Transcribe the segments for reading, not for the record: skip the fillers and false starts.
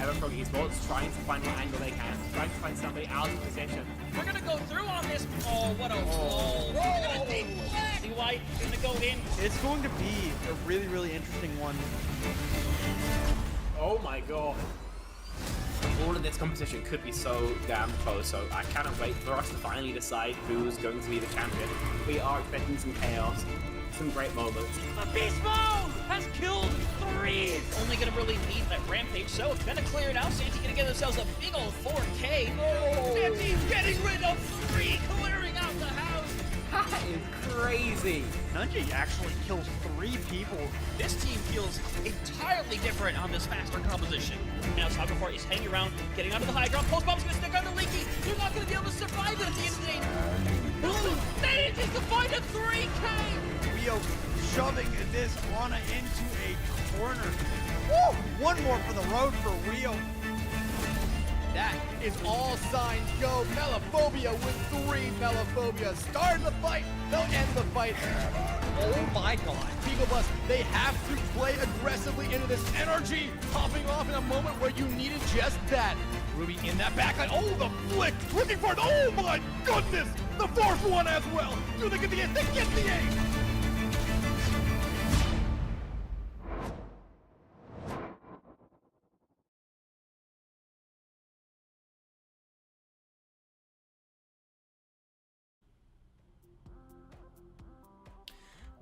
Everfrog Esports trying to find what angle they can, trying to find somebody out of position. We're gonna go through on this. Oh, what a roll. We're gonna deflect. See why he's gonna go in. It's going to be a really, really interesting one. Oh my god. All of this competition could be so damn close, so I cannot wait for us to finally decide who's going to be the champion. We are expecting some chaos, some great moments. Beast Mode has killed 3. Only gonna really need that rampage, so it's gonna clear it out. Santi gonna get themselves a big old 4K. Oh. Santi's getting rid of 3, clearing out the house. That is crazy. Nunji actually kills 3 people. This team feels entirely different on this faster composition. Now Saga before he's hanging around, getting onto the high ground. Post bomb's gonna stick on the Leaky. They're not gonna be able to survive it at the end of the day. They need to find a 3K. Rio shoving this Ana into a corner. Woo! One more for the road for Rio. That is all signs go. Melophobia with 3 Melophobia. Start the fight. They'll end the fight. Oh my god. Beagle Bus, they have to play aggressively into this energy. Popping off in a moment where you needed just that. Ruby in that backline. Oh, the flick. Looking for it. Oh my goodness. The 4th one as well. Do they get the ace? They get the ace.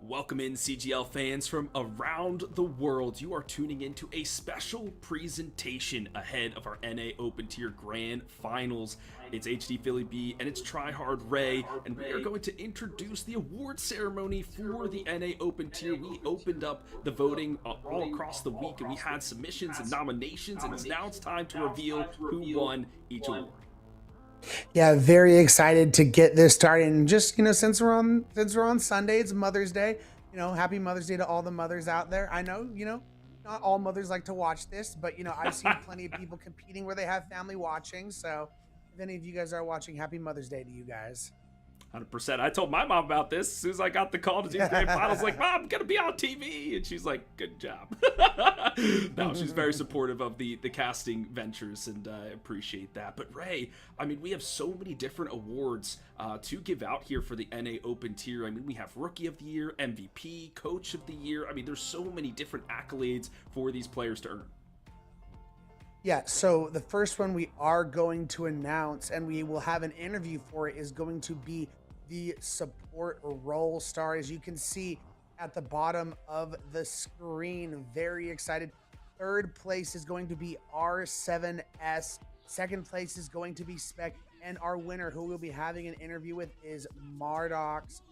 Welcome in, CGL fans from around the world. You are tuning into a special presentation ahead of our NA Open Tier Grand Finals. It's HD Philly B and it's Tryhard Ray, and we are going to introduce the award ceremony for the NA Open Tier. We opened up the voting all across the week, and we had submissions and nominations, and now it's time to reveal who won each award. Yeah, very excited to get this started. And just, since we're on Sunday, it's Mother's Day. Happy Mother's Day to all the mothers out there. I know, not all mothers like to watch this, but I've seen plenty of people competing where they have family watching. So if any of you guys are watching, happy Mother's Day to you guys. 100%. I told my mom about this as soon as I got the call to do the grand finals. Like, Mom, I'm gonna be on TV, and she's like, "Good job." No, she's very supportive of the casting ventures, and I appreciate that. But Ray, I mean, we have so many different awards to give out here for the NA Open Tier. I mean, we have Rookie of the Year, MVP, Coach of the Year. I mean, there's so many different accolades for these players to earn. Yeah, so the first one we are going to announce, and we will have an interview for it, is going to be the support role star. As you can see at the bottom of the screen, very excited. 3rd place is going to be R7S. 2nd place is going to be Spec. And our winner, who we'll be having an interview with, is Mardox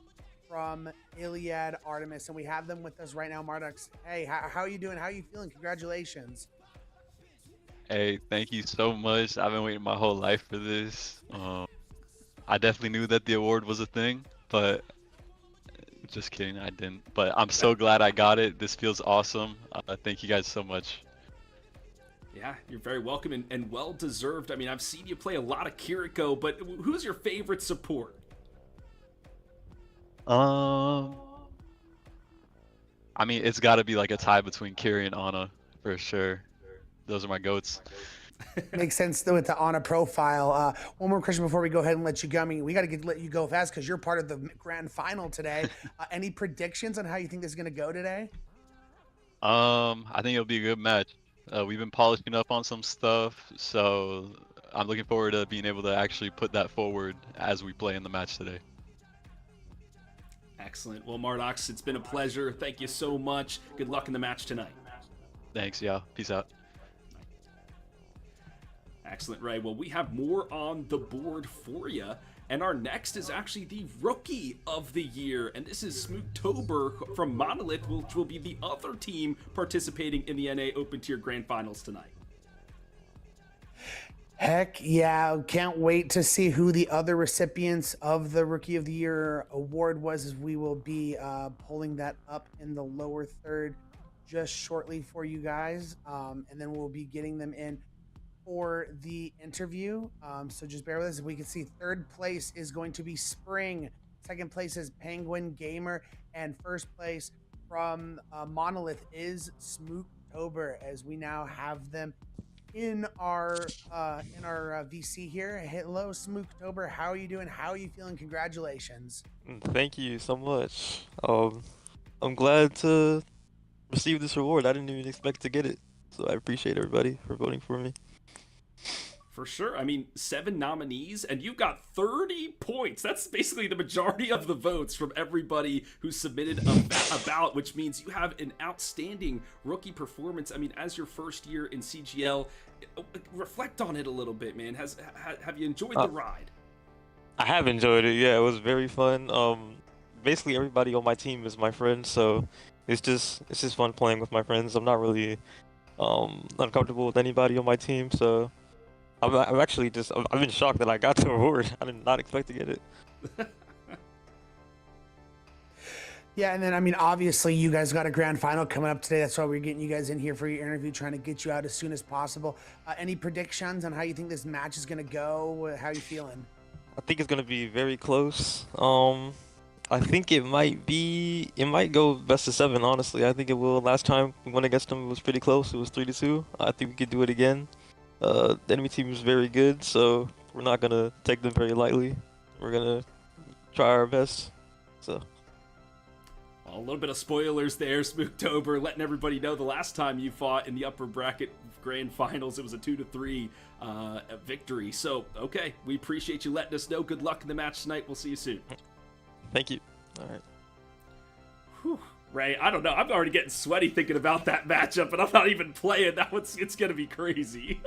from ILIAD Artemis. And we have them with us right now. Mardox, hey, how are you doing? How are you feeling? Congratulations. Hey, thank you so much. I've been waiting my whole life for this. I definitely knew that the award was a thing, but just kidding, I didn't. But I'm so glad I got it. This feels awesome. Thank you guys so much. Yeah, you're very welcome and well deserved. I mean, I've seen you play a lot of Kiriko, but who's your favorite support? I mean, it's got to be like a tie between Kiri and Ana for sure. Those are my goats. Makes sense though with the Ana profile. One more question before we go ahead and let you go. I mean, we got to let you go fast because you're part of the grand final today. Any predictions on how you think this is going to go today? I think it'll be a good match. We've been polishing up on some stuff, so I'm looking forward to being able to actually put that forward as we play in the match today. Excellent. Well, Mardox, it's been a pleasure. Thank you so much. Good luck in the match tonight. Thanks, yeah. Peace out. Excellent, Ray. Well, we have more on the board for you. And our next is actually the Rookie of the Year. And this is Smooktober from Monolith, which will be the other team participating in the NA Open Tier Grand Finals tonight. Heck yeah. Can't wait to see who the other recipients of the Rookie of the Year award was, as we will be pulling that up in the lower third just shortly for you guys. And then we'll be getting them in for the interview. So just bear with us. We can see 3rd place is going to be Spring. 2nd place is Penguin Gamer. And 1st place from Monolith is Smooktober, as we now have them in our VC here. Hello, Smooktober. How are you doing? How are you feeling? Congratulations. Thank you so much. I'm glad to receive this reward. I didn't even expect to get it. So I appreciate everybody for voting for me. For sure. I mean, 7 nominees, and you got 30 points. That's basically the majority of the votes from everybody who submitted a ballot, which means you have an outstanding rookie performance. I mean, as your first year in CGL, reflect on it a little bit, man. Have you enjoyed the ride? I have enjoyed it. Yeah, it was very fun. Basically everybody on my team is my friend, so it's just fun playing with my friends. I'm not really uncomfortable with anybody on my team, so I'm actually I've been shocked that I got the award. I did not expect to get it. Yeah, and then I mean, obviously, you guys got a grand final coming up today. That's why we're getting you guys in here for your interview, trying to get you out as soon as possible. Any predictions on how you think this match is going to go? How you feeling? I think it's gonna be very close. I think it might go best of 7. Honestly, I think it will. Last time we went against them, it was pretty close. It was 3-2. I think we could do it again. The enemy team is very good, so we're not gonna take them very lightly. We're gonna try our best. So. A little bit of spoilers there, Spooktober, letting everybody know the last time you fought in the upper bracket grand finals, it was a 2-3 victory. So, okay, we appreciate you letting us know. Good luck in the match tonight. We'll see you soon. Thank you. All right. Whew. Ray, I don't know. I'm already getting sweaty thinking about that matchup, and I'm not even playing. It's going to be crazy.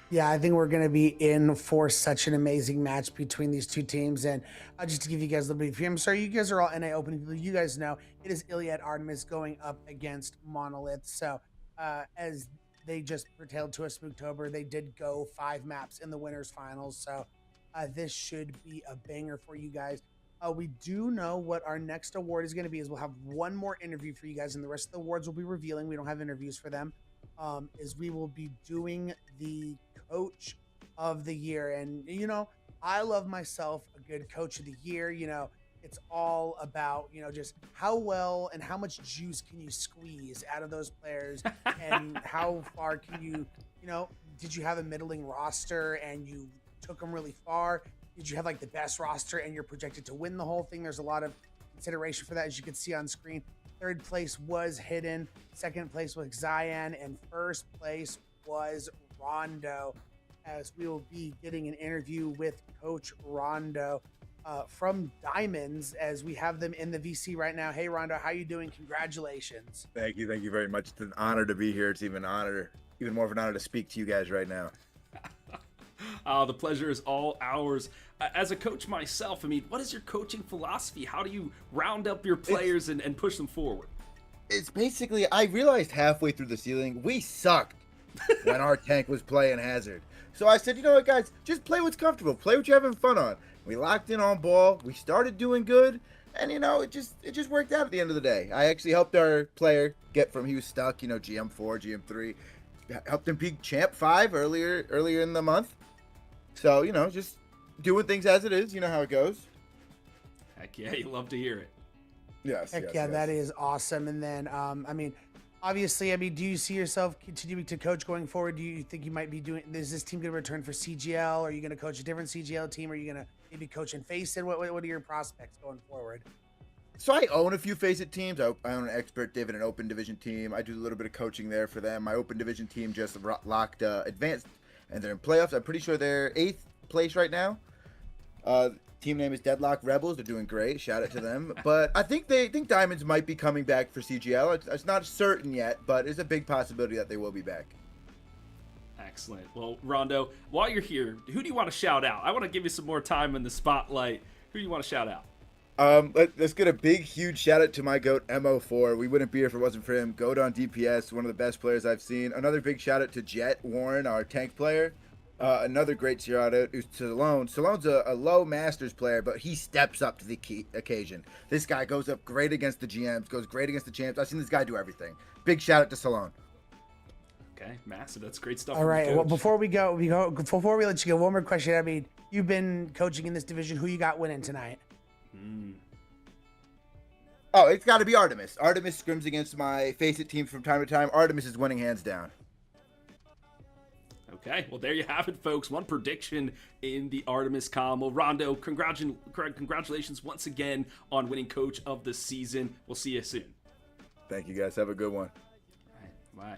Yeah, I think we're going to be in for such an amazing match between these two teams. And just to give you guys a little bit of I'm sorry, you guys are all NA open people. You guys know it is ILIAD Artemis going up against Monolith. So as they just pertailed to us, Spooktober, they did go 5 maps in the winners finals. So this should be a banger for you guys. We do know what our next award is going to be. Is we'll have one more interview for you guys, and the rest of the awards will be revealing. We don't have interviews for them. Is we will be doing the coach of the year. And you know, I love myself a good coach of the year. You know, it's all about, you know, just how well and how much juice can you squeeze out of those players, and how far can you know, did you have a middling roster and you took them really far? Did you have like the best roster and you're projected to win the whole thing? There's a lot of consideration for that, as you can see on screen. 3rd place was Hidden, 2nd place was Xyan, and 1st place was Rondo, as we will be getting an interview with Coach Rondo from Diamonds, as we have them in the VC right now. Hey Rondo, how you doing? Congratulations. Thank you very much. It's an honor to be here. It's even more of an honor to speak to you guys right now. The pleasure is all ours. As a coach myself, I mean, what is your coaching philosophy? How do you round up your players and push them forward? It's basically, I realized halfway through the ceiling, we sucked when our tank was playing Hazard. So I said, you know what, guys, just play what's comfortable. Play what you're having fun on. We locked in on ball. We started doing good. And, you know, it just worked out at the end of the day. I actually helped our player get from, he was stuck, you know, GM4, GM3. Helped him peak Champ 5 earlier in the month. So, you know, just doing things as it is. You know how it goes. Heck yeah, you love to hear it. Yes. That is awesome. And then, I mean, obviously, do you see yourself continuing to coach going forward? Do you think you might be is this team going to return for CGL? Are you going to coach a different CGL team? Are you going to maybe coach and face it? What are your prospects going forward? So I own a few Face It teams. I own an Expert Div and an Open Division team. I do a little bit of coaching there for them. My Open Division team just locked Advanced, and they're in playoffs. I'm pretty sure they're 8th place right now. Team name is Deadlock Rebels. They're doing great. Shout out to them. But I think Diamonds might be coming back for CGL. It's not certain yet, but it's a big possibility that they will be back. Excellent. Well, Rondo, while you're here, who do you want to shout out? I want to give you some more time in the spotlight. Who do you want to shout out? Let's get a big, huge shout out to my GOAT, Mo4. We wouldn't be here if it wasn't for him. GOAT on DPS, one of the best players I've seen. Another big shout out to Jet Warren, our tank player. Another great shout out is to Salone. Salone's a low Masters player, but he steps up to the occasion. This guy goes up great against the GMs, goes great against the champs. I've seen this guy do everything. Big shout out to Salone. Okay, massive. That's great stuff. All right. Well, before we let you go, one more question. I mean, you've been coaching in this division. Who you got winning tonight? Oh, it's got to be Artemis. Artemis scrims against my Face It teams from time to time. Artemis is winning hands down. Okay, well, there you have it, folks. One prediction in the Artemis com. Well, Rondo, congratulations once again on winning Coach of the Season. We'll see you soon. Thank you, guys. Have a good one. Bye.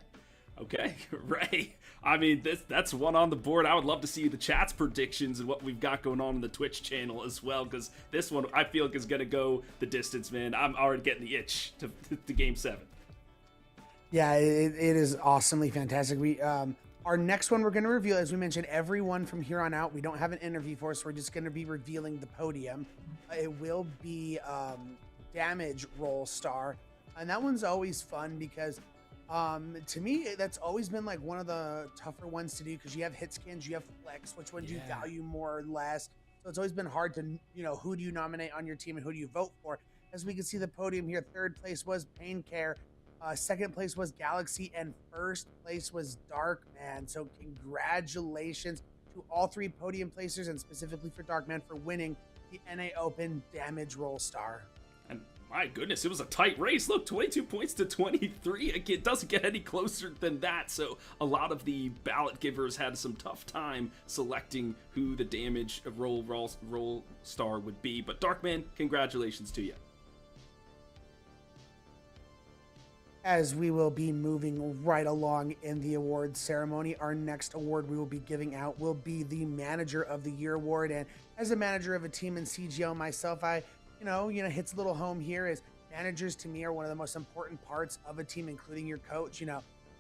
Okay, Ray. I mean, that's one on the board. I would love to see the chat's predictions and what we've got going on the Twitch channel as well, because this one I feel like is going to go the distance, man. I'm already getting the itch to Game 7. Yeah, it is awesomely fantastic. We our next one we're going to reveal, as we mentioned, everyone from here on out. We don't have an interview for us. We're just going to be revealing the podium. It will be Damage Roll Star, and that one's always fun because to me that's always been like one of the tougher ones to do, because you have hit scans, you have flex, which ones you value more or less. So it's always been hard to, who do you nominate on your team and who do you vote for. As we can see the podium here, third place was Pain Care, second place was Galaxy, and first place was Darkman. So congratulations to all three podium placers, and specifically for Darkman for winning the NA Open Damage Roll Star. And my goodness, it was a tight race. Look, 22 points to 23. It doesn't get any closer than that. So a lot of the ballot givers had some tough time selecting who the damage roll star would be. But Darkman, congratulations to you. As we will be moving right along in the awards ceremony, our next award we will be giving out will be the Manager of the Year award. And as a manager of a team in CGL myself, I hits a little home here, as managers to me are one of the most important parts of a team, including your coach.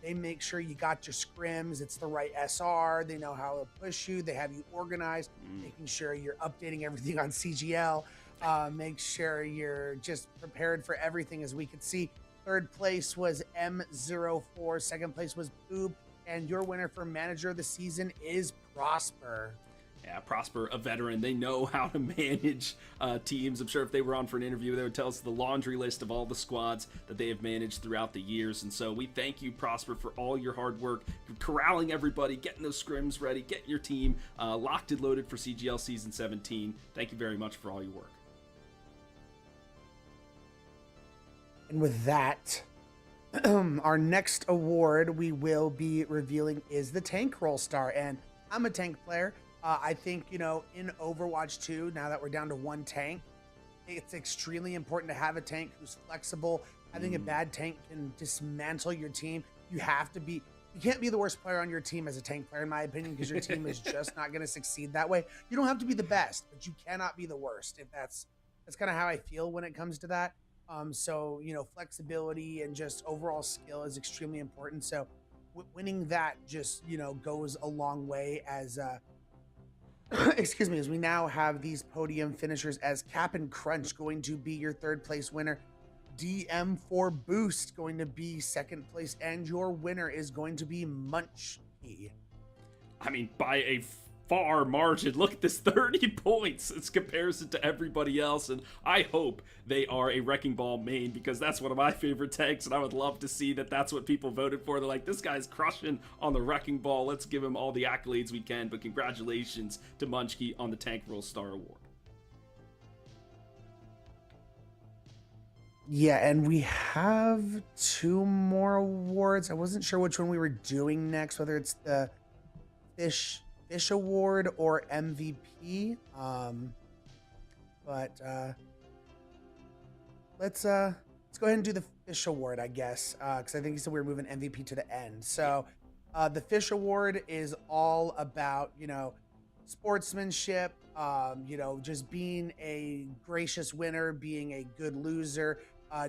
They make sure you got your scrims, it's the right SR, they know how to push you, they have you organized, making sure you're updating everything on CGL, make sure you're just prepared for everything. As we could see, third place was M04, second place was Boob, and your winner for Manager of the Season is Prosper. Yeah, Prosper, a veteran. They know how to manage teams. I'm sure if they were on for an interview, they would tell us the laundry list of all the squads that they have managed throughout the years. And so we thank you, Prosper, for all your hard work, corralling everybody, getting those scrims ready, getting your team locked and loaded for CGL Season 17. Thank you very much for all your work. And with that, our next award we will be revealing is the Tank Roll Star. And I'm a tank player. I think, in Overwatch 2, now that we're down to one tank, it's extremely important to have a tank who's flexible. I think a bad tank can dismantle your team. You can't be the worst player on your team as a tank player, in my opinion, because your team is just not going to succeed that way. You don't have to be the best, but you cannot be the worst. If that's kind of how I feel when it comes to that. So, flexibility and just overall skill is extremely important. So winning that just, goes a long way, as, excuse me, as we now have these podium finishers, as Cap and Crunch going to be your third place winner, DM4 Boost going to be second place, and your winner is going to be Munchkey. I mean, by a far margin. Look at this, 30 points in comparison to everybody else, and I hope they are a Wrecking Ball main, because that's one of my favorite tanks, and I would love to see that that's what people voted for. They're like, this guy's crushing on the Wrecking Ball, let's give him all the accolades we can. But congratulations to Munchkey on the Tank Roll Star Award. Yeah, and we have two more awards. I wasn't sure which one we were doing next, whether it's the Fish Award or MVP. But let's go ahead and do the Fish Award, I guess, because I think he said we were moving MVP to the end. So the Fish Award is all about, sportsmanship, just being a gracious winner, being a good loser,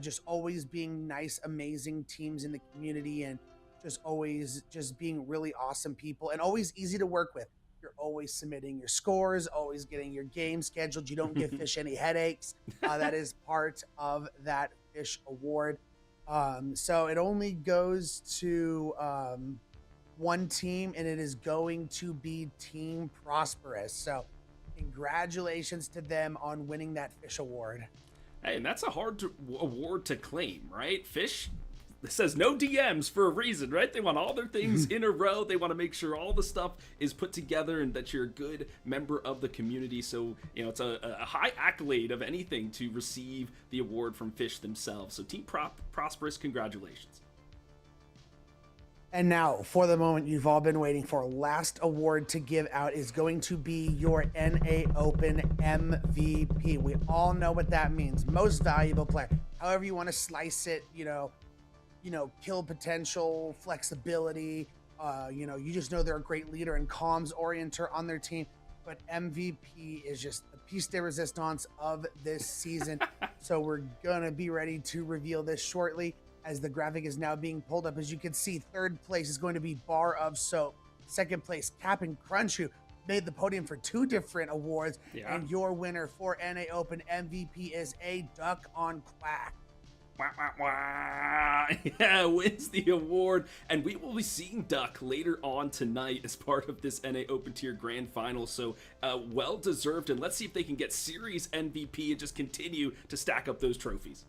just always being nice, amazing teams in the community, and just always just being really awesome people, and always easy to work with. You're always submitting your scores, always getting your game scheduled. You don't give Fish any headaches. That is part of that Fish Award. So it only goes to one team, and it is going to be Team Prosperous. So congratulations to them on winning that Fish Award. Hey, and that's a hard award to claim, right? Fish says no DMs for a reason, right? They want all their things in a row. They want to make sure all the stuff is put together and that you're a good member of the community. So, it's a high accolade of anything to receive the award from Fish themselves. So Team Prosperous, congratulations. And now, for the moment you've all been waiting for, last award to give out is going to be your NA Open MVP. We all know what that means. Most valuable player. However you want to slice it, you know, kill potential, flexibility. You just know they're a great leader and comms orienter on their team. But MVP is just the piece de resistance of this season. So we're gonna be ready to reveal this shortly, as the graphic is now being pulled up. As you can see, third place is going to be Bar of Soap. Second place, Cap'n Crunch, who made the podium for 2 different awards. Yeah. And your winner for NA Open MVP is a Duck on Quack. Wah, wah, wah. Yeah, wins the award, and we will be seeing Duck later on tonight as part of this NA Open Tier Grand Final, so well deserved, and let's see if they can get Series MVP and just continue to stack up those trophies.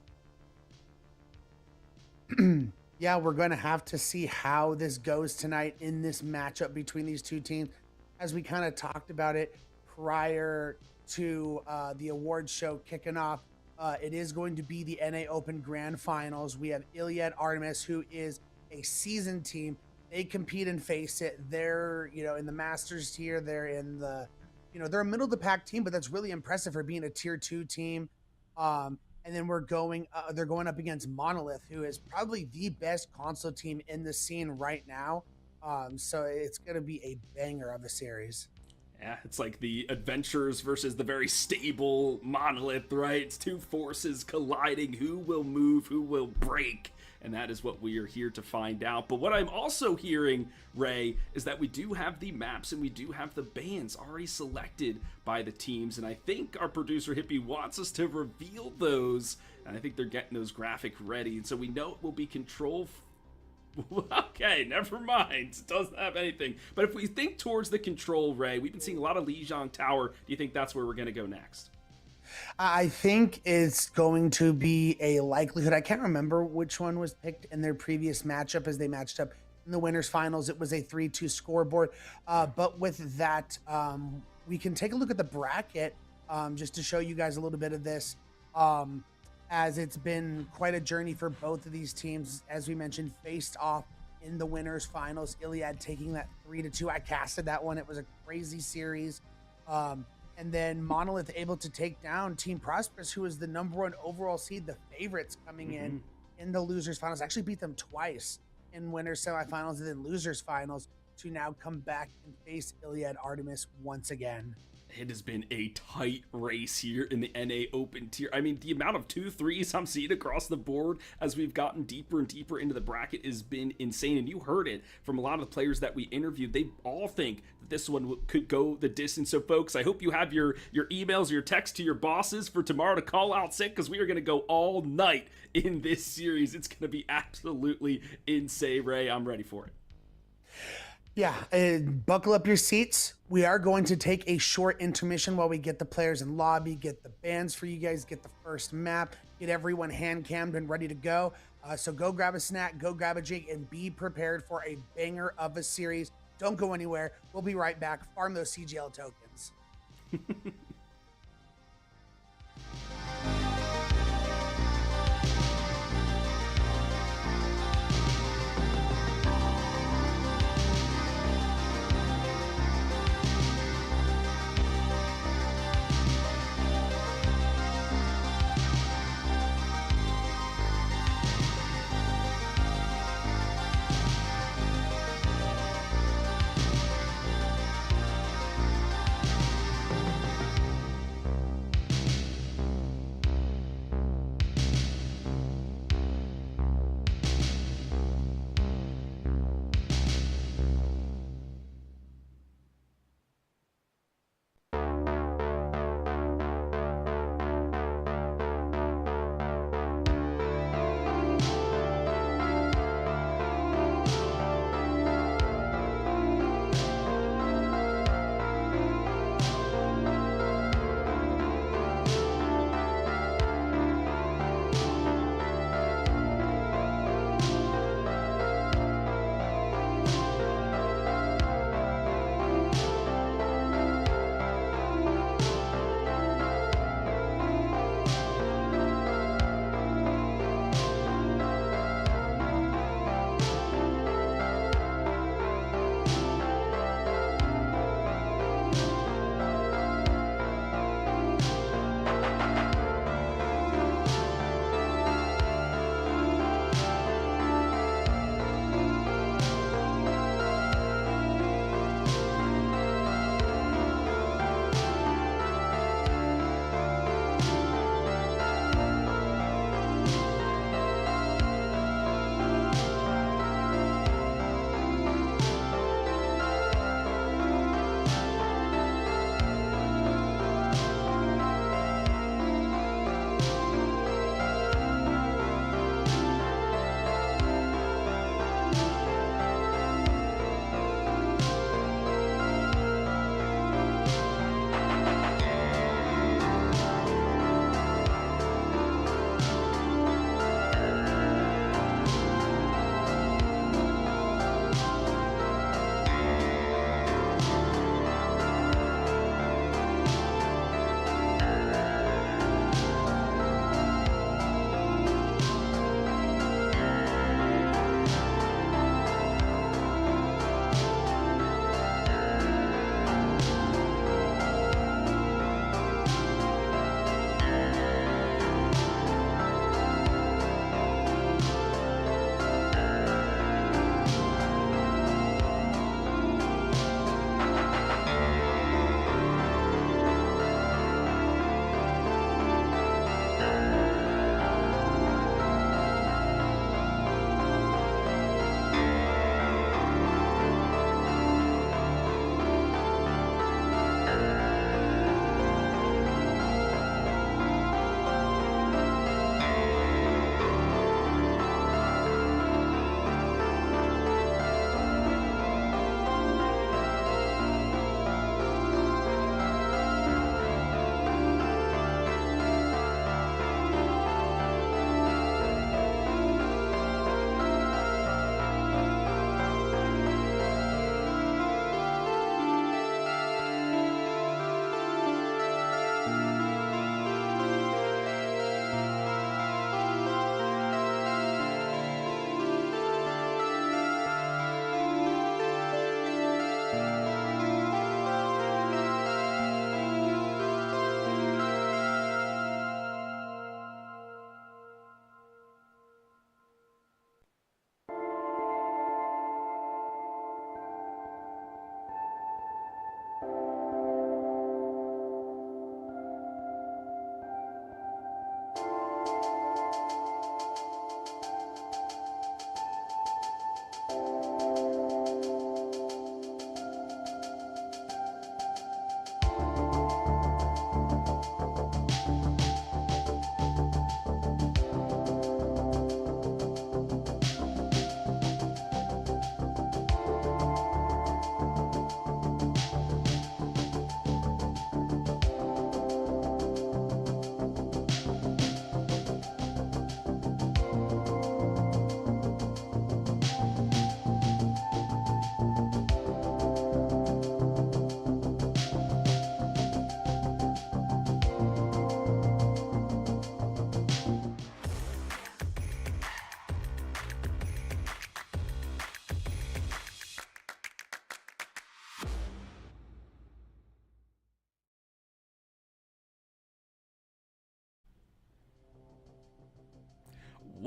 Yeah, we're going to have to see how this goes tonight in this matchup between these two teams. As we kind of talked about it prior to the award show kicking off, it is going to be the NA Open Grand Finals. We have ILIAD Artemis, who is a seasoned team. They compete and face it. They're, in the Masters tier. They're in the, they're a middle of the pack team, but that's really impressive for being a tier 2 team. And then they're going up against Monolith, who is probably the best console team in the scene right now. So it's going to be a banger of a series. Yeah, it's like the adventurers versus the very stable Monolith, right? It's 2 forces colliding. Who will move? Who will break? And that is what we are here to find out. But what I'm also hearing, Ray, is that we do have the maps and we do have the bands already selected by the teams. And I think our producer Hippie wants us to reveal those. And I think they're getting those graphic ready. And so we know it will be Control. Okay, never mind. It doesn't have anything. But if we think towards the Control, Ray, we've been seeing a lot of Lijiang Tower. Do you think that's where we're going to go next? I think it's going to be a likelihood. I can't remember which one was picked in their previous matchup as they matched up in the winners finals. It was a 3-2 scoreboard. But with that, we can take a look at the bracket just to show you guys a little bit of this. As it's been quite a journey for both of these teams, as we mentioned, faced off in the winners finals. ILIAD taking that 3-2. I casted that one. It was a crazy series. And then Monolith able to take down Team Prosperous, who is the #1 overall seed, the favorites coming in the losers finals. Actually beat them twice in winners semifinals and then losers finals to now come back and face ILIAD Artemis once again. It has been a tight race here in the NA Open tier. I mean, the amount of 2-3s I'm seeing across the board as we've gotten deeper and deeper into the bracket has been insane. And you heard it from a lot of the players that we interviewed. They all think that this one could go the distance. So, folks, I hope you have your emails, your texts to your bosses for tomorrow to call out sick, because we are going to go all night in this series. It's going to be absolutely insane, Ray. I'm ready for it. Yeah, buckle up your seats. We are going to take a short intermission while we get the players in lobby, get the bands for you guys, get the first map, get everyone hand-cammed and ready to go. So go grab a snack, go grab a drink, and be prepared for a banger of a series. Don't go anywhere. We'll be right back. Farm those CGL tokens.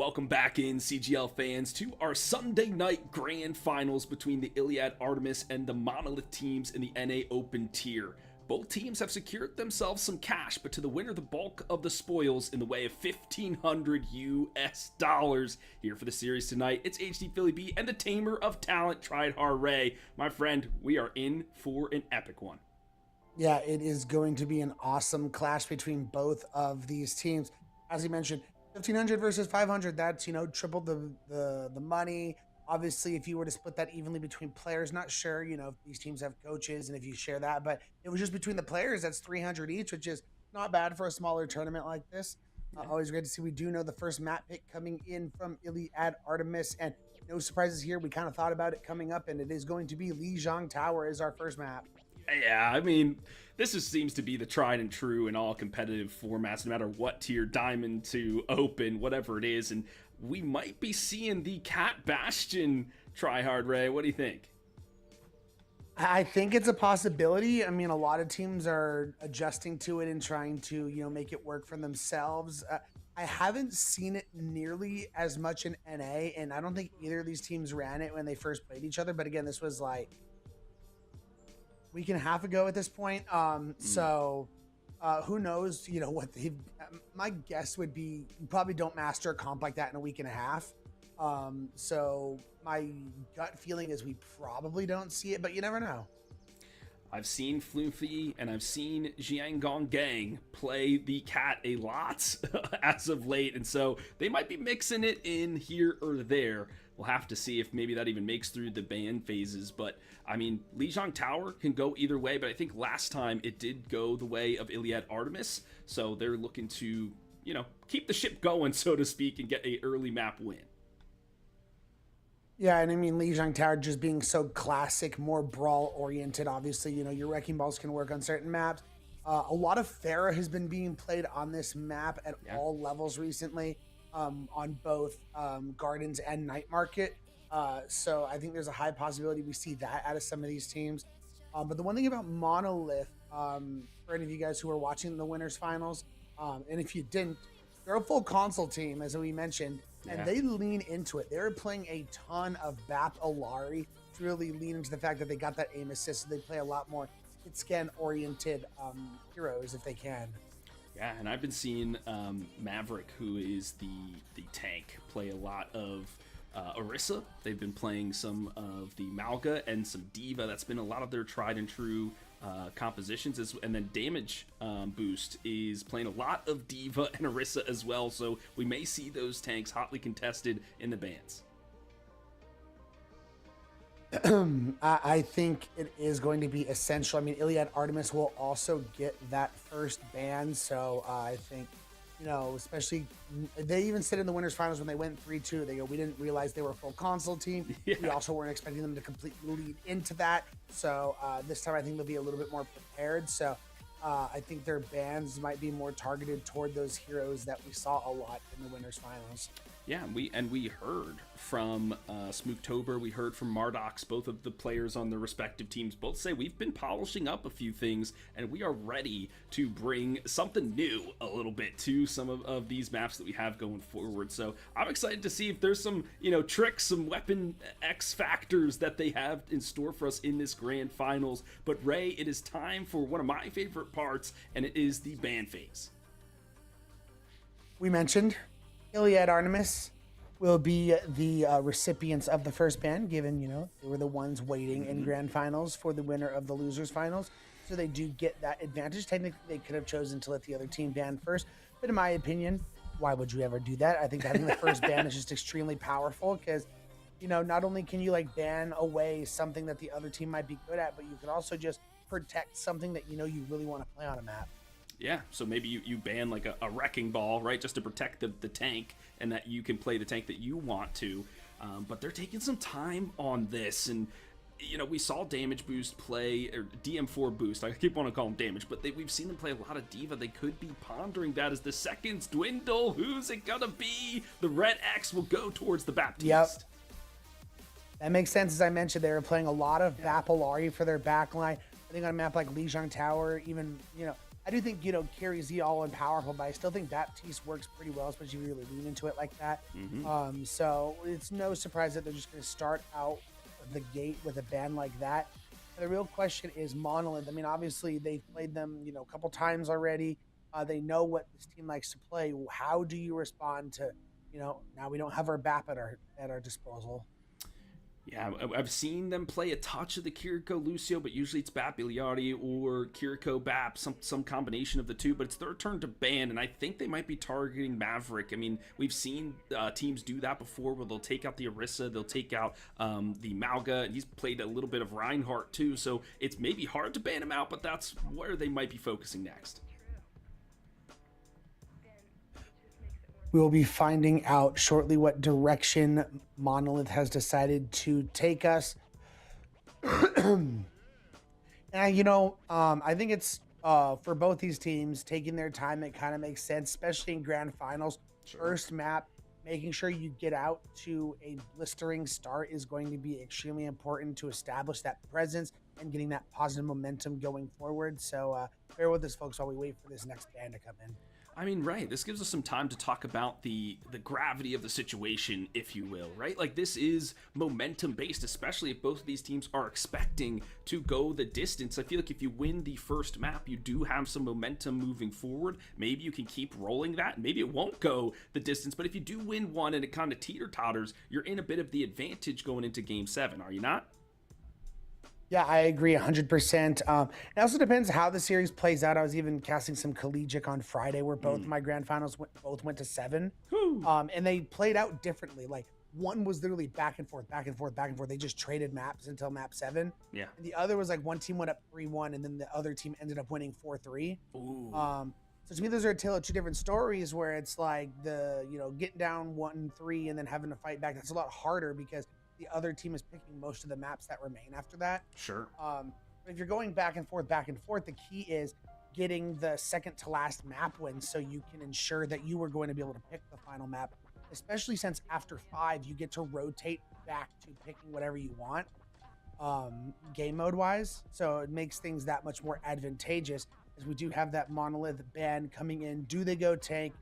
Welcome back in, CGL fans, to our Sunday night grand finals between the ILIAD Artemis and the Monolith teams in the NA Open tier. Both teams have secured themselves some cash, but to the winner the bulk of the spoils in the way of $1,500 US. Here for the series tonight, it's HD Philly B and the tamer of talent, Tried Hard Ray. My friend, we are in for an epic one. Yeah, it is going to be an awesome clash between both of these teams. As you mentioned, 1,500 versus 500, that's, triple the money. Obviously, if you were to split that evenly between players, not sure, if these teams have coaches and if you share that, but it was just between the players, that's 300 each, which is not bad for a smaller tournament like this. Always great to see. We do know the first map pick coming in from ILIAD Artemis, and no surprises here. We kind of thought about it coming up, and it is going to be Lijiang Tower is our first map. Yeah, I mean, this just seems to be the tried and true in all competitive formats, no matter what tier, diamond to open, whatever it is. And we might be seeing the Cat Bastion try hard, Ray. What do you think? I think it's a possibility. I mean, a lot of teams are adjusting to it and trying to, make it work for themselves. I haven't seen it nearly as much in NA, and I don't think either of these teams ran it when they first played each other. But again, this was like week and a half ago at this point. So who knows, what they've, my guess would be you probably don't master a comp like that in a week and a half. So my gut feeling is we probably don't see it, but you never know. I've seen Floofy and I've seen Jiangong Gang play the Cat a lot as of late, and so they might be mixing it in here or there. We'll have to see if maybe that even makes through the ban phases, but I mean, Lijiang Tower can go either way, but I think last time it did go the way of ILIAD Artemis, so they're looking to, keep the ship going, so to speak, and get a early map win. Yeah, and I mean, Lijiang Tower just being so classic, more brawl-oriented, obviously, your Wrecking Balls can work on certain maps. A lot of Pharah has been being played on this map at all levels recently, on both Gardens and Night Market. So I think there's a high possibility we see that out of some of these teams. But the one thing about Monolith, for any of you guys who are watching the winners finals, and if you didn't, they're a full console team, as we mentioned, and they lean into it. They're playing a ton of BAP Alari to really lean into the fact that they got that aim assist, so they play a lot more hit scan oriented heroes if they can. Yeah, and I've been seeing Maverick, who is the tank, play a lot of Orisa. They've been playing some of the Malga and some Diva. That's been a lot of their tried and true compositions. And then Damage Boost is playing a lot of Diva and Orisa as well. So we may see those tanks hotly contested in the bans. I think it is going to be essential. I mean, ILIAD Artemis will also get that first ban, so I think, especially they even said in the winners finals when they went 3-2, they go, we didn't realize they were a full console team. Yeah. We also weren't expecting them to completely lead into that. So this time I think they'll be a little bit more prepared. So I think their bans might be more targeted toward those heroes that we saw a lot in the winners finals. Yeah, we heard from Smooktober, we heard from Mardox, both of the players on their respective teams both say we've been polishing up a few things and we are ready to bring something new a little bit to some of these maps that we have going forward. So I'm excited to see if there's some, tricks, some weapon X factors that they have in store for us in this grand finals. But Ray, it is time for one of my favorite parts, and it is the ban phase. We mentioned ILIAD Artemis will be the recipients of the first ban, given, they were the ones waiting in grand finals for the winner of the losers finals. So they do get that advantage. Technically, they could have chosen to let the other team ban first. But in my opinion, why would you ever do that? I think having the first ban is just extremely powerful because, not only can you ban away something that the other team might be good at, but you can also just protect something that you really want to play on a map. Yeah, so maybe you ban like a Wrecking Ball, right, just to protect the tank, and that you can play the tank that you want to. But they're taking some time on this, and we saw Damage Boost play, or DM4 Boost, I keep wanting to call them Damage, but we've seen them play a lot of Diva. They could be pondering that as the seconds dwindle. Who's it gonna be? The red X will go towards the Baptiste. Yep. That makes sense. As I mentioned, they were playing a lot of Bapalari for their backline. I think on a map like Lijiang Tower, even, I do think, Carrie's the all-powerful, but I still think Baptiste works pretty well, especially if you really lean into it like that. So it's no surprise that they're just going to start out the gate with a band like that. And the real question is Monolith. I mean, obviously they've played them, a couple times already. They know what this team likes to play. How do you respond to, now we don't have our BAP at our disposal? Yeah, I've seen them play a touch of the Kiriko Lucio, but usually it's BAP Iliadi or Kiriko BAP, some combination of the two, but it's their turn to ban, and I think they might be targeting Maverick. I mean, we've seen teams do that before where they'll take out the Orisa, they'll take out the Malga, and he's played a little bit of Reinhardt too, so it's maybe hard to ban him out, but that's where they might be focusing next. We will be finding out shortly what direction Monolith has decided to take us. And, I think it's for both these teams taking their time. It kind of makes sense, especially in grand finals. Sure. First map, making sure you get out to a blistering start is going to be extremely important to establish that presence and getting that positive momentum going forward. So bear with us, folks, while we wait for this next band to come in. I mean, right, this gives us some time to talk about the gravity of the situation, if you will, right? Like, this is momentum-based, especially if both of these teams are expecting to go the distance. I feel like if you win the first map, you do have some momentum moving forward. Maybe you can keep rolling that, and maybe it won't go the distance, but if you do win one and it kind of teeter-totters, you're in a bit of the advantage going into Game 7, are you not? Yeah, I agree 100%. It also depends how the series plays out. I was even casting some collegiate on Friday where both my grand finals both went to 7. And they played out differently. Like, one was literally back and forth, back and forth, back and forth. They just traded maps until map 7. Yeah. And the other was like one team went up 3-1 and then the other team ended up winning 4-3. So to me, those are a tale of two different stories where it's like getting down 1-3 and then having to fight back. That's a lot harder because the other team is picking most of the maps that remain after that. Sure. But if you're going back and forth, the key is getting the second to last map win so you can ensure that you are going to be able to pick the final map, especially since after 5, you get to rotate back to picking whatever you want game mode wise. So it makes things that much more advantageous as we do have that Monolith ban coming in. Do they go tank?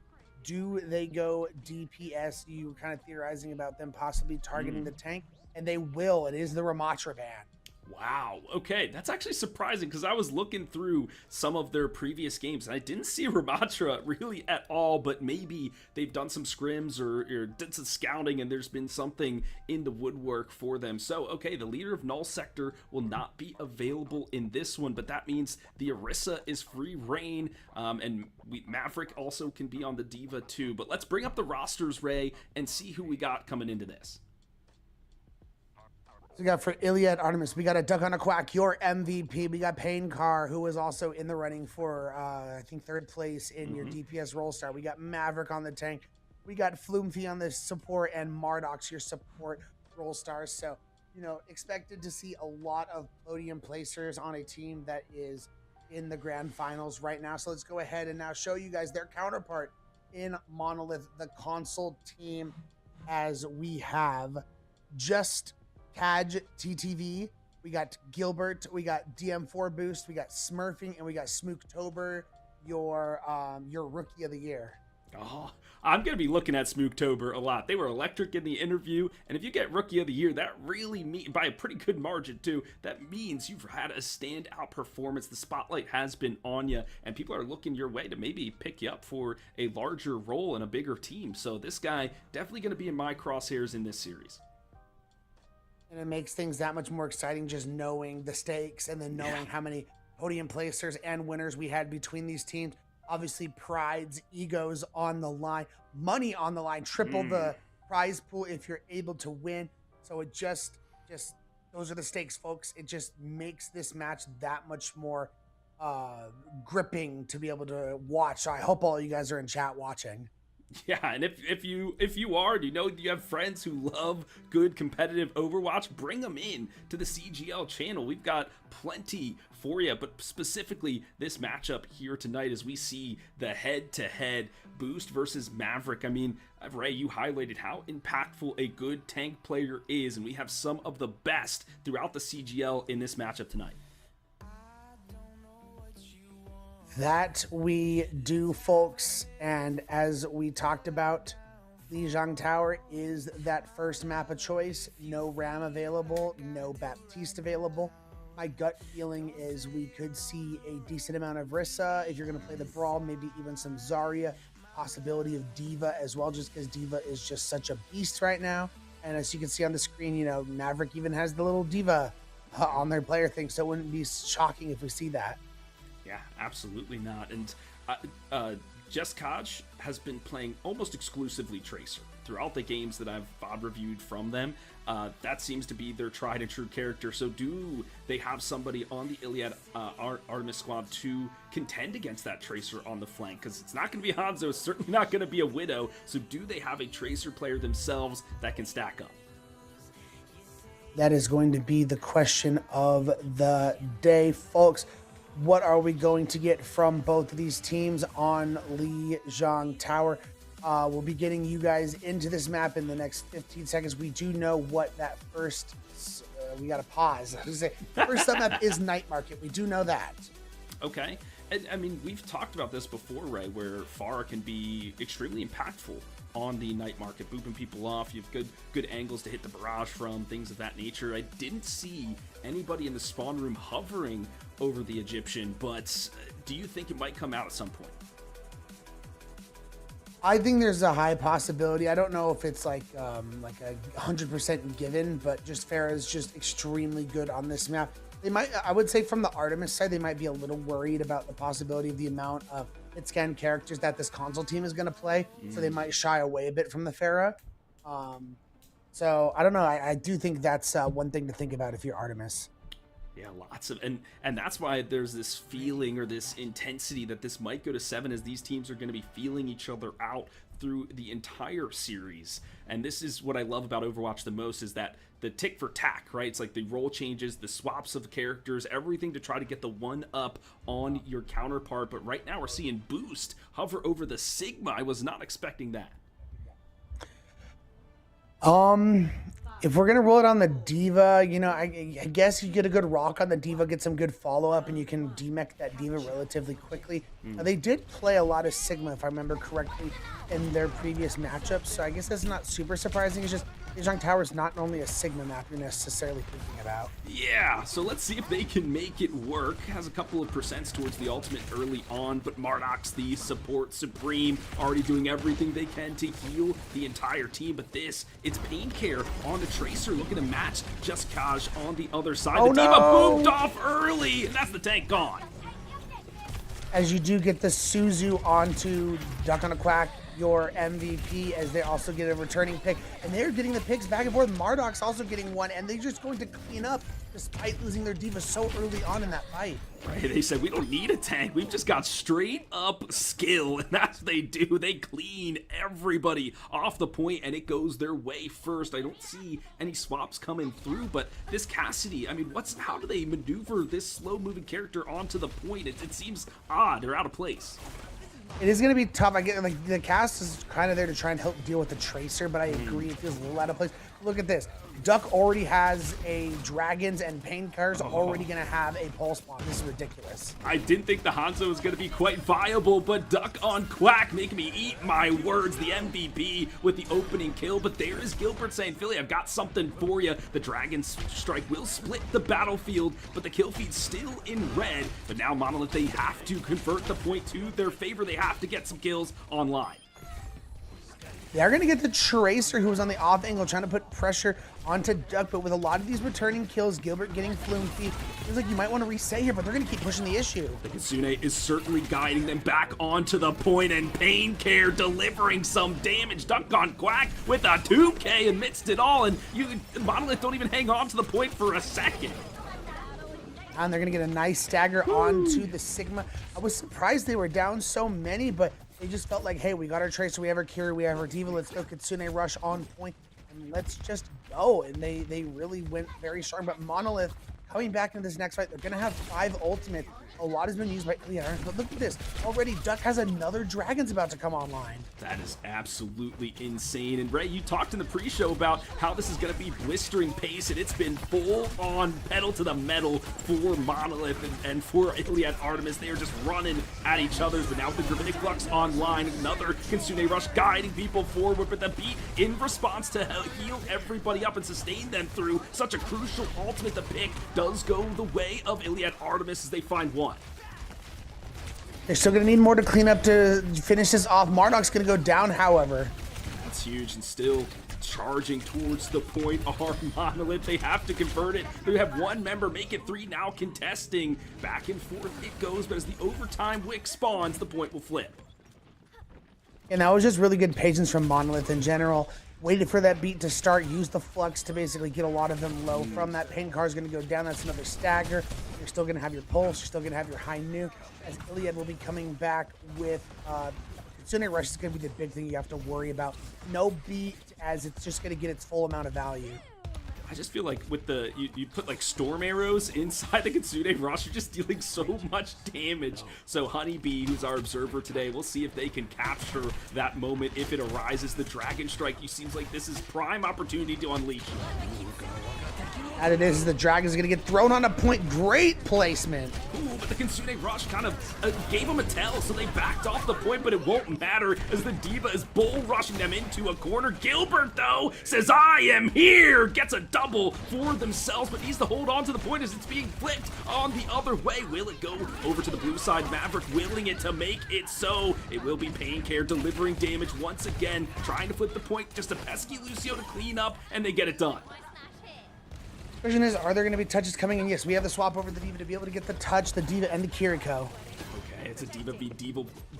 Do they go DPS? You were kind of theorizing about them possibly targeting the tank, and they will. It is the Ramatra ban. Wow. Okay, that's actually surprising because I was looking through some of their previous games and I didn't see Ramatra really at all, but maybe they've done some scrims or did some scouting and there's been something in the woodwork for them. So, okay, the leader of Null Sector will not be available in this one, but that means the Orisa is free reign, and Maverick also can be on the Diva too. But let's bring up the rosters, Ray, and see who we got coming into this. So we got for ILIAD ARTEMIS, we got a Duck on a Quack, your MVP. We got Pain Car, who was also in the running for, I think, 3rd place in your DPS role star. We got Maverick on the tank. We got Floomfy on the support, and Mardox, your support role stars. So, expected to see a lot of podium placers on a team that is in the grand finals right now. So let's go ahead and now show you guys their counterpart in Monolith, the console team, as we have just Kaj TTV, we got Gilbert, we got DM4 Boost, we got Smurfing, and we got Smooktober, your rookie of the year. Oh, I'm going to be looking at Smooktober a lot. They were electric in the interview, and if you get rookie of the year, that really means, by a pretty good margin too, that means you've had a standout performance. The spotlight has been on you, and people are looking your way to maybe pick you up for a larger role in a bigger team. So this guy definitely going to be in my crosshairs in this series. And it makes things that much more exciting just knowing the stakes and then knowing how many podium placers and winners we had between these teams. Obviously, prides, egos on the line, money on the line, triple the prize pool if you're able to win. So it just those are the stakes, folks. It just makes this match that much more gripping to be able to watch. So I hope all you guys are in chat watching. Yeah, and if you are, you have friends who love good competitive Overwatch, bring them in to the CGL channel. We've got plenty for you, but specifically this matchup here tonight as we see the head-to-head Boost versus Maverick. I mean, Ray, you highlighted how impactful a good tank player is, and we have some of the best throughout the CGL in this matchup tonight. That we do, folks. And as we talked about, Lijiang Tower is that first map of choice. No Ram available, no Baptiste available. My gut feeling is we could see a decent amount of Rissa. If you're going to play the Brawl, maybe even some Zarya. Possibility of Diva as well, just because Diva is just such a beast right now. And as you can see on the screen, you know, Maverick even has the little Diva on their player thing, so it wouldn't be shocking if we see that. Yeah, absolutely not. And Jeskaj has been playing almost exclusively Tracer throughout the games that I've VOD reviewed from them. That seems to be their tried and true character. So do they have somebody on the ILIAD Artemis squad to contend against that Tracer on the flank? Because it's not going to be Hanzo, it's certainly not going to be a Widow. So do they have a Tracer player themselves that can stack up? That is going to be the question of the day, folks. What are we going to get from both of these teams on Lijiang Tower? We'll be getting you guys into this map in the next 15 seconds. We do know what that first, we got to pause. First sub-map is Night Market. We do know that. Okay. And, I mean, we've talked about this before, Ray, where Pharah can be extremely impactful on the Night Market, booping people off. You have good angles to hit the barrage from, things of that nature. I didn't see anybody in the spawn room hovering over the Egyptian, but do you think it might come out at some point? I think there's a high possibility. I don't know if it's like a 100% given, but just Pharah is just extremely good on this map. They might, I would say from the Artemis side, they might be a little worried about the possibility of the amount of hit scan characters that this console team is going to play. So they might shy away a bit from the Pharah. So I don't know. I do think that's one thing to think about if you're Artemis. Yeah, lots of, and that's why there's this feeling or this intensity that this might go to 7, as these teams are going to be feeling each other out through the entire series. And this is what I love about Overwatch the most, is that the tick for tack, right? It's like the role changes, the swaps of characters, everything to try to get the one up on your counterpart. But right now we're seeing Boost hover over the Sigma. I was not expecting that. If we're gonna roll it on the Diva, you know, I guess you get a good rock on the Diva, get some good follow-up, and you can demech that Diva relatively quickly. They did play a lot of Sigma, if I remember correctly, in their previous matchups, so I guess that's not super surprising. It's just Lijiang Tower is not normally a Sigma map you're necessarily thinking about. Yeah, so let's see if they can make it work. Has a couple of percents towards the ultimate early on, but Mardox, the support supreme, already doing everything they can to heal the entire team. But this, it's Pain Care on the Tracer, looking to match Jeskaj on the other side. Oh, the Diva no! boomed off early, and that's the tank gone. As you do get the Suzu onto Duck on a Quack, your MVP, as they also get a returning pick, and they're getting the picks back and forth. Mardox also getting one, and they're just going to clean up despite losing their Diva so early on in that fight. Right, they said, we don't need a tank. We've just got straight up skill, and that's what they do. They clean everybody off the point, and it goes their way first. I don't see any swaps coming through, but this Cassidy, I mean, how do they maneuver this slow-moving character onto the point? It seems odd or out of place. It is going to be tough. I get, like, the cast is kind of there to try and help deal with the Tracer, but I agree it feels a little out of place. Look at this. Duck already has a Dragons, and Pain Car's already going to have a Pulse Bomb. This is ridiculous. I didn't think the Hanzo was going to be quite viable, but Duck on Quack making me eat my words. The MVP with the opening kill, but there is Gilbert saying, Philly, I've got something for you. The Dragon Strike will split the battlefield, but the kill feed's still in red. But now Monolith, they have to convert the point to their favor. They have to get some kills online. They're going to get the Tracer, who was on the off angle, trying to put pressure onto Duck, but with a lot of these returning kills, Gilbert getting flume feed, feels like you might want to reset here, but they're going to keep pushing the issue. The Kitsune is certainly guiding them back onto the point, and Pain Care delivering some damage. Duck on Quack with a 2K amidst it all, and Monolith don't even hang on to the point for a second. And they're going to get a nice stagger onto the Sigma. I was surprised they were down so many, but they just felt like, hey, we got our Tracer, we have our Kiri, we have our Diva, let's go Kitsune rush on point, and let's just go. And they really went very strong. But Monolith, coming back into this next fight, they're going to have 5 ultimate. A lot has been used by ILIAD Artemis, but look at this. Already, Duck has another Dragon's about to come online. That is absolutely insane. And Ray, you talked in the pre-show about how this is going to be blistering pace, and it's been full on pedal to the metal for Monolith and for ILIAD Artemis. They are just running at each other. But now with the Gravitic Flux online, another Kitsune Rush guiding people forward, but the beat in response to heal everybody up and sustain them through such a crucial ultimate. The pick does go the way of ILIAD Artemis as they find one. They're still going to need more to clean up to finish this off. Marduk's going to go down, however. That's huge, and still charging towards the point are Monolith. They have to convert it. They have one member make it 3 now contesting. Back and forth it goes, but as the overtime wick spawns, the point will flip. And that was just really good patience from Monolith in general. Waited for that beat to start, use the flux to basically get a lot of them low from that. Pain car is going to go down. That's another stagger. You're still going to have your pulse. You're still going to have your high nuke. As ILIAD will be coming back with Kitsune Rush is going to be the big thing you have to worry about. No beat, as it's just going to get its full amount of value. I just feel like with the, you put like storm arrows inside the Kitsune Rush, you're just dealing so much damage. So Honeybee, who's our observer today, we'll see if they can capture that moment if it arises. The Dragon Strike, you seems like this is prime opportunity to unleash. And it is, the Dragon's going to get thrown on a point. Great placement. Ooh, but the Kitsune Rush kind of gave them a tell, so they backed off the point, but it won't matter as the Diva is bull rushing them into a corner. Gilbert, though, says, I am here, gets a double for themselves, but needs to hold on to the point as it's being flipped on the other way. Will it go over to the blue side? Maverick willing it to make it so. It will be Paincare delivering damage once again, trying to flip the point, just a pesky Lucio to clean up, and they get it done. Question is, are there going to be touches coming in? Yes, we have the swap over the Diva to be able to get the touch, the Diva and the Kiriko. Okay, it's a Diva v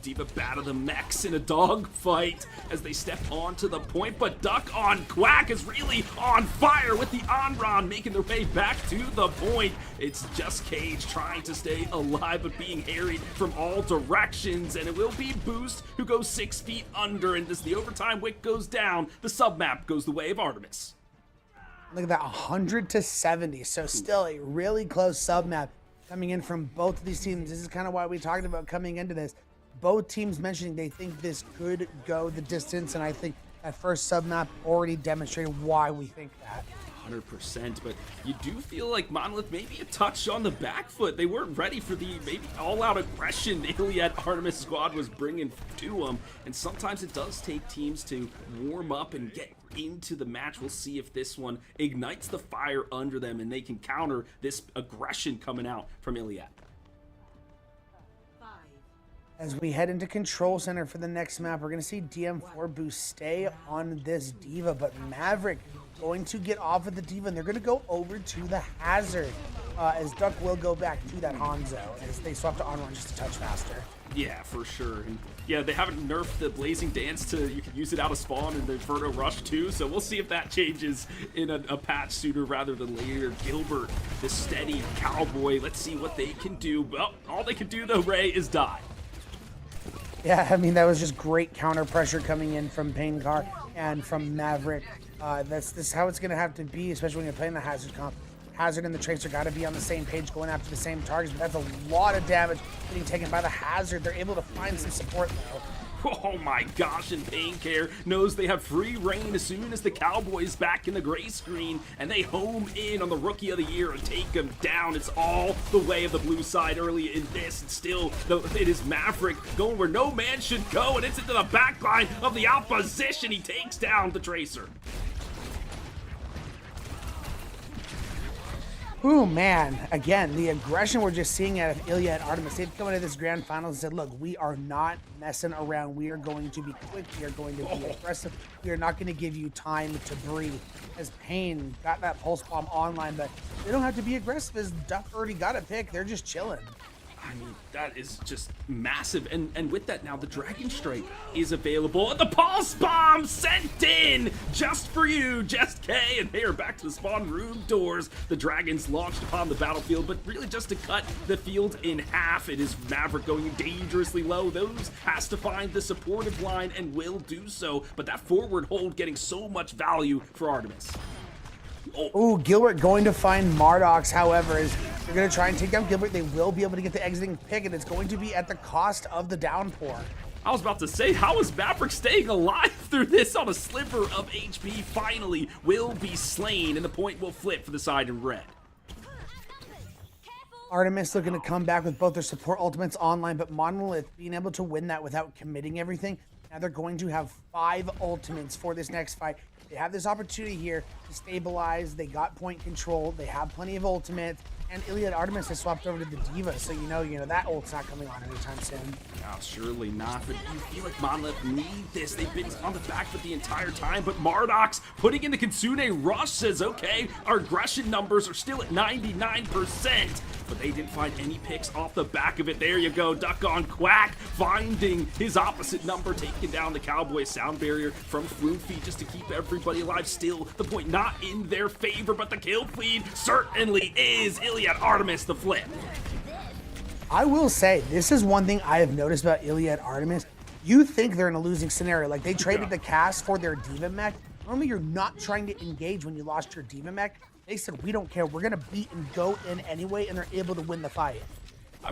Diva battle the mechs in a dog fight as they step onto the point, but Duck on Quack is really on fire with the Onron making their way back to the point. It's just Cage trying to stay alive but being harried from all directions, and it will be Boost who goes 6 feet under, and as the overtime wick goes down, the submap goes the way of Artemis. Look at that, 100 to 70. So still a really close submap coming in from both of these teams. This is kind of why we talked about coming into this. Both teams mentioning they think this could go the distance, and I think that first submap already demonstrated why we think that. 100%, but you do feel like Monolith maybe a touch on the back foot. They weren't ready for the maybe all-out aggression the ILIAD Artemis squad was bringing to them, and sometimes it does take teams to warm up and get into the match. We'll see if this one ignites the fire under them and they can counter this aggression coming out from ILIAD. As we head into Control Center for the next map, we're going to see DM4 Boost stay on this Diva, but Maverick going to get off of the Diva, and they're going to go over to the Hazard, as Duck will go back to that Hanzo, as they swap to Onron just a touch faster. Yeah, for sure. And yeah, they haven't nerfed the Blazing Dance to, you can use it out of spawn in the Inferno Rush too, so we'll see if that changes in a patch sooner rather than later. Gilbert, the steady cowboy, let's see what they can do. Well, all they can do though, Ray, is die. Yeah, I mean, that was just great counter pressure coming in from Paincare and from Maverick. This how it's going to have to be, especially when you're playing the Hazard comp. Hazard and the Tracer got to be on the same page, going after the same targets, but that's a lot of damage being taken by the Hazard. They're able to find some support, though. Oh my gosh, and Paincare knows they have free reign as soon as the Cowboys back in the gray screen, and they home in on the Rookie of the Year and take him down. It's all the way of the blue side early in this, and still, it is Maverick going where no man should go, and it's into the backline of the opposition. He takes down the Tracer. Ooh, man. Again, the aggression we're just seeing out of ILIAD Artemis. They've come into this grand finals and said, look, we are not messing around. We are going to be quick. We are going to be aggressive. We are not going to give you time to breathe. As Pain got that pulse bomb online, but they don't have to be aggressive as Duck already got a pick. They're just chilling. I mean, that is just massive. And with that now, the Dragon Strike is available. And the Pulse Bomb sent in just for you, Just K. And they are back to the spawn room doors. The Dragons launched upon the battlefield, but really just to cut the field in half. It is Maverick going dangerously low. Those has to find the supportive line and will do so. But that forward hold getting so much value for Artemis. Ooh, Gilbert going to find Mardox, however, is they're going to try and take down Gilbert. They will be able to get the exiting pick, and it's going to be at the cost of the downpour. I was about to say, how is Maverick staying alive through this on a sliver of HP? Finally will be slain, and the point will flip for the side in red. Artemis looking to come back with both their support ultimates online, but Monolith being able to win that without committing everything. Now they're going to have 5 ultimates for this next fight. They have this opportunity here to stabilize. They got point control. They have plenty of ultimates. And ILIAD Artemis has swapped over to the D.Va, so you know that ult's not coming on anytime soon. Oh, surely not, but you feel like Monolith need this. They've been on the back foot the entire time, but Mardox putting in the Kitsune Rush says, okay, our aggression numbers are still at 99%, but they didn't find any picks off the back of it. There you go, Duck on Quack, finding his opposite number, taking down the Cowboy sound barrier from Floofy just to keep everybody alive. Still, the point not in their favor, but the kill feed certainly is. ILIAD Artemis the flip. I will say, this is one thing I have noticed about ILIAD Artemis. You think they're in a losing scenario. Like, they traded the cast for their D.Va mech. Normally, you're not trying to engage when you lost your D.Va mech. They said, we don't care. We're going to beat and go in anyway, and they're able to win the fight.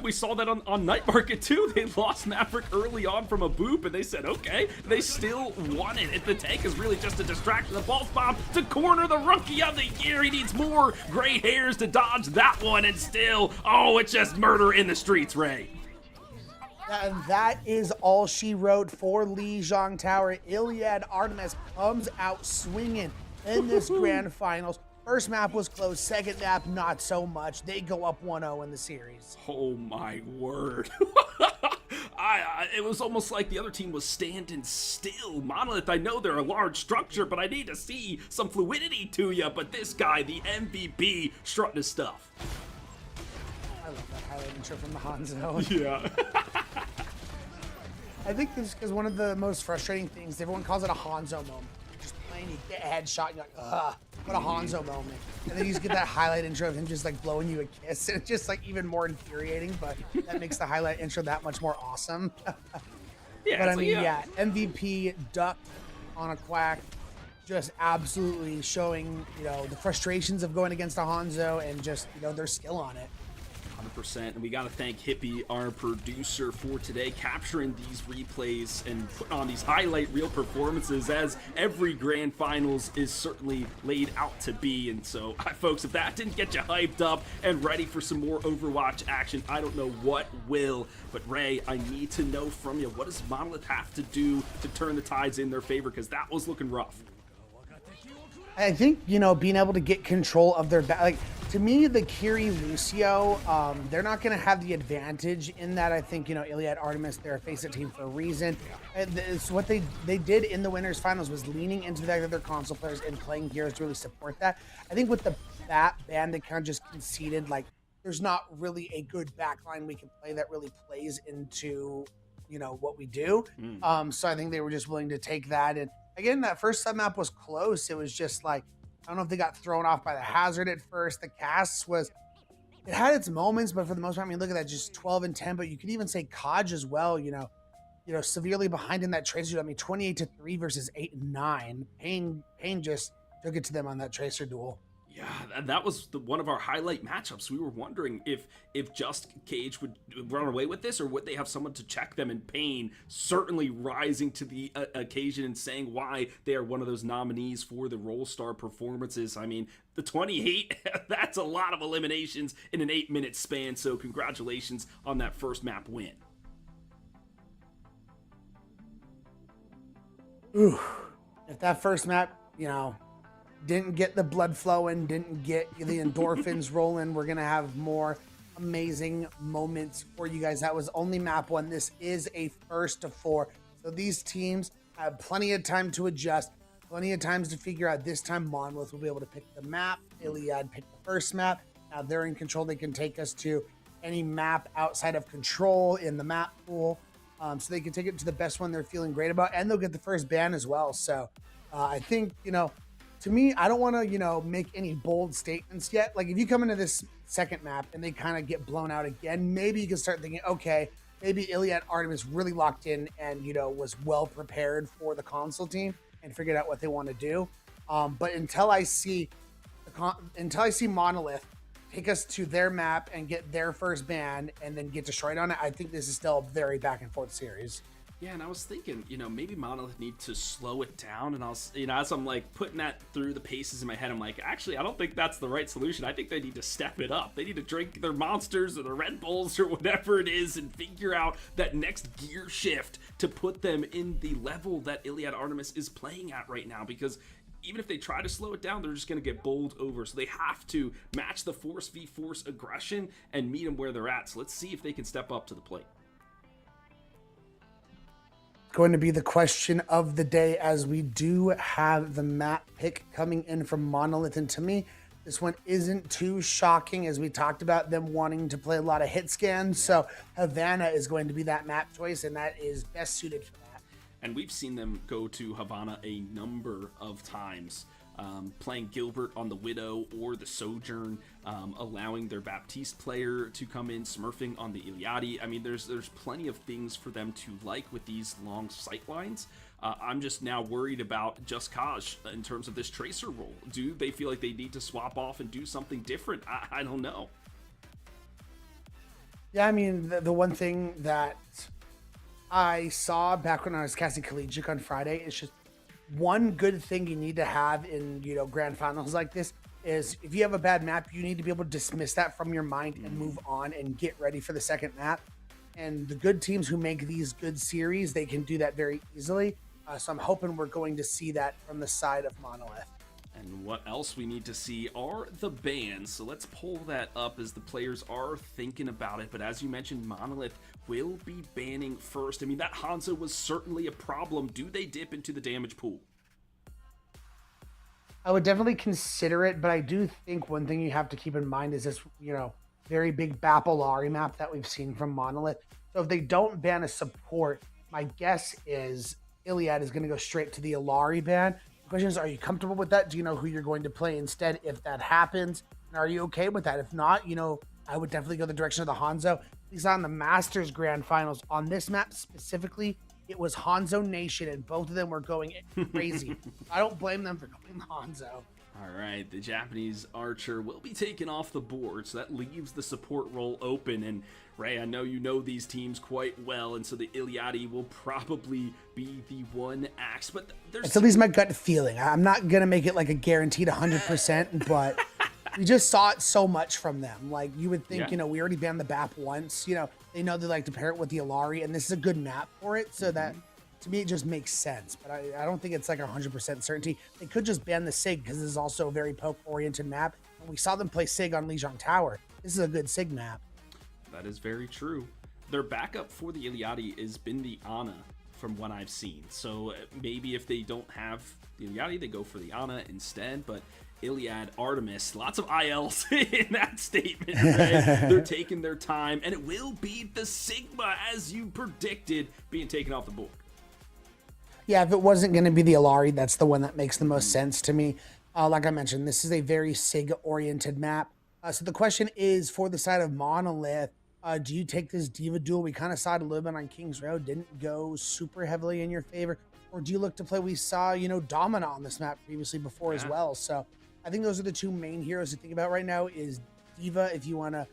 We saw that on Night Market too. They lost Maverick early on from a boop, and they said, okay, they still won it. The tank is really just a distraction. The pulse bomb to corner the rookie of the year. He needs more gray hairs to dodge that one, and still, oh, it's just murder in the streets, Ray. And that is all she wrote for Lijiang Tower. ILIAD Artemis comes out swinging in this grand finals. First map was close, second map not so much. They go up 1-0 in the series. Oh my word. It was almost like the other team was standing still. Monolith, I know they're a large structure, but I need to see some fluidity to you. But this guy, the MVP, strutting his stuff. I love that highlight intro from the Hanzo. Yeah. I think this is because one of the most frustrating things, everyone calls it a Hanzo moment. You're just playing, you get a headshot, and you're like, ugh, what a Hanzo moment. And then you just get that highlight intro of him just like blowing you a kiss, and it's just like even more infuriating, but that makes the highlight intro that much more awesome. Yeah, but I mean, yeah, MVP Duck on a Quack, just absolutely showing, the frustrations of going against a Hanzo and just, their skill on it. 100%, and we got to thank Hippie, our producer, for today, capturing these replays and putting on these highlight reel performances, as every grand finals is certainly laid out to be. And so, folks, if that didn't get you hyped up and ready for some more Overwatch action, I don't know what will. But Ray, I need to know from you, what does Monolith have to do to turn the tides in their favor? Because that was looking rough. I think, being able to get control of their back, like, to me, the Kiri Lucio, they're not going to have the advantage in that. I think, ILIAD Artemis, they're a face-it team for a reason. It's what they did in the winners finals was leaning into the fact that they're console players and playing heroes to really support that. I think with the bat band, they kind of just conceded, like, there's not really a good backline we can play that really plays into, what we do. So I think they were just willing to take that. And again, that first sub map was close. It was just like, I don't know if they got thrown off by the hazard at first. The casts it had its moments, but for the most part, I mean, look at that, just 12 and 10. But you could even say Kaj as well, severely behind in that tracer. I mean, 28-3 versus 8 and 9. Pain just took it to them on that tracer duel. Yeah, and that was one of our highlight matchups. We were wondering if just Cage would run away with this, or would they have someone to check them. In Pain certainly rising to the occasion and saying why they are one of those nominees for the Roll Star performances. I mean, the 28, that's a lot of eliminations in an 8-minute span, so congratulations on that first map win. Ooh, if that first map, didn't get the blood flowing, didn't get the endorphins rolling, we're going to have more amazing moments for you guys. That was only map 1. This is a first of 4. So these teams have plenty of time to adjust, plenty of times to figure out. This time Monolith will be able to pick the map. ILIAD picked the first map. Now they're in control. They can take us to any map outside of control in the map pool. So they can take it to the best one they're feeling great about, and they'll get the first ban as well. So I think, to me, I don't want to, make any bold statements yet. Like, if you come into this second map and they kind of get blown out again, maybe you can start thinking, okay, maybe ILIAD Artemis really locked in and, was well prepared for the console team and figured out what they want to do. But until I see the until I see Monolith take us to their map and get their first ban and then get destroyed on it, I think this is still a very back and forth series. Yeah, and I was thinking, maybe Monolith need to slow it down, and as I'm like putting that through the paces in my head, I'm like, actually, I don't think that's the right solution. I think they need to step it up. They need to drink their monsters or their Red Bulls or whatever it is and figure out that next gear shift to put them in the level that ILIAD Artemis is playing at right now, because even if they try to slow it down, they're just going to get bowled over. So they have to match the force v force aggression and meet them where they're at. So let's see if they can step up to the plate. Going to be the question of the day, as we do have the map pick coming in from Monolith, and to me this one isn't too shocking, as we talked about them wanting to play a lot of hit scans. So Havana is going to be that map choice, and that is best suited for that. And we've seen them go to Havana a number of times, playing Gilbert on the Widow or the Sojourn, allowing their Baptiste player to come in, smurfing on the Iliadi. I mean, there's plenty of things for them to like with these long sight lines. I'm just now worried about Just Cause in terms of this Tracer role. Do they feel like they need to swap off and do something different? I don't know. Yeah, I mean, the one thing that I saw back when I was casting Collegiate on Friday is just one good thing you need to have in, grand finals like this is if you have a bad map, you need to be able to dismiss that from your mind and move on and get ready for the second map. And the good teams who make these good series, they can do that very easily. So I'm hoping we're going to see that from the side of Monolith. And what else we need to see are the bans. So let's pull that up as the players are thinking about it. But as you mentioned, Monolith will be banning first. I mean, that Hanzo was certainly a problem. Do they dip into the damage pool? I would definitely consider it, but I do think one thing you have to keep in mind is this, very big Bapolari map that we've seen from Monolith. So if they don't ban a support, my guess is ILIAD is going to go straight to the Ilari ban. The question is, are you comfortable with that? Do you know who you're going to play instead if that happens? And are you okay with that? If not, I would definitely go the direction of the Hanzo. At least on the Masters Grand Finals, on this map specifically, it was Hanzo Nation, and both of them were going crazy. I don't blame them for going Hanzo. All right, the Japanese archer will be taken off the board, so that leaves the support role open. And Ray, I know you know these teams quite well, and so the Iliadi will probably be the one axe. But there's it's at least my gut feeling. I'm not gonna make it like a guaranteed 100%, but we just saw it so much from them. Like you would think, we already banned the BAP once. They know they like to pair it with the Ilari, and this is a good map for it. So that, to me, it just makes sense. But I don't think it's like 100% certainty. They could just ban the SIG because this is also a very poke-oriented map. And we saw them play SIG on Lijiang Tower. This is a good SIG map. That is very true. Their backup for the Iliadi has been the Ana, from what I've seen. So maybe if they don't have the Iliadi, they go for the Ana instead. But ILIAD Artemis, lots of ILs in that statement, right? They're taking their time, and it will be the Sigma, as you predicted, being taken off the board. Yeah, if it wasn't going to be the Ilari, that's the one that makes the most sense to me. Like I mentioned, this is a very SIG-oriented map. So the question is, for the side of Monolith, do you take this Diva duel? We kind of saw it a little bit on King's Road, didn't go super heavily in your favor. Or do you look to play, we saw, Domina on this map previously before as well. So I think those are the two main heroes to think about right now is Diva, if you want to,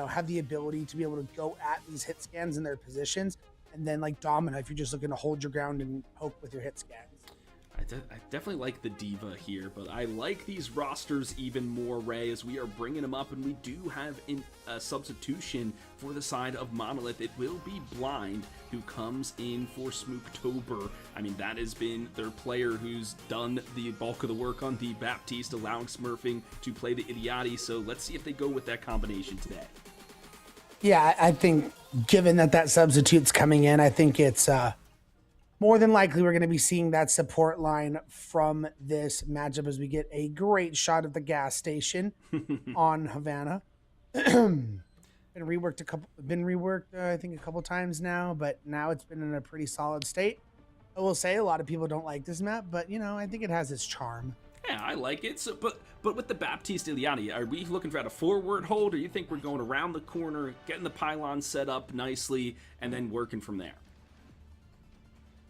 have the ability to be able to go at these hit scans in their positions. And then like Domina, if you're just looking to hold your ground and poke with your hit scans. I definitely like the Diva here, but I like these rosters even more, Ray, as we are bringing them up, and we do have a substitution for the side of Monolith. It will be Blind, who comes in for Smooktober. I mean, that has been their player who's done the bulk of the work on the Baptiste, allowing Smurfing to play the Iliadi, so let's see if they go with that combination today. Yeah, I think given that substitute's coming in, I think it's more than likely we're going to be seeing that support line from this matchup as we get a great shot of the gas station on Havana. been reworked I think a couple times now, but now it's been in a pretty solid state. I will say a lot of people don't like this map, but I think it has its charm. Yeah, I like it. So, but with the Baptiste Iliadi, are we looking for a forward hold, or you think we're going around the corner, getting the pylon set up nicely, and then working from there?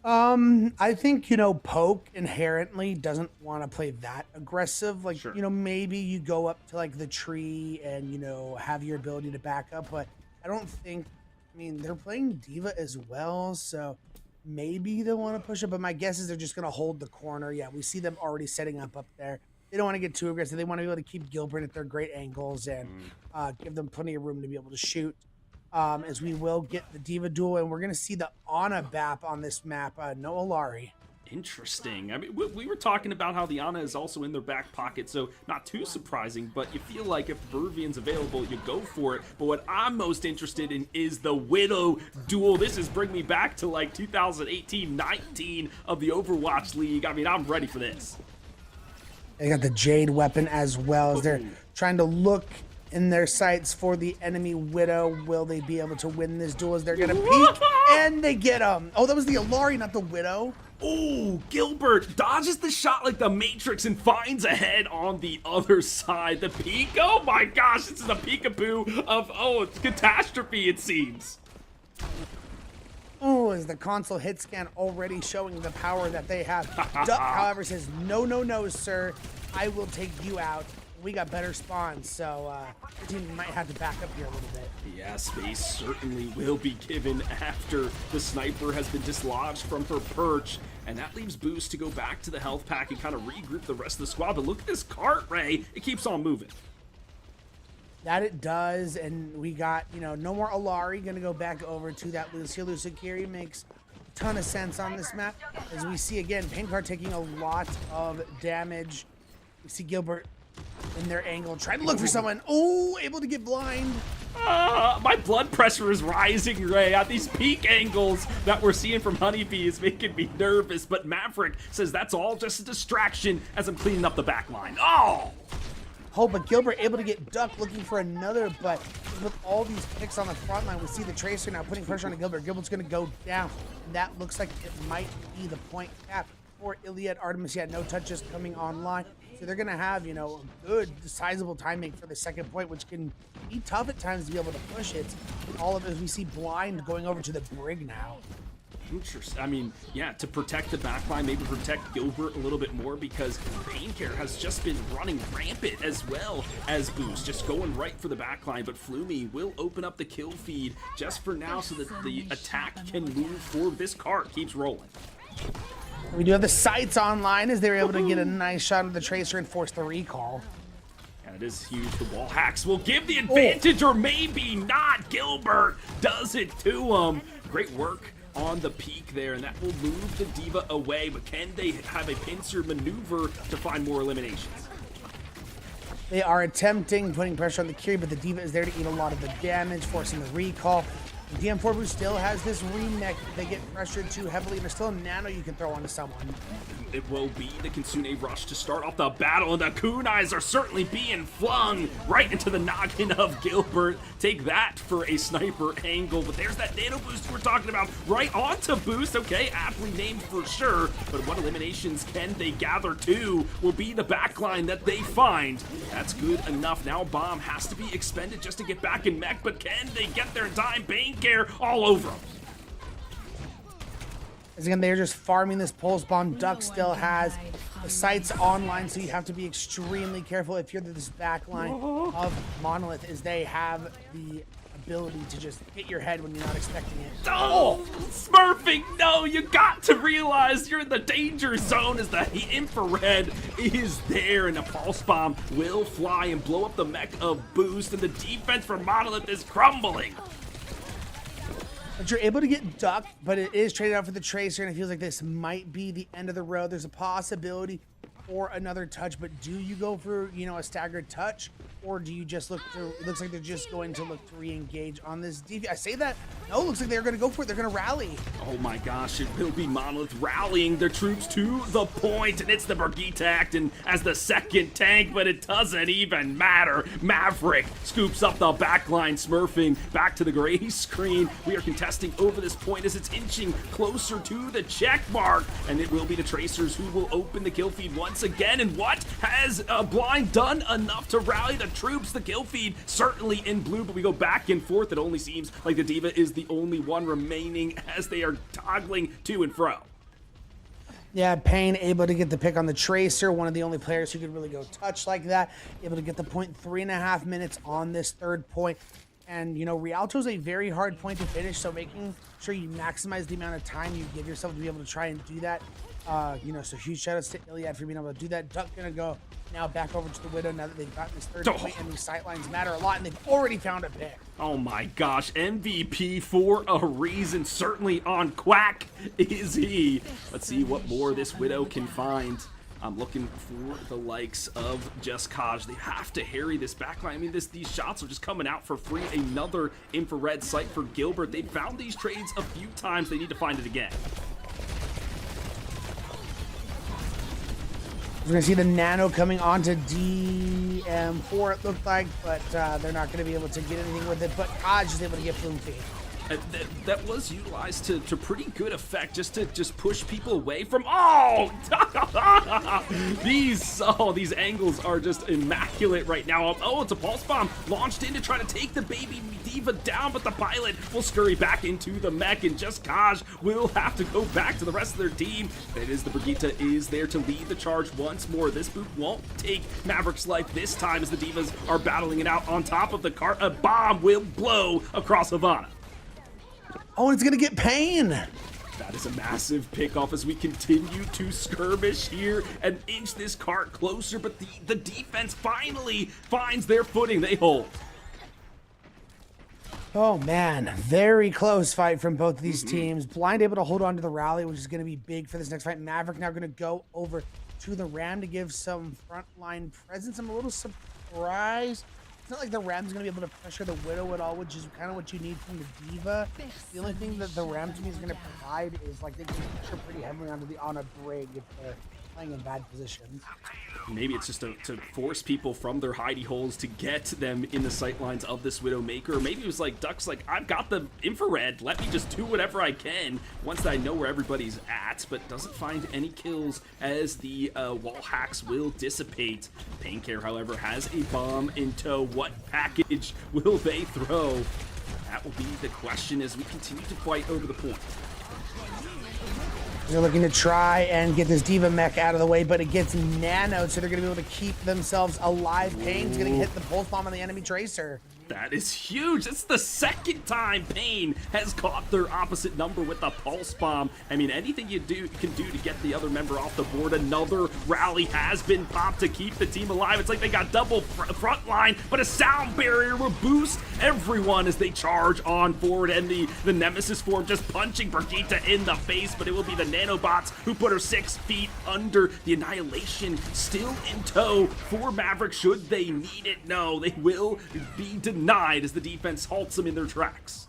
I think, Poke inherently doesn't want to play that aggressive. Like, Sure. Maybe you go up to like the tree and, have your ability to back up, but I don't think, they're playing Diva as well, so maybe they'll want to push it, but my guess is they're just going to hold the corner. Yeah, we see them already setting up there. They don't want to get too aggressive. They want to be able to keep Gilbert at their great angles and give them plenty of room to be able to shoot. As we will get the Diva duel, and we're going to see the Ana BAP on this map, no Alari. Interesting. I mean, we were talking about how the Ana is also in their back pocket, so not too surprising, but you feel like if Peruvian's available, you go for it. But what I'm most interested in is the Widow duel. This is bringing me back to like 2018-19 of the Overwatch League. I mean, I'm ready for this. They got the Jade weapon as well as they're trying to look in their sights for the enemy Widow. Will they be able to win this duel as they're going to peek? And they get him. Oh, that was the Alari, not the Widow. Oh, Gilbert dodges the shot like the Matrix and finds a head on the other side. The peek. Oh my gosh, this is a peekaboo of, it's catastrophe, it seems. Oh, is the console hit scan already showing the power that they have? Duck, however, says, no, sir. I will take you out. We got better spawns, so your team might have to back up here a little bit. Yeah, space certainly will be given after the sniper has been dislodged from her perch, and that leaves Boost to go back to the health pack and kind of regroup the rest of the squad. But look at this cart, Ray. It keeps on moving. That it does, and we got, no more Alari. Going to go back over to that Lucio. Lucikiri makes a ton of sense on this map. As we see, again, Paintcart taking a lot of damage. We see Gilbert in their angle, trying to look for someone. Oh, able to get blind. My blood pressure is rising, Ray. At these peak angles that we're seeing from Honeybee is making me nervous, but Maverick says that's all just a distraction as I'm cleaning up the back line. Oh, but Gilbert able to get Duck looking for another, but with all these picks on the front line, we see the Tracer now putting pressure on Gilbert. Gilbert's going to go down, and that looks like it might be the point cap for ILIAD ARTEMIS. Yeah, no touches coming online. So they're going to have, a good, sizable timing for the second point, which can be tough at times to be able to push it. All of it, as we see Blind going over to the Brig now. Interesting. I mean, yeah, to protect the backline, maybe protect Gilbert a little bit more, because Paincare has just been running rampant as well as Boost, just going right for the backline. But Flumi will open up the kill feed just for now so that the attack can move forward. This cart keeps rolling. We do have the sights online as they were able to get a nice shot of the Tracer and force the recall. That is huge. The wall hacks will give the advantage, or maybe not. Gilbert does it to him. Great work on the peak there, and that will move the Diva away, but can they have a pincer maneuver to find more eliminations? They are attempting, putting pressure on the Curie, but the Diva is there to eat a lot of the damage, forcing the recall. The DM4 Boost still has this remake. They get pressured too heavily. There's still a nano you can throw onto someone. It will be the Kitsune Rush to start off the battle, and the kunais are certainly being flung right into the noggin of Gilbert. Take that for a sniper angle, but there's that nano boost we're talking about right onto Boost. Okay, aptly named for sure, but what eliminations can they gather to will be the backline that they find. That's good enough. Now Bomb has to be expended just to get back in mech, but can they get their time? Paincare all over them. As again, they're just farming this pulse bomb. Duck still has the sights online, so you have to be extremely careful if you're this back line of Monolith, as they have the ability to just hit your head when you're not expecting it. Oh, smurfing! No, you got to realize you're in the danger zone as the infrared is there, and a pulse bomb will fly and blow up the mech of Boost, and the defense for Monolith is crumbling. But you're able to get Duck, but it is traded out for the Tracer, and it feels like this might be the end of the road. There's a possibility for another touch, but do you go for, a staggered touch, or do you just look to, it looks like they're just going to look to re-engage on this DV. I say that, no, it looks like they're going to go for it. They're going to rally. Oh my gosh, it will be Monolith rallying their troops to the point, and it's the Brigitte Acton as the second tank, but it doesn't even matter. Maverick scoops up the backline, smurfing back to the gray screen. We are contesting over this point as it's inching closer to the check mark, and it will be the Tracers who will open the kill feed once again. And what has Blind done enough to rally the troops? The kill feed certainly in blue, but we go back and forth. It only seems like the Diva is the only one remaining as they are toggling to and fro. Yeah, Payne able to get the pick on the Tracer, one of the only players who could really go touch like that. Able to get the point 3.5 minutes on this third point. And, you know, Rialto's a very hard point to finish, so making sure you maximize the amount of time you give yourself to be able to try and do that. You know, so huge shout outs to ILIAD for being able to do that. Duck gonna go now back over to the Widow now that they've gotten this third point, and these sightlines matter a lot, and they've already found a pick. Oh my gosh, MVP for a reason. Certainly on Quack is he. Let's see what more this Widow can find. I'm looking for the likes of Just Kaj. They have to harry this backline. I mean, these shots are just coming out for free. Another infrared sight for Gilbert. They found these trades a few times. They need to find it again. We're going to see the Nano coming onto DM4, it looked like, but they're not going to be able to get anything with it. But Kaj is able to get Flume Feed. That was utilized to pretty good effect, just to push people away from. These angles are just immaculate right now. Oh, it's a pulse bomb launched in to try to take the baby diva down, but the pilot will scurry back into the mech, and Just Kaj will have to go back to the rest of their team. That is, the Brigitte is there to lead the charge once more. This boot won't take Maverick's life this time as the divas are battling it out on top of the cart. A bomb will blow across Havana. Oh, and it's going to get Payne. That is a massive pickoff as we continue to skirmish here and inch this cart closer, but the defense finally finds their footing. They hold. Oh, man. Very close fight from both of these teams. Blind able to hold on to the rally, which is going to be big for this next fight. Maverick now going to go over to the Ram to give some frontline presence. I'm a little surprised. It's not like the Ram's going to be able to pressure the Widow at all, which is kind of what you need from the Diva. The only thing that the Ram team is going to provide is like they can pressure pretty heavily on a Brig if they're playing in bad positions. Maybe it's just to force people from their hidey holes to get them in the sightlines of this Widowmaker. Or maybe it was like, Duck's like, I've got the infrared, let me just do whatever I can once I know where everybody's at, but doesn't find any kills as the wall hacks will dissipate. Paincare, however, has a bomb in tow. What package will they throw? That will be the question as we continue to fight over the point. They're looking to try and get this Diva mech out of the way, but it gets nanoed, so they're going to be able to keep themselves alive. Payne's going to hit the pulse bomb on the enemy Tracer. That is huge. It's the second time Payne has caught their opposite number with a pulse bomb. I mean, anything you can do to get the other member off the board. Another rally has been popped to keep the team alive. It's like they got double front line, but a sound barrier will boost everyone as they charge on forward, and the Nemesis form just punching Brigitte in the face, but it will be the nanobots who put her 6 feet under. The Annihilation still in tow for Maverick should they need it. No, they will be denied as the defense halts them in their tracks.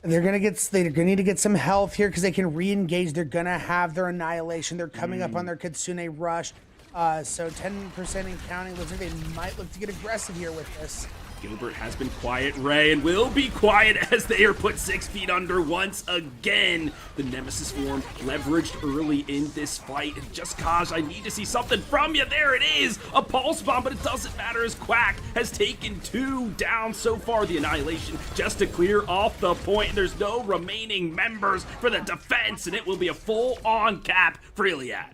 They're gonna need to get some health here because they can re-engage. They're gonna have their Annihilation. They're coming up on their Kitsune rush. So 10% and counting. Looks like they might look to get aggressive here with this. Gilbert has been quiet, Ray, and will be quiet as they are put 6 feet under once again. The Nemesis form leveraged early in this fight. Just Kaj, I need to see something from you. There it is, a pulse bomb, but it doesn't matter as Quack has taken 2 down so far. The Annihilation just to clear off the point. There's no remaining members for the defense, and it will be a full-on cap for ILIAD.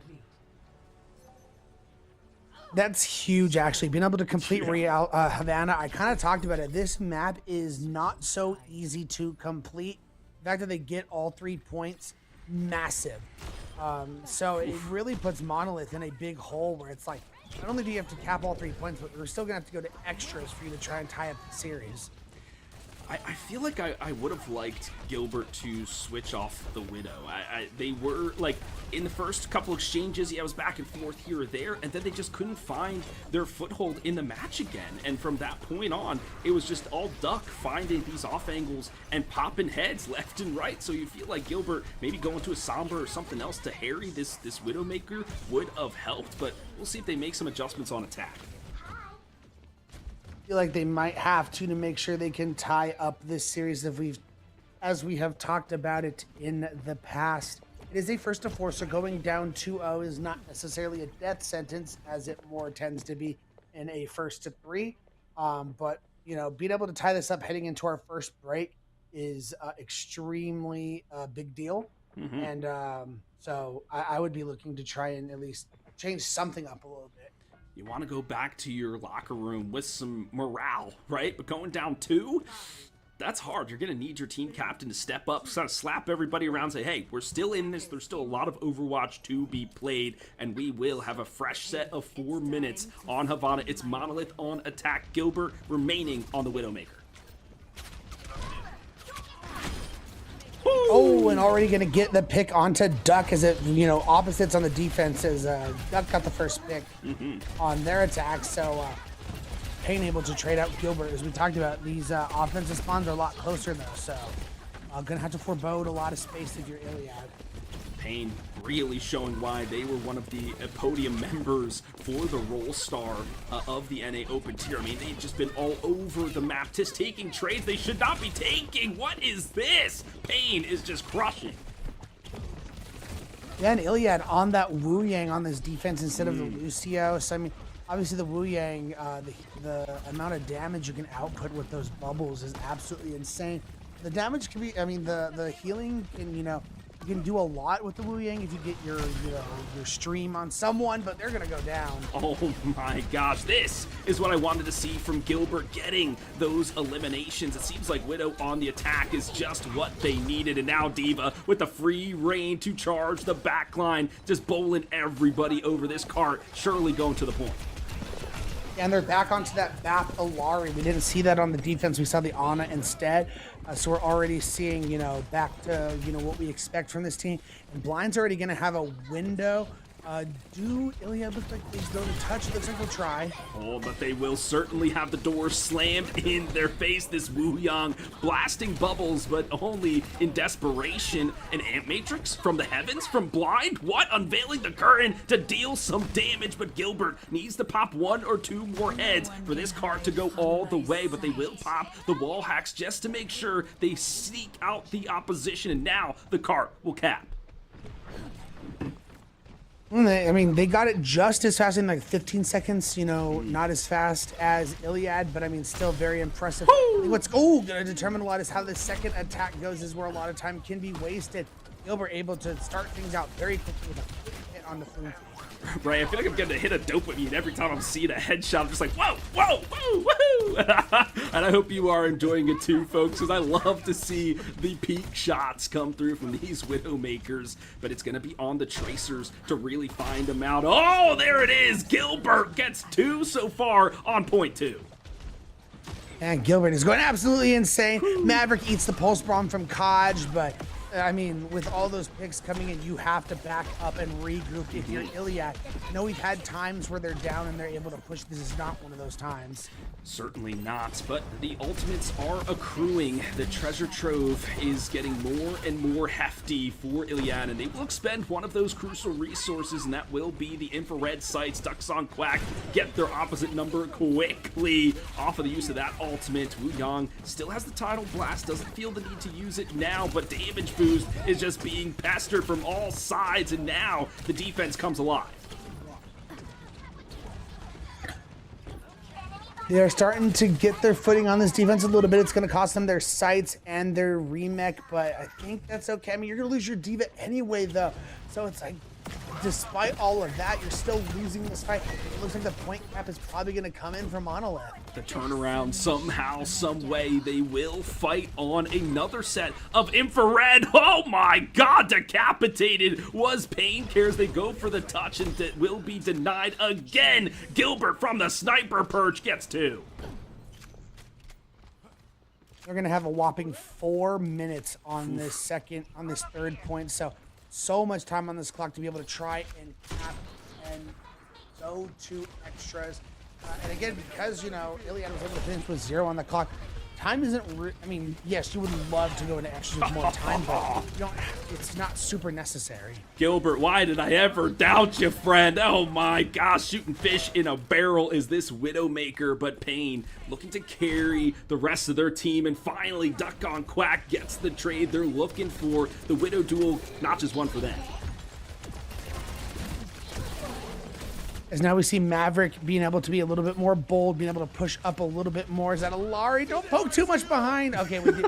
That's huge, actually. Being able to complete Havana, I kind of talked about it. This map is not so easy to complete. The fact that they get all 3 points, massive. So it really puts Monolith in a big hole where it's like, not only do you have to cap all 3 points, but we're still going to have to go to extras for you to try and tie up the series. I feel like I would have liked Gilbert to switch off the Widow. They were, like, in the first couple exchanges, yeah, it was back and forth here or there, and then they just couldn't find their foothold in the match again. And from that point on, it was just all Duck finding these off angles and popping heads left and right. So you feel like Gilbert maybe going to a Sombra or something else to harry this Widowmaker would have helped, but we'll see if they make some adjustments on attack. Feel like they might have to make sure they can tie up this series as we have talked about it in the past. It is a 1-4, so going down 2-0 is not necessarily a death sentence, as it more tends to be in a 1-3. But you know, being able to tie this up heading into our first break is extremely big deal. And so I would be looking to try and at least change something up a little bit. You want to go back to your locker room with some morale, right? But going down 2, that's hard. You're going to need your team captain to step up, sort of slap everybody around, say, hey, we're still in this. There's still a lot of Overwatch to be played, and we will have a fresh set of 4 minutes on Havana. It's Monolith on attack. Gilbert remaining on the Widowmaker. Oh, and already going to get the pick onto Duck as it, opposites on the defense as Duck got the first pick on their attack. So Payne able to trade out Gilbert. As we talked about, these offensive spawns are a lot closer though. So going to have to forebode a lot of space if you're Iliad. Payne really showing why they were one of the podium members for the Roll Star of the NA Open tier. I mean, they've just been all over the map, just taking trades they should not be taking. What is this? Payne is just crushing. Yeah, and Iliad on that Wu Yang on this defense instead of the Lucio. So, I mean, obviously the Wu Yang, the amount of damage you can output with those bubbles is absolutely insane. The damage can be, I mean, the healing can, you can do a lot with the Wu Yang if you get your stream on someone, but they're gonna go down. Oh my gosh, this is what I wanted to see from Gilbert, getting those eliminations. It seems like Widow on the attack is just what they needed, and now D.Va with the free reign to charge the backline, just bowling everybody over this cart, surely going to the point. And they're back onto that BAP Ilari. We didn't see that on the defense. We saw the Ana instead. So we're already seeing, back to, what we expect from this team. And Blind's already going to have a window. Do Iliad look like he's going to touch? It looks like they'll try. Oh, but they will certainly have the door slammed in their face. This Wu Yang blasting bubbles, but only in desperation. An Amp Matrix from the heavens, from Blind? What? Unveiling the curtain to deal some damage, but Gilbert needs to pop 1 or 2 more heads for this card to go all the way, but they will pop the wall hacks just to make sure they seek out the opposition, and now the cart will cap. I mean, they got it just as fast in like 15 seconds, not as fast as Iliad, but I mean, still very impressive. What's going to determine a lot is how the second attack goes, is where a lot of time can be wasted. Gilbert able to start things out very quickly with a quick hit on the food. Right, I feel like I'm getting a hit of dopamine every time I'm seeing a headshot. I'm just like, whoa, whoa, whoa, woohoo! And I hope you are enjoying it too, folks, because I love to see the peak shots come through from these Widowmakers. But it's going to be on the Tracers to really find them out. Oh, there it is! Gilbert gets 2 so far on point 2. And Gilbert is going absolutely insane. Maverick eats the pulse bomb from Kaj, but I mean, with all those picks coming in, you have to back up and regroup if you're Iliad. We've had times where they're down and they're able to push. This is not one of those times. Certainly not, but the ultimates are accruing. The treasure trove is getting more and more hefty for Iliad, and they will expend one of those crucial resources, and that will be the infrared sights. Ducks on Quack get their opposite number quickly off of the use of that ultimate. Wu Yang still has the tidal blast, doesn't feel the need to use it now, but damage boost is just being pestered from all sides, and now the defense comes alive. They're starting to get their footing on this defense a little bit. It's going to cost them their sights and their remech, but I think that's okay. I mean, you're going to lose your D.Va anyway, though. So it's like, despite all of that, you're still losing this fight. It looks like the point cap is probably going to come in for Monolith. The turnaround, somehow, some way, they will fight on another set of infrared. Oh my god, decapitated was Payne Cares. They go for the touch and it will be denied again. Gilbert from the sniper perch gets 2. They're going to have a whopping 4 minutes on this third point. So much time on this clock to be able to try and cap and go to extras. And again, because, Iliad was able to finish with 0 on the clock, time isn't, I mean, yes, you would love to go into extras with more time, but it's not super necessary. Gilbert, why did I ever doubt you, friend? Oh my gosh, shooting fish in a barrel is this Widowmaker, but Payne looking to carry the rest of their team, and finally Duck on Quack gets the trade they're looking for. The Widow duel, not just one for them. As now we see Maverick being able to be a little bit more bold, being able to push up a little bit more. Is that Ilari? Don't poke too much behind. Okay, we did.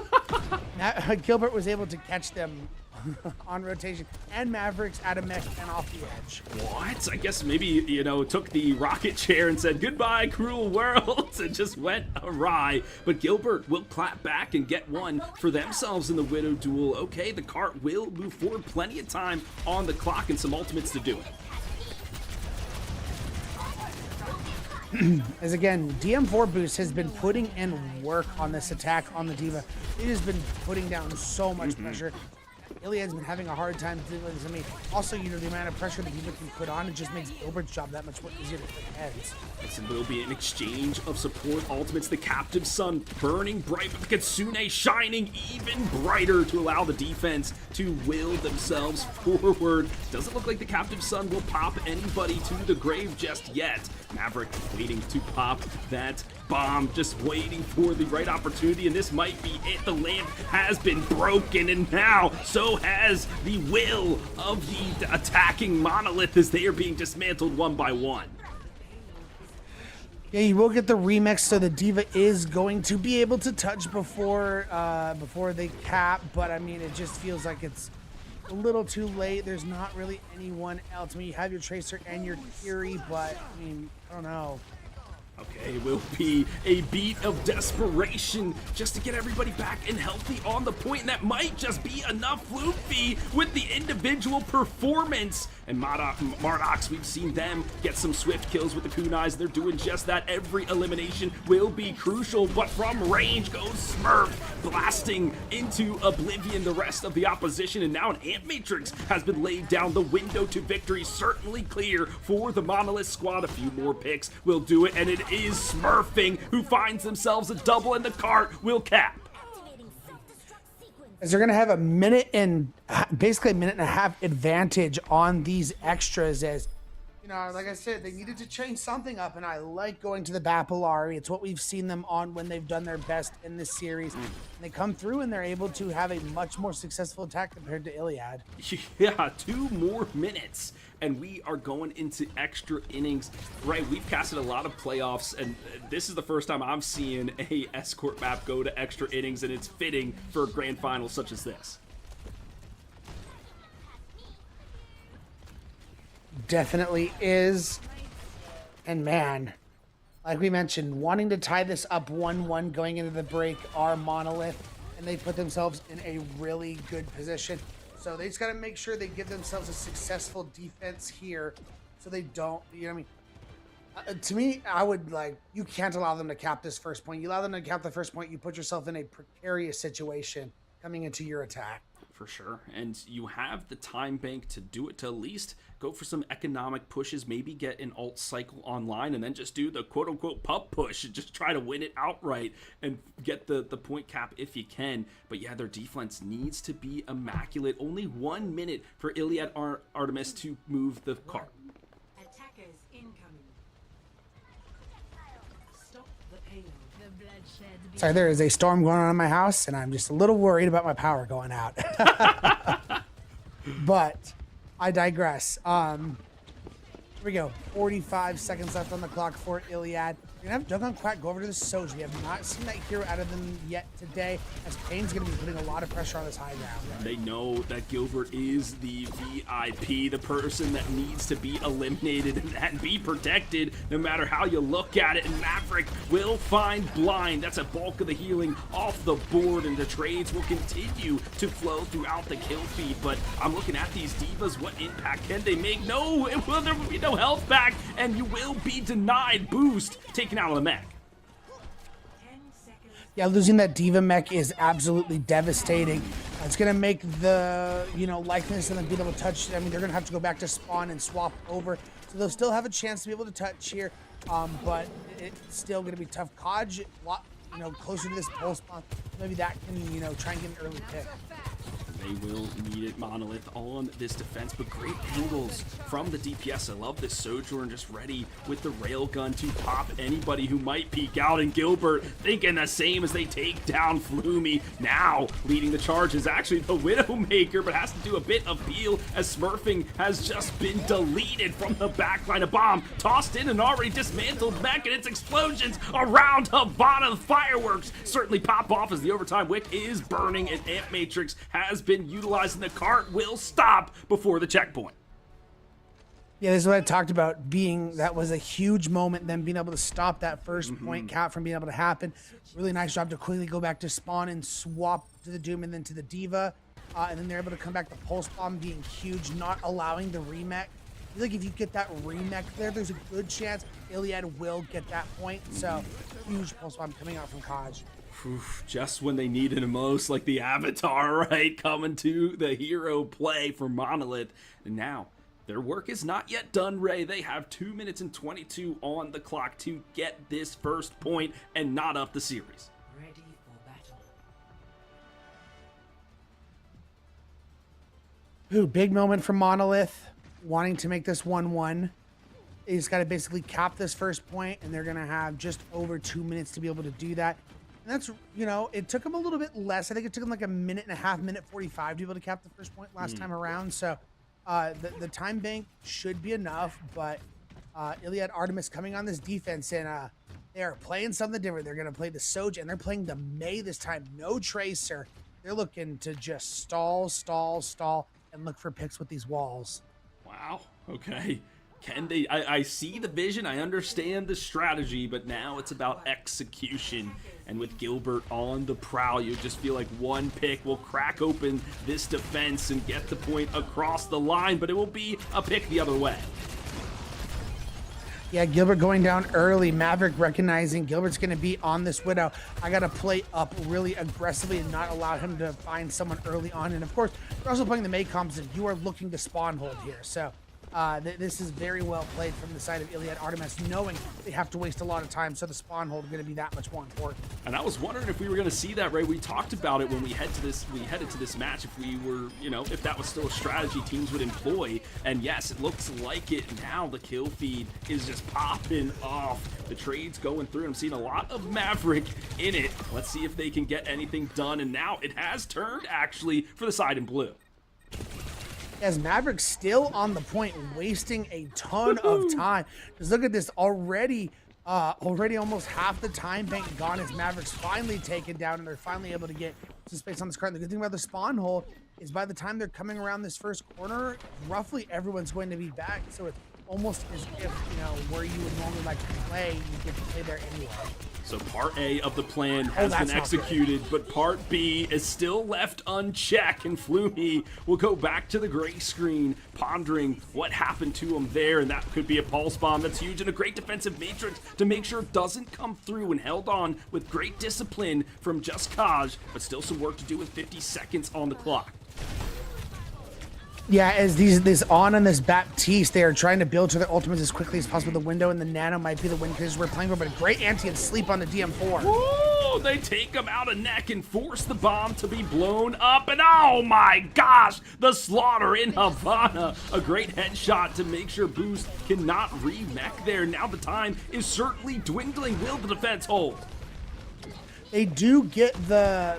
Gilbert was able to catch them on rotation, and Mavericks out of mech and off the edge. What? I guess maybe, you know, took the rocket chair and said, goodbye, cruel world, and just went awry. But Gilbert will clap back and get one for themselves in the Widow duel. Okay, the cart will move forward. Plenty of time on the clock and some ultimates to do it. As again, DM4 Boost has been putting in work on this attack on the D.Va. It has been putting down so much pressure. ILIAD's been having a hard time dealing with this. I mean, also, you know, the amount of pressure that D.Va can put on, it just makes Gilbert's job that much more easier to put heads. This will be an exchange of support ultimates. The Captive Sun burning bright, but the Kitsune shining even brighter to allow the defense to will themselves forward. Doesn't look like the Captive Sun will pop anybody to the grave just yet. Maverick waiting to pop that bomb, just waiting for the right opportunity, and this might be it. The lamp has been broken, and now so has the will of the attacking Monolith as they are being dismantled one by one. Yeah, you will get the remix, so the D.Va is going to be able to touch before they cap, but I mean, it just feels like it's a little too late. There's not really anyone else. I mean, you have your Tracer and your Fury, but I mean, I don't know. Okay, it will be a beat of desperation just to get everybody back and healthy on the point, and that might just be enough, Luffy, with the individual performance. And Mardox, we've seen them get some swift kills with the kunais. They're doing just that. Every elimination will be crucial, but from range goes Smurf, blasting into oblivion the rest of the opposition, and now an Ant Matrix has been laid down. The window to victory certainly clear for the Monolith squad. A few more picks will do it, and it is Smurfing who finds themselves a double, and the cart will cap. As they're going to have basically a minute and a half advantage on these extras, as you know, like I said, they needed to change something up, and I like going to the Bapillari. It's what we've seen them on when they've done their best in this series. And they come through and they're able to have a much more successful attack compared to ILIAD. Yeah, 2 more minutes, and we are going into extra innings. Right, we've casted a lot of playoffs, and this is the first time I'm seeing a escort map go to extra innings, and it's fitting for a grand final such as this. Definitely is. And man, like we mentioned, wanting to tie this up 1-1 going into the break are Monolith, and they put themselves in a really good position. So they just got to make sure they give themselves a successful defense here, so they don't, you know what I mean? To me, I would like, you can't allow them to cap this first point. You allow them to cap the first point, you put yourself in a precarious situation coming into your attack. For sure, and you have the time bank to do it, to at least go for some economic pushes, maybe get an alt cycle online, and then just do the quote-unquote pup push and just try to win it outright and get the point cap if you can. But yeah, their defense needs to be immaculate. Only 1 minute for ILIAD Artemis to move the cart. Attackers incoming. Stop the payload. The bloodshed. Sorry, there is a storm going on in my house, and I'm just a little worried about my power going out. But I digress. Here we go. 45 seconds left on the clock for ILIAD. We're going to have Dogon Quack go over to the Soji. We have not seen that hero out of them yet today, as Pain's going to be putting a lot of pressure on this high ground. They know that Gilbert is the VIP, the person that needs to be eliminated and be protected no matter how you look at it. And Maverick will find blind. That's a bulk of the healing off the board, and the trades will continue to flow throughout the kill feed. But I'm looking at these divas. What impact can they make? No, there will be no health back, and you will be denied boost taken out of the mech. Yeah, losing that D.Va mech is absolutely devastating. It's going to make the, likeness and then being able to touch. I mean, they're going to have to go back to spawn and swap over. So they'll still have a chance to be able to touch here, but it's still going to be tough. Kaj, closer to this pole spawn, maybe that can, try and get an early pick. They will need it. Monolith on this defense, but great angles from the DPS. I love this Sojourn just ready with the railgun to pop anybody who might peek out. And Gilbert thinking the same as they take down Floomy. Now leading the charge is actually the Widowmaker, but has to do a bit of peel as Smurfing has just been deleted from the backline. A bomb tossed in and already dismantled mech, and its explosions around Havana. The fireworks certainly pop off as the overtime wick is burning, and Amp Matrix has been utilized, and the cart will stop before the checkpoint. Yeah, this is what I talked about, being that was a huge moment, them being able to stop that first point count from being able to happen. Really nice job to quickly go back to spawn and swap to the Doom and then to the Diva. And then they're able to come back. The Pulse Bomb being huge, not allowing the remech. I feel like if you get that remech there, there's a good chance Iliad will get that point. So, huge Pulse Bomb coming out from Kaj. Just when they needed him most, like the Avatar, right? Coming to the hero play for Monolith. And now, their work is not yet done, Ray. They have 2 minutes and 22 on the clock to get this first point and not up the series. Ready for battle. Ooh, big moment from Monolith, wanting to make this 1-1. He's got to basically cap this first point, and they're going to have just over 2 minutes to be able to do that. And that's, you know, it took him a little bit less. I think it took him like a minute and a half, minute 45 to be able to cap the first point last time around. So the time bank should be enough, but ILIAD Artemis coming on this defense, and they are playing something different. They're going to play the Soj, and they're playing the Mei this time. No Tracer. They're looking to just stall, and look for picks with these walls. Wow. Okay. Can they? I see the vision. I understand the strategy, but now it's about execution. And with Gilbert on the prowl, you just feel like one pick will crack open this defense and get the point across the line, but it will be a pick the other way. Yeah, Gilbert going down early. Maverick recognizing Gilbert's going to be on this Widow. I got to play up really aggressively and not allow him to find someone early on. And of course, you're also playing the Mei comps, and you are looking to spawn hold here. So this is very well played from the side of ILIAD Artemis, knowing they have to waste a lot of time, so the spawn hold is going to be that much more important. And I was wondering if we were going to see that, Ray. We talked about it when we headed to this match, if we were, you know, if that was still a strategy teams would employ. And yes, it looks like it now. The kill feed is just popping off. The trade's going through. I'm seeing a lot of Maverick in it. Let's see if they can get anything done. And now it has turned, actually, for the side in blue. As Maverick's still on the point, wasting a ton of time. Just look at this already. Already almost half the time bank gone as Maverick's finally taken down, and they're finally able to get some space on this card. The good thing about the spawn hole is by the time they're coming around this first corner, roughly everyone's going to be back. So it's almost as if, you know, where you would normally like to play, you get to play there anyway. So part A of the plan has been executed, but part B is still left unchecked, and Floomy will go back to the gray screen, pondering what happened to him there, and that could be a pulse bomb that's huge, and a great defensive matrix to make sure it doesn't come through, and held on with great discipline from Just Kaj, but still some work to do with 50 seconds on the clock. Yeah, as this on this Baptiste, they are trying to build to their ultimates as quickly as possible. The window and the nano might be the win because we're playing for, but a great anti and sleep on the DM4. Whoa, they take him out of neck and force the bomb to be blown up, and oh my gosh, the slaughter in Havana. A great headshot to make sure Boost cannot re-mech there. Now the time is certainly dwindling. Will the defense hold? They do get the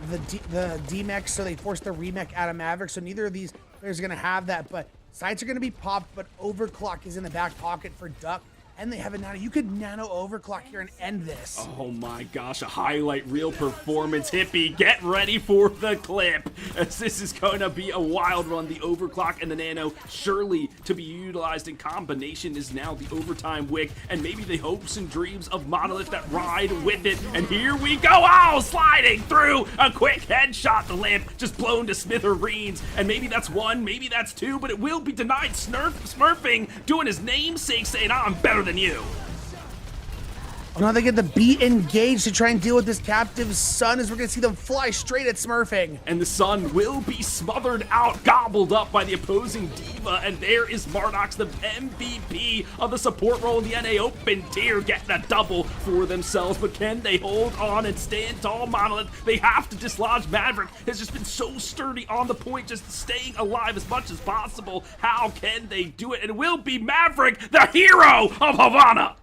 D-mech, so they force the remech out of Maverick, so neither of these players are going to have that, but sights are going to be popped, but overclock is in the back pocket for Duck, and they have a nano. You could nano overclock here and end this. Oh my gosh, a highlight reel performance. Hippie, get ready for the clip, as this is going to be a wild one. The overclock and the nano surely to be utilized in combination is now the overtime wick, and maybe the hopes and dreams of Monolith that ride with it. And here we go. Oh, sliding through a quick headshot. The lamp just blown to smithereens, and maybe that's one, maybe that's two, but it will be denied. Smurfing, doing his namesake, saying, "I'm better than you." Yeah, as Maverick still on the point, wasting a ton of time. Just look at this already. Already almost half the time bank gone as Maverick's finally taken down, and they're finally able to get some space on this card. The good thing about the spawn hole is by the time they're coming around this first corner, roughly everyone's going to be back. So it's almost as if, you know, where you would normally like to play, you get to play there anyway. So part A of the plan has been executed, but now Oh, now they get the beat engaged to try and deal with this captive Sun, as we're going to see them fly straight at Smurfing. And the Sun will be smothered out, gobbled up by the opposing Diva, and there is Mardox, the MVP of the support role in the NA Open tier, getting a double for themselves. But can they hold on and stand tall? Monolith, they have to dislodge. Maverick has just been so sturdy on the point, just staying alive as much as possible. How can they do it? And it will be Maverick, the hero of Havana.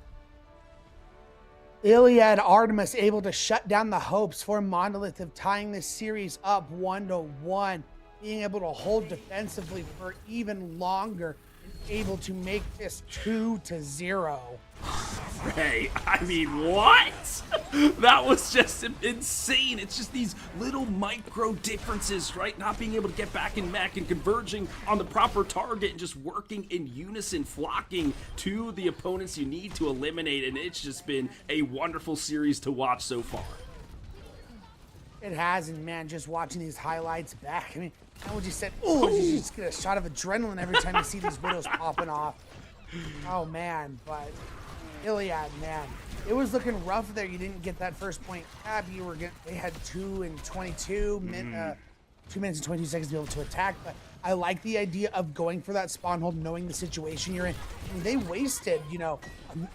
ILIAD Artemis able to shut down the hopes for Monolith of tying this series up 1-1, being able to hold defensively for even longer, and able to make this 2-0. Hey, I mean, what? That was just insane. It's just these little micro differences, right? Not being able to get back in mech and converging on the proper target and just working in unison, flocking to the opponents you need to eliminate. And it's just been a wonderful series to watch so far. It has, and man, just watching these highlights back, I mean, how would you say, oh, you just get a shot of adrenaline every time you see these videos popping off. Oh man, but ILIAD, man, it was looking rough there. You didn't get that first point cap. They had 2 and 22 minutes and 22 seconds to be able to attack. But I like the idea of going for that spawn hold, knowing the situation you're in. I mean, they wasted, you know,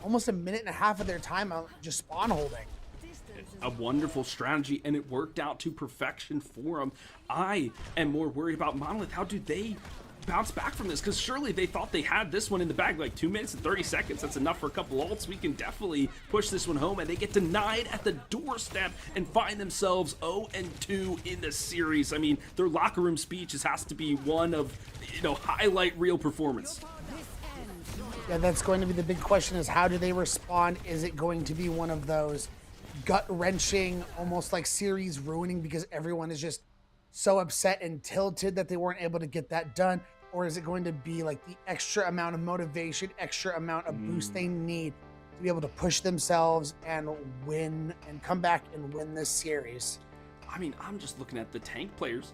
almost a minute and a half of their time on just spawn holding. A wonderful strategy, and it worked out to perfection for them. I am more worried about Monolith. How do they bounce back from this? Because surely they thought they had this one in the bag, like 2 minutes and 30 seconds. That's enough for a couple ults. We can definitely push this one home, and they get denied at the doorstep and find themselves 0-2 in the series. I mean, their locker room speeches has to be one of, you know, highlight reel performance. Yeah, that's going to be the big question, is how do they respond? Is it going to be one of those gut-wrenching, almost like series ruining because everyone is just so upset and tilted that they weren't able to get that done? Or is it going to be like the extra amount of motivation, extra amount of boost they need to be able to push themselves and win and come back and win this series? I mean, I'm just looking at the tank players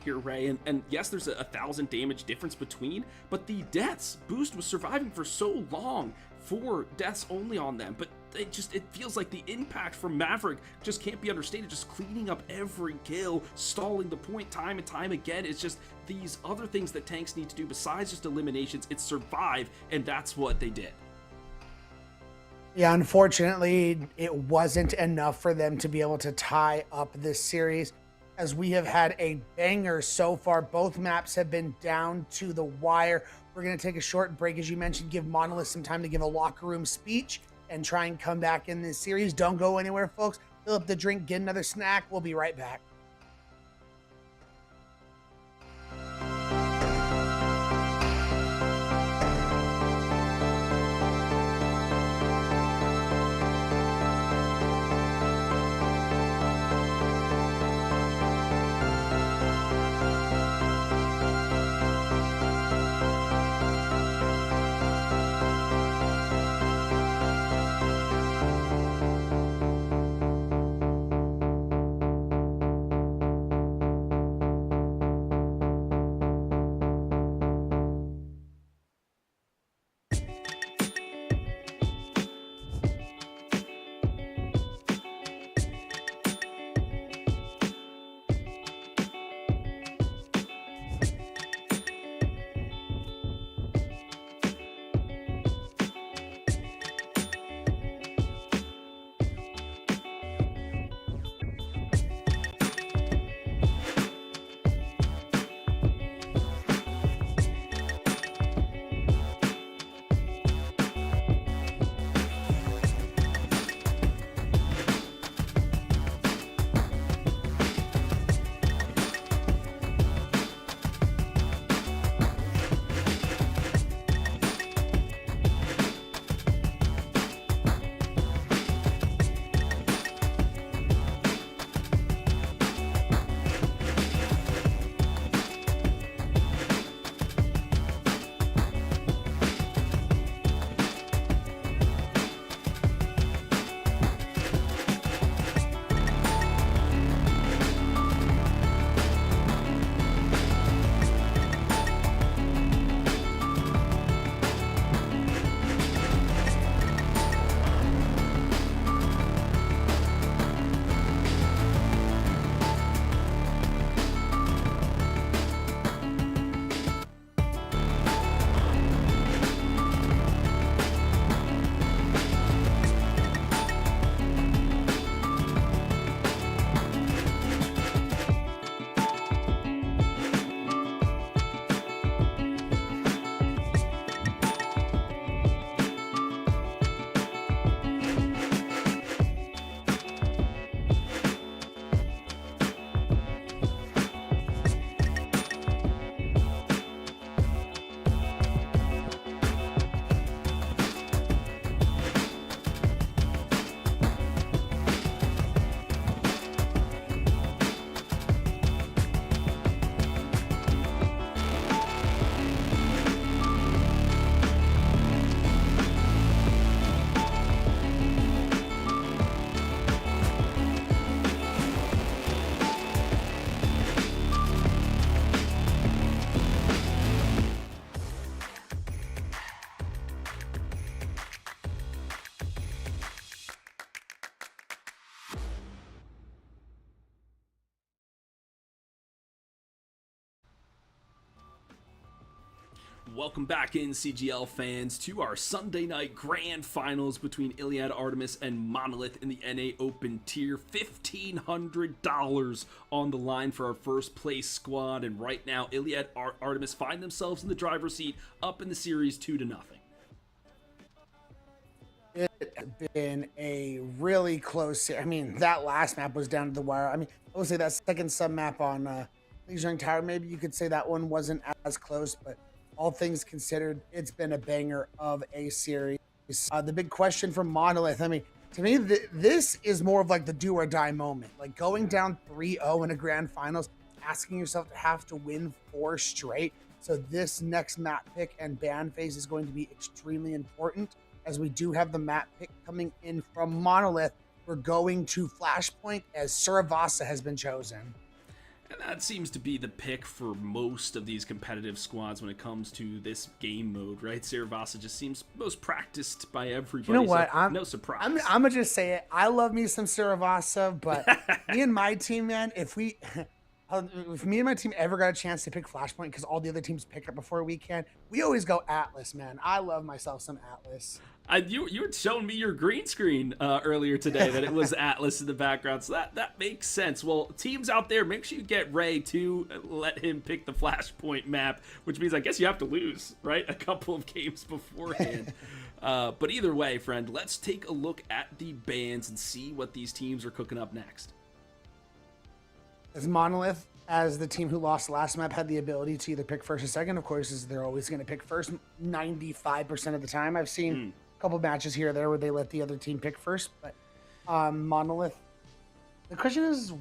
here, Ray, and yes, there's a 1,000 damage difference between, but the deaths boost was surviving for so long, 4 deaths only on them, but it feels like the impact from Maverick just can't be understated. Just cleaning up every kill, stalling the point time and time again. It's just these other things that tanks need to do besides just eliminations. It's survive, and that's what they did. Yeah, unfortunately, it wasn't enough for them to be able to tie up this series, as we have had a banger so far. Both maps have been down to the wire. We're going to take a short break, as you mentioned, give Monolith some time to give a locker room speech and try and come back in this series. Don't go anywhere, folks. Fill up the drink, get another snack. We'll be right back. Welcome back in, CGL fans, to our Sunday night grand finals between ILIAD Artemis and Monolith in the NA Open tier. $1,500 on the line for our first place squad, and right now ILIAD Artemis find themselves in the driver's seat, up in the series 2-0. It has been a really close. I mean, that last map was down to the wire. I mean, I would say that second sub map on Lijiang Tower, maybe you could say that one wasn't as close, but all things considered, it's been a banger of a series. The big question for Monolith, I mean, to me, this is more of like the do or die moment. Like going down 3-0 in a grand finals, asking yourself to have to win 4 straight. So this next map pick and ban phase is going to be extremely important, as we do have the map pick coming in from Monolith. We're going to Flashpoint as Suravasa has been chosen. And that seems to be the pick for most of these competitive squads when it comes to this game mode, right? Saravasa just seems most practiced by everybody. You know what? So no surprise. I'm gonna just say it. I love me some Saravasa, but me and my team, man, if me and my team ever got a chance to pick Flashpoint because all the other teams pick it before we can, we always go Atlas, man. I love myself some Atlas. You were showing me your green screen earlier today that it was Atlas in the background, so that makes sense. Well, teams out there, make sure you get Ray to let him pick the Flashpoint map, which means I guess you have to lose, right? A couple of games beforehand. But either way, friend, let's take a look at the bans and see what these teams are cooking up next. As Monolith, as the team who lost the last map, had the ability to either pick first or second, of course, is they're always going to pick first 95% of the time. I've seen a couple matches here or there where they let the other team pick first, but Monolith, the question is,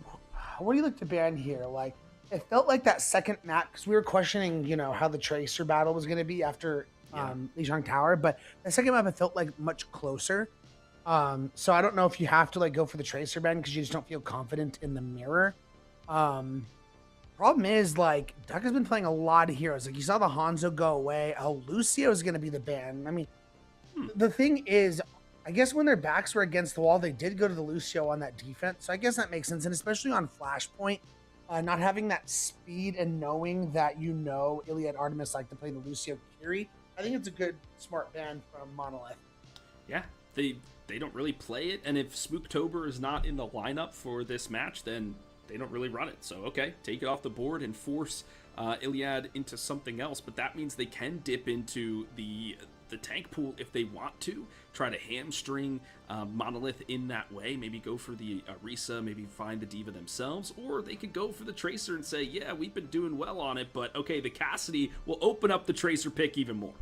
what do you look to ban here? Like, it felt like that second map, because we were questioning, you know, how the Tracer battle was going to be after Lijiang Tower, but the second map, it felt like much closer. So I don't know if you have to like go for the Tracer ban because you just don't feel confident in the mirror. Problem is, like, Duck has been playing a lot of heroes. Like, you saw the Hanzo go away. Oh, Lucio is going to be the ban. I mean, the thing is, I guess when their backs were against the wall, they did go to the Lucio on that defense. So I guess that makes sense. And especially on Flashpoint, not having that speed and knowing that, you know, ILIAD Artemis like to play the Lucio Kiri, I think it's a good, smart ban from Monolith. Yeah, they don't really play it. And if Spooktober is not in the lineup for this match, then they don't really run it. So, okay, take it off the board and force ILIAD into something else. But that means they can dip into the tank pool if they want to, try to hamstring Monolith in that way, maybe go for the Orisa, maybe find the Diva themselves, or they could go for the Tracer and say, yeah, we've been doing well on it, but okay, the Cassidy will open up the Tracer pick even more.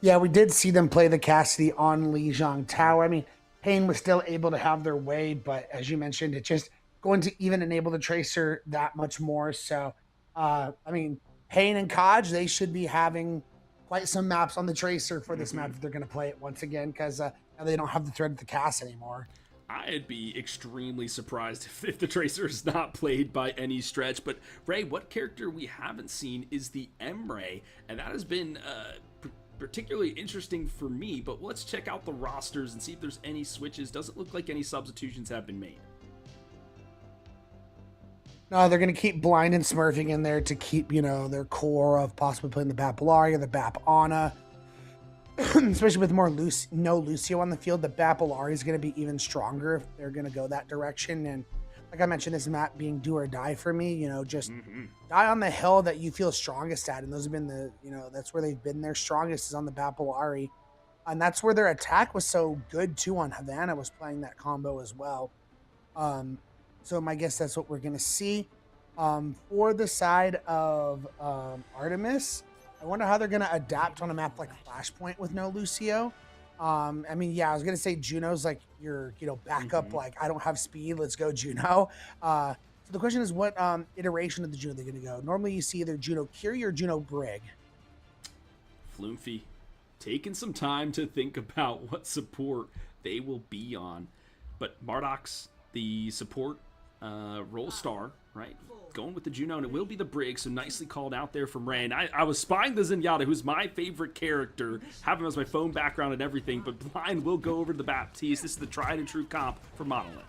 Yeah, we did see them play the Cassidy on Lijiang Tower. I mean, Pain was still able to have their way, but as you mentioned, it just going to even enable the Tracer that much more. So, I mean, Pain and Kaj, they should be having quite some maps on the Tracer for this map if they're going to play it once again, because now they don't have the threat of the Cass anymore. I'd be extremely surprised if the Tracer is not played by any stretch. But Ray, what character we haven't seen is the Emre, and that has been particularly interesting for me. But let's check out the rosters and see if there's any switches. Doesn't look like any substitutions have been made. No, they're going to keep Blind and Smurfing in there to keep, you know, their core of possibly playing the Bap Ilaria, the Bap Ana. Especially with more no Lucio on the field, the Bap Ilaria is going to be even stronger if they're going to go that direction. And like I mentioned, this map being do or die for me, you know, just die on the hill that you feel strongest at. And those have been the, you know, that's where they've been their strongest, is on the Bap Ilaria. And that's where their attack was so good too on Havana, was playing that combo as well. So my guess that's what we're going to see. For the side of Artemis, I wonder how they're going to adapt on a map like Flashpoint with no Lucio. I mean, yeah, I was going to say Juno's like your, you know, backup, like, I don't have speed, let's go Juno. So the question is, what iteration of the Juno they're going to go? Normally you see either Juno Kiri or Juno Brig. Floomfy taking some time to think about what support they will be on. But Mardox, the support role star, right? Going with the Juno, and it will be the Brig, so nicely called out there from Ray. And I was spying the Zenyatta, who's my favorite character, have him as my phone background and everything, but Blind will go over to the Baptiste. This is the tried and true comp for Monolith.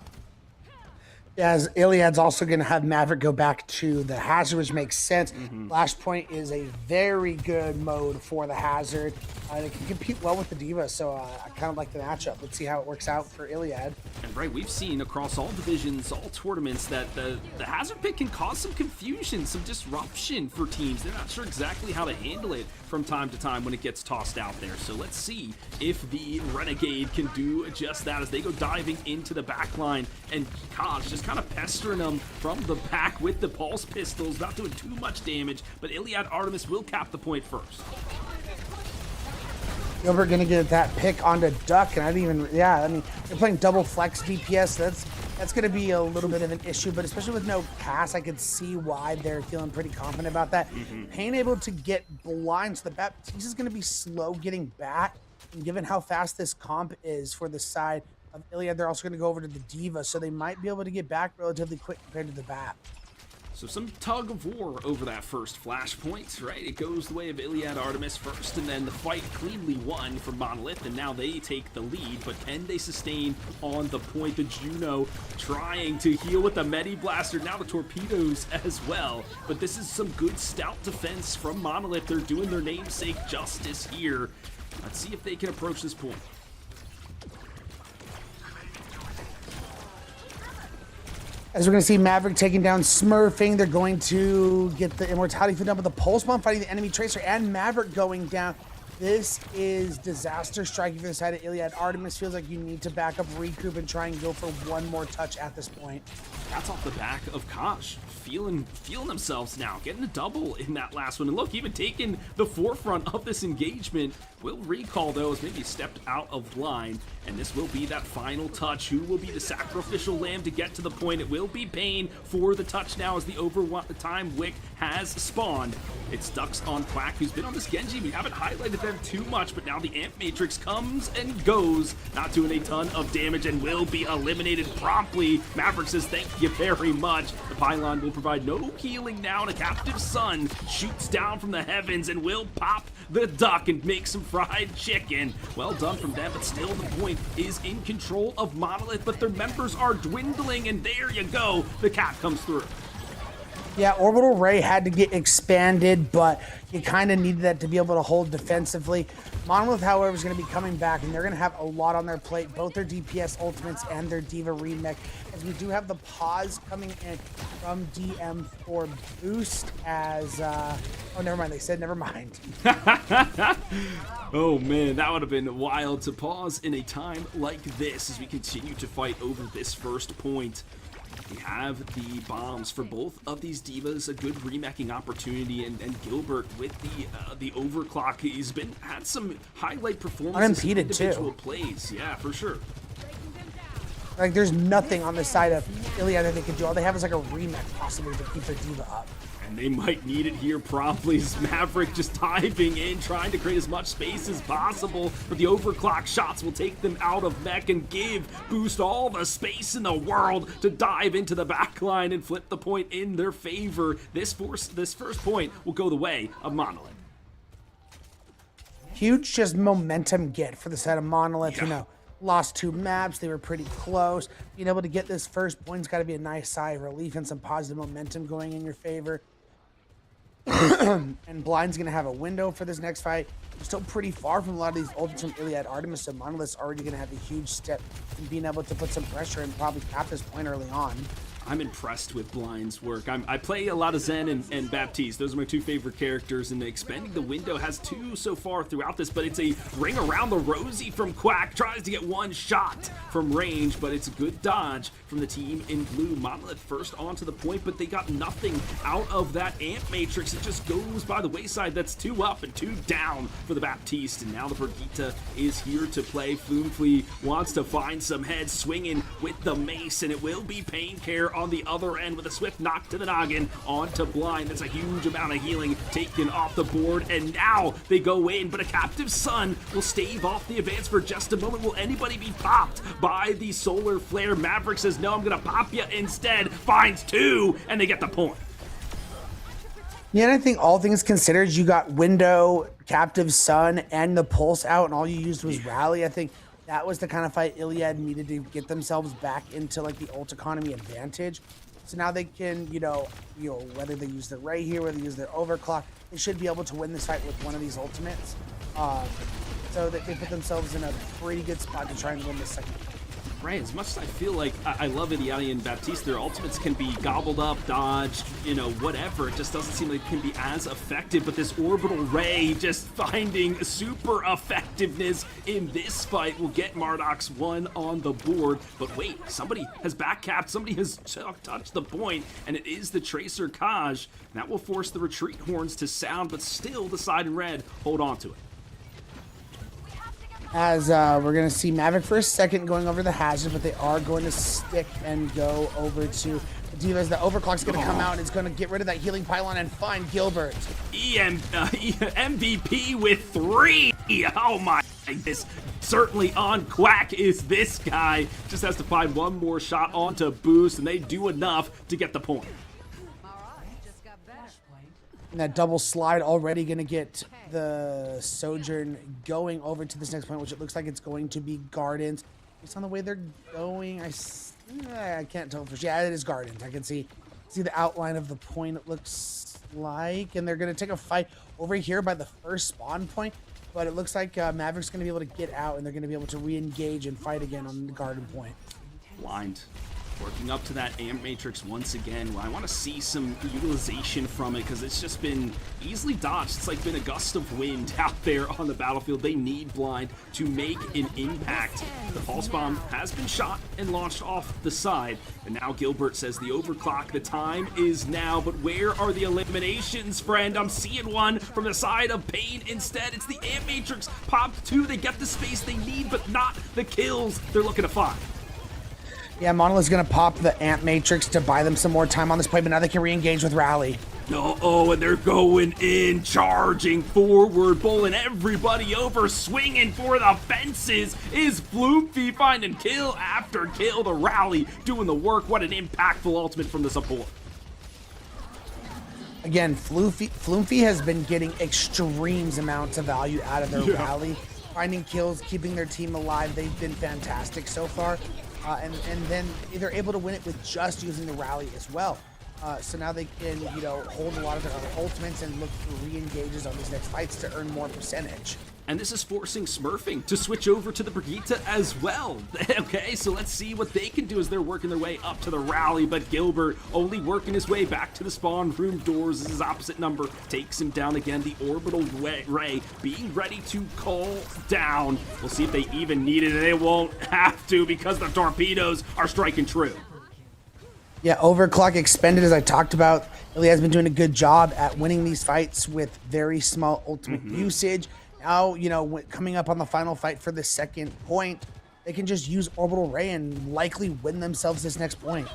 As Iliad's also going to have Maverick go back to the Hazard, which makes sense. Flashpoint is a very good mode for the Hazard. It can compete well with the Diva, so I kind of like the matchup. Let's see how it works out for Iliad. And right, we've seen across all divisions, all tournaments, that the Hazard pick can cause some confusion, some disruption for teams. They're not sure exactly how to handle it from time to time when it gets tossed out there. So let's see if the Renegade can do just that as they go diving into the backline, and Kaj just kind of pestering them from the back with the pulse pistols, not doing too much damage, but ILIAD ARTEMIS will cap the point first. Gilbert gonna get that pick onto Duck, and I didn't even, yeah, I mean, they're playing double flex DPS, that's gonna be a little bit of an issue, but especially with no pass, I could see why they're feeling pretty confident about that. Payne able to get blind, so the Baptiste is gonna be slow getting back, and given how fast this comp is for the side of Iliad, they're also gonna go over to the Diva, so they might be able to get back relatively quick compared to the Bat. So some tug of war over that first flashpoint, right? It goes the way of ILIAD ARTEMIS first, and then the fight cleanly won for Monolith, and now they take the lead, but can they sustain on the point? The Juno trying to heal with the Medi Blaster, now the torpedoes as well, but this is some good stout defense from Monolith. They're doing their namesake justice here. Let's see if they can approach this point. As we're going to see Maverick taking down Smurfing, they're going to get the Immortality food down with the Pulse Bomb, fighting the enemy Tracer, and Maverick going down. This is disaster striking for the side of ILIAD ARTEMIS. Feels like you need to back up, regroup, and try and go for one more touch at this point. That's off the back of Kosh, feeling themselves now, getting a double in that last one. And look, even taking the forefront of this engagement. Will recall, though, as maybe stepped out of line, and this will be that final touch. Who will be the sacrificial lamb to get to the point? It will be Payne for the touch now as the overtime wick has spawned. It's Ducks on Quack, who's been on this Genji. We haven't highlighted them too much, but now the Amp Matrix comes and goes, not doing a ton of damage, and will be eliminated promptly. Maverick says thank you very much. The pylon will provide no healing now, and a captive sun shoots down from the heavens and will pop the Duck and make some fried chicken. Well done from them, but still the point is in control of Monolith, but their members are dwindling, and there you go, the cap comes through. Yeah, Orbital Ray had to get expanded, but you kind of needed that to be able to hold defensively. Monolith, however, is going to be coming back, and they're going to have a lot on their plate, both their DPS ultimates and their Diva remake, as we do have the pause coming in from DM for boost as, oh, never mind, they said never mind. Oh man, that would have been wild to pause in a time like this as we continue to fight over this first point. We have the bombs for both of these Divas, a good remacking opportunity, and Gilbert with the overclock. He's had some highlight performances, unimpeded individual too. plays. Yeah, for sure. Like, there's nothing on the side of Iliad that they can do. All they have is like a remake possibly to keep their Diva up. And they might need it here promptly as Maverick just diving in, trying to create as much space as possible, but the overclock shots will take them out of mech and give Boost all the space in the world to dive into the backline and flip the point in their favor. This first point will go the way of Monolith. Huge just momentum get for the side of Monolith, you know. Lost 2 maps, they were pretty close. Being able to get this first point's got to be a nice sigh of relief and some positive momentum going in your favor. And Blind's going to have a window for this next fight. We're still pretty far from a lot of these ultimates from ILIAD ARTEMIS, so Monolith's already going to have a huge step in being able to put some pressure and probably cap this point early on. I'm impressed with Blind's work. I play a lot of Zen and Baptiste. Those are my 2 favorite characters, and expanding the window has 2 so far throughout this, but it's a ring around the rosy from Quack. Tries to get 1 shot from range, but it's a good dodge from the team in blue. Monolith first onto the point, but they got nothing out of that Amp Matrix. It just goes by the wayside. That's 2 up and 2 down for the Baptiste, and now the Brigitte is here to play. Floomfly wants to find some heads, swinging with the mace, and it will be Pain Care on the other end with a swift knock to the noggin onto Blind. That's a huge amount of healing taken off the board, and now they go in, but a captive sun will stave off the advance for just a moment. Will anybody be popped by the solar flare? Maverick says no, I'm gonna pop you instead. Finds 2, and they get the point. Yeah, and I think all things considered, you got window, captive sun, and the pulse out, and all you used was rally. I think that was the kind of fight Iliad needed to get themselves back into like the ult economy advantage. So now they can, whether they use their right here, whether they use their overclock, they should be able to win this fight with one of these ultimates. So that they put themselves in a pretty good spot to try and win this second fight. Right, as much as I feel like I love ILIAD and Baptiste, their ultimates can be gobbled up, dodged, whatever. It just doesn't seem like it can be as effective, but this Orbital Ray just finding super effectiveness in this fight will get Mardox one on the board. But wait, somebody has backcapped, somebody has touched the point, and it is the Tracer Kaj. That will force the retreat horns to sound, but still the side in red hold on to it. As we're going to see Maverick for a second going over the hazard, but they are going to stick and go over to the Divas. The overclock's going to come out and it's going to get rid of that healing pylon and find Gilbert. MVP with 3. Oh my goodness. Certainly on Quack is this guy. Just has to find one more shot onto Boost, and they do enough to get the point. And that double slide already going to get the Sojourn going over to this next point, which it looks like it's going to be Gardens. Based on the way they're going, I can't tell for sure. Yeah, it is Gardens. I can see the outline of the point, it looks like. And they're going to take a fight over here by the first spawn point. But it looks like Maverick's going to be able to get out, and they're going to be able to re-engage and fight again on the Garden point. Blind. Working up to that Amp Matrix once again. Well, I want to see some utilization from it because it's just been easily dodged. It's like been a gust of wind out there on the battlefield. They need Blind to make an impact. The Pulse Bomb has been shot and launched off the side. And now Gilbert says the overclock, the time is now. But where are the eliminations, friend? I'm seeing one from the side of Pain instead. It's the Amp Matrix popped 2. They get the space they need, but not the kills they're looking to find. Yeah, Monolith's going to pop the Amp Matrix to buy them some more time on this play, but now they can re-engage with Rally. Oh, and they're going in, charging forward, bowling everybody over, swinging for the fences. Is Floomfy finding kill after kill? The Rally doing the work. What an impactful ultimate from the support. Again, Floomfy has been getting extremes amounts of value out of their Rally. Finding kills, keeping their team alive. They've been fantastic so far. And then they're able to win it with just using the Rally as well. So now they can, hold a lot of their other ultimates and look for re-engages on these next fights to earn more percentage. And this is forcing Smurfing to switch over to the Brigitte as well. Okay, so let's see what they can do as they're working their way up to the Rally. But Gilbert only working his way back to the spawn room doors as his opposite number takes him down again. The Orbital Ray being ready to call down. We'll see if they even need it, and they won't have to because the torpedoes are striking true. Yeah, overclock expended, as I talked about. Iliad's been doing a good job at winning these fights with very small ultimate usage. Now, coming up on the final fight for the second point, they can just use Orbital Ray and likely win themselves this next point.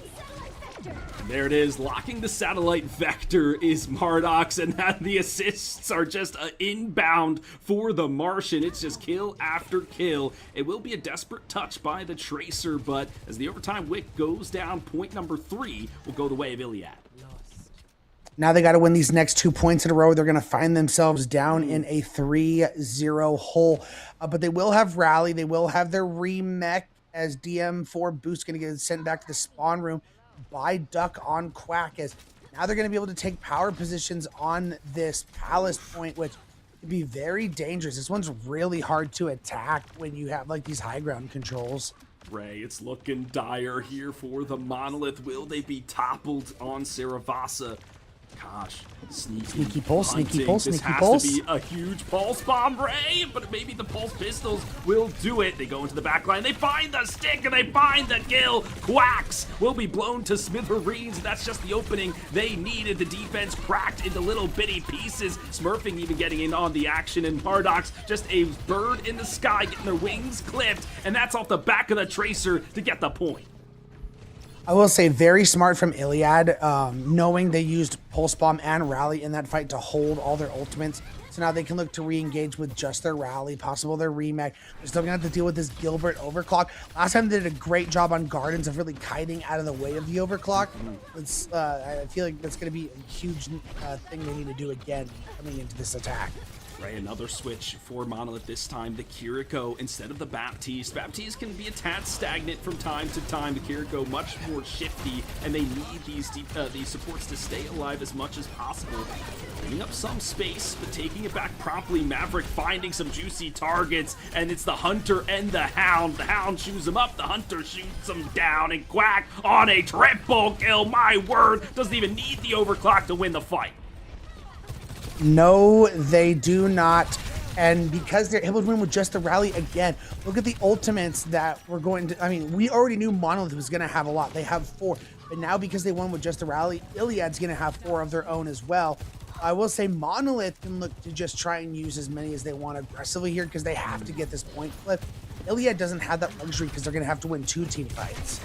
There it is, locking the satellite vector is Mardox, and the assists are just inbound for the Martian. It's just kill after kill. It will be a desperate touch by the Tracer, but as the overtime wick goes down, point number 3 will go the way of Iliad. Now they got to win these next 2 points in a row. They're going to find themselves down in a 3-0 hole. But they will have Rally. They will have their remech as DM4 Boost going to get sent back to the spawn room by Duck on Quack. As now they're going to be able to take power positions on this Palace point, which could be very dangerous. This one's really hard to attack when you have like these high ground controls. Ray, it's looking dire here for the Monolith. Will they be toppled on Saravasa? Gosh, sneaky pulse, sneaky pulse, this sneaky has pulse. to be a huge pulse bomb, Ray, but maybe the pulse pistols will do it. They go into the back line, they find the stick, and they find the kill. Quacks will be blown to smithereens. That's just the opening they needed. The defense cracked into little bitty pieces. Smurfing even getting in on the action, and Mardox just a bird in the sky getting their wings clipped, and that's off the back of the Tracer to get the point. I will say very smart from Iliad, knowing they used Pulse Bomb and Rally in that fight to hold all their ultimates. So now they can look to re-engage with just their Rally, possible their remech. They're still going to have to deal with this Gilbert overclock. Last time they did a great job on Gardens of really kiting out of the way of the overclock. I feel like that's going to be a huge thing they need to do again coming into this attack. Right, another switch for Monolith this time. The Kiriko instead of the Baptiste. Baptiste can be a tad stagnant from time to time. The Kiriko much more shifty, and they need these supports to stay alive as much as possible. Bringing up some space, but taking it back promptly. Maverick finding some juicy targets, and it's the Hunter and the Hound. The Hound chews him up, the Hunter shoots him down, and Quack on a triple kill. My word, doesn't even need the overclock to win the fight. No, they do not. And because they're able to win with just the rally again, look at the ultimates that we're going to. I mean, we already knew Monolith was going to have a lot. They have 4. But now because they won with just the rally, ILIAD's going to have 4 of their own as well. I will say Monolith can look to just try and use as many as they want aggressively here because they have to get this point flip. ILIAD doesn't have that luxury because they're going to have to win 2 team fights.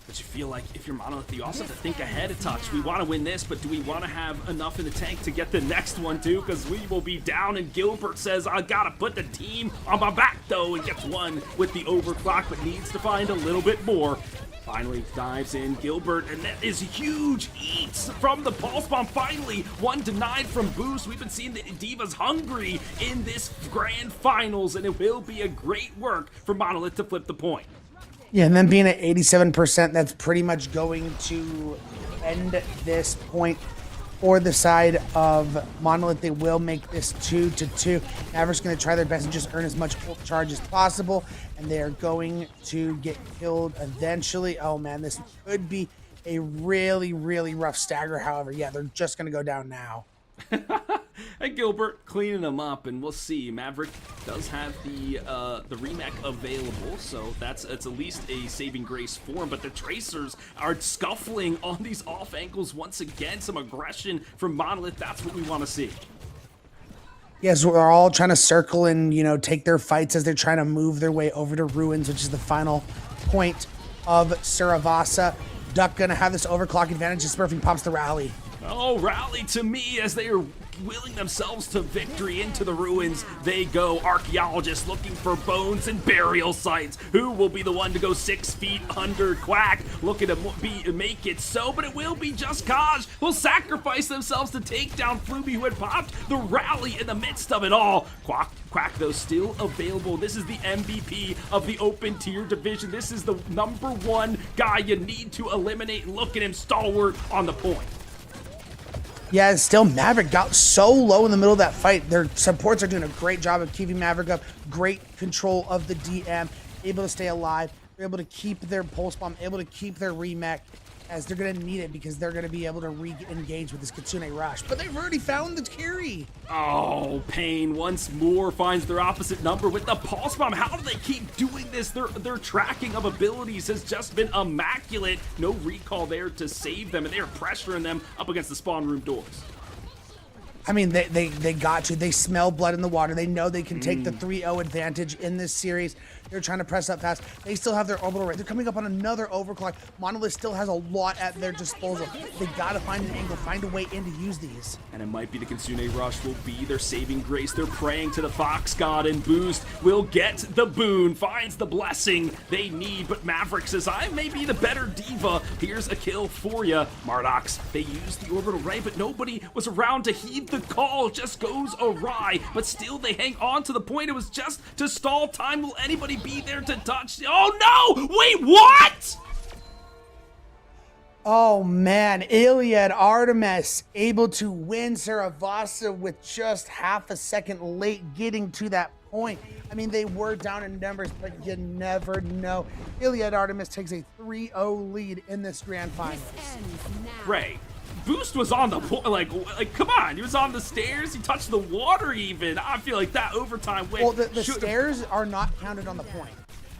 But you feel like if you're Monolith, you also have to think ahead a touch. We want to win this, but do we want to have enough in the tank to get the next one too? Because we will be down, and Gilbert says, I gotta put the team on my back though, and gets one with the overclock, but needs to find a little bit more. Finally dives in Gilbert, and that is huge eats from the Pulse Bomb. Finally, 1 denied from Boost. We've been seeing the Divas hungry in this grand finals, and it will be a great work for Monolith to flip the point. Yeah, and then being at 87%, that's pretty much going to end this point for the side of Monolith. They will make this 2-2. Maverick's going to try their best and just earn as much ult charge as possible, and they are going to get killed eventually. Oh man, this could be a really, really rough stagger. However, yeah, they're just going to go down now. And Gilbert cleaning them up, and we'll see. Maverick does have the remake available, so it's at least a saving grace for him. But the Tracers are scuffling on these off angles once again. Some aggression from Monolith. That's what we want to see. Yes, we're all trying to circle and, you know, take their fights as they're trying to move their way over to Ruins, which is the final point of Saravasa. Duck gonna have this overclock advantage as Smurfing pops the rally. Oh, rally to me as they are willing themselves to victory. Into the Ruins they go. Archaeologists looking for bones and burial sites. Who will be the one to go 6 feet under? Quack looking to make it so, but it will be Just Cause. Will sacrifice themselves to take down Fluby, who had popped the rally in the midst of it all. Quack though still available. This is the MVP of the open tier division. This is the #1 guy you need to eliminate. Look at him, stalwart on the point. Yeah, still Maverick got so low in the middle of that fight. Their supports are doing a great job of keeping Maverick up. Great control of the DM, able to stay alive. They're able to keep their pulse bomb, able to keep their remech, as they're going to need it because they're going to be able to re-engage with this Kitsune Rush. But they've already found the carry. Oh, Pain once more finds their opposite number with the Pulse Bomb. How do they keep doing this? Their tracking of abilities has just been immaculate. No recall there to save them, and they're pressuring them up against the spawn room doors. I mean, they got to. They smell blood in the water. They know they can take the 3-0 advantage in this series. They're trying to press up fast. They still have their orbital rate. They're coming up on another overclock. Monolith still has a lot at their disposal. They got to find an angle, find a way in to use these. And it might be the Kitsune Rush will be their saving grace. They're praying to the Fox God, and Boost will get the boon, finds the blessing they need. But Maverick says, I may be the better diva. Here's a kill for you. Mardox, they used the orbital ray, but nobody was around to heed the call. It just goes awry, but still they hang on to the point. It was just to stall time. Will anybody be there to touch? Oh no! Wait, what? Oh man, ILIAD Artemis able to win Saravasa with just half a second late getting to that point. I mean, they were down in numbers, but you never know. ILIAD Artemis takes a 3-0 lead in this grand finals. Ray, Boost was on the point, like come on, he was on the stairs, he touched the water even. I feel like that overtime win. Well, the stairs are not counted on the point.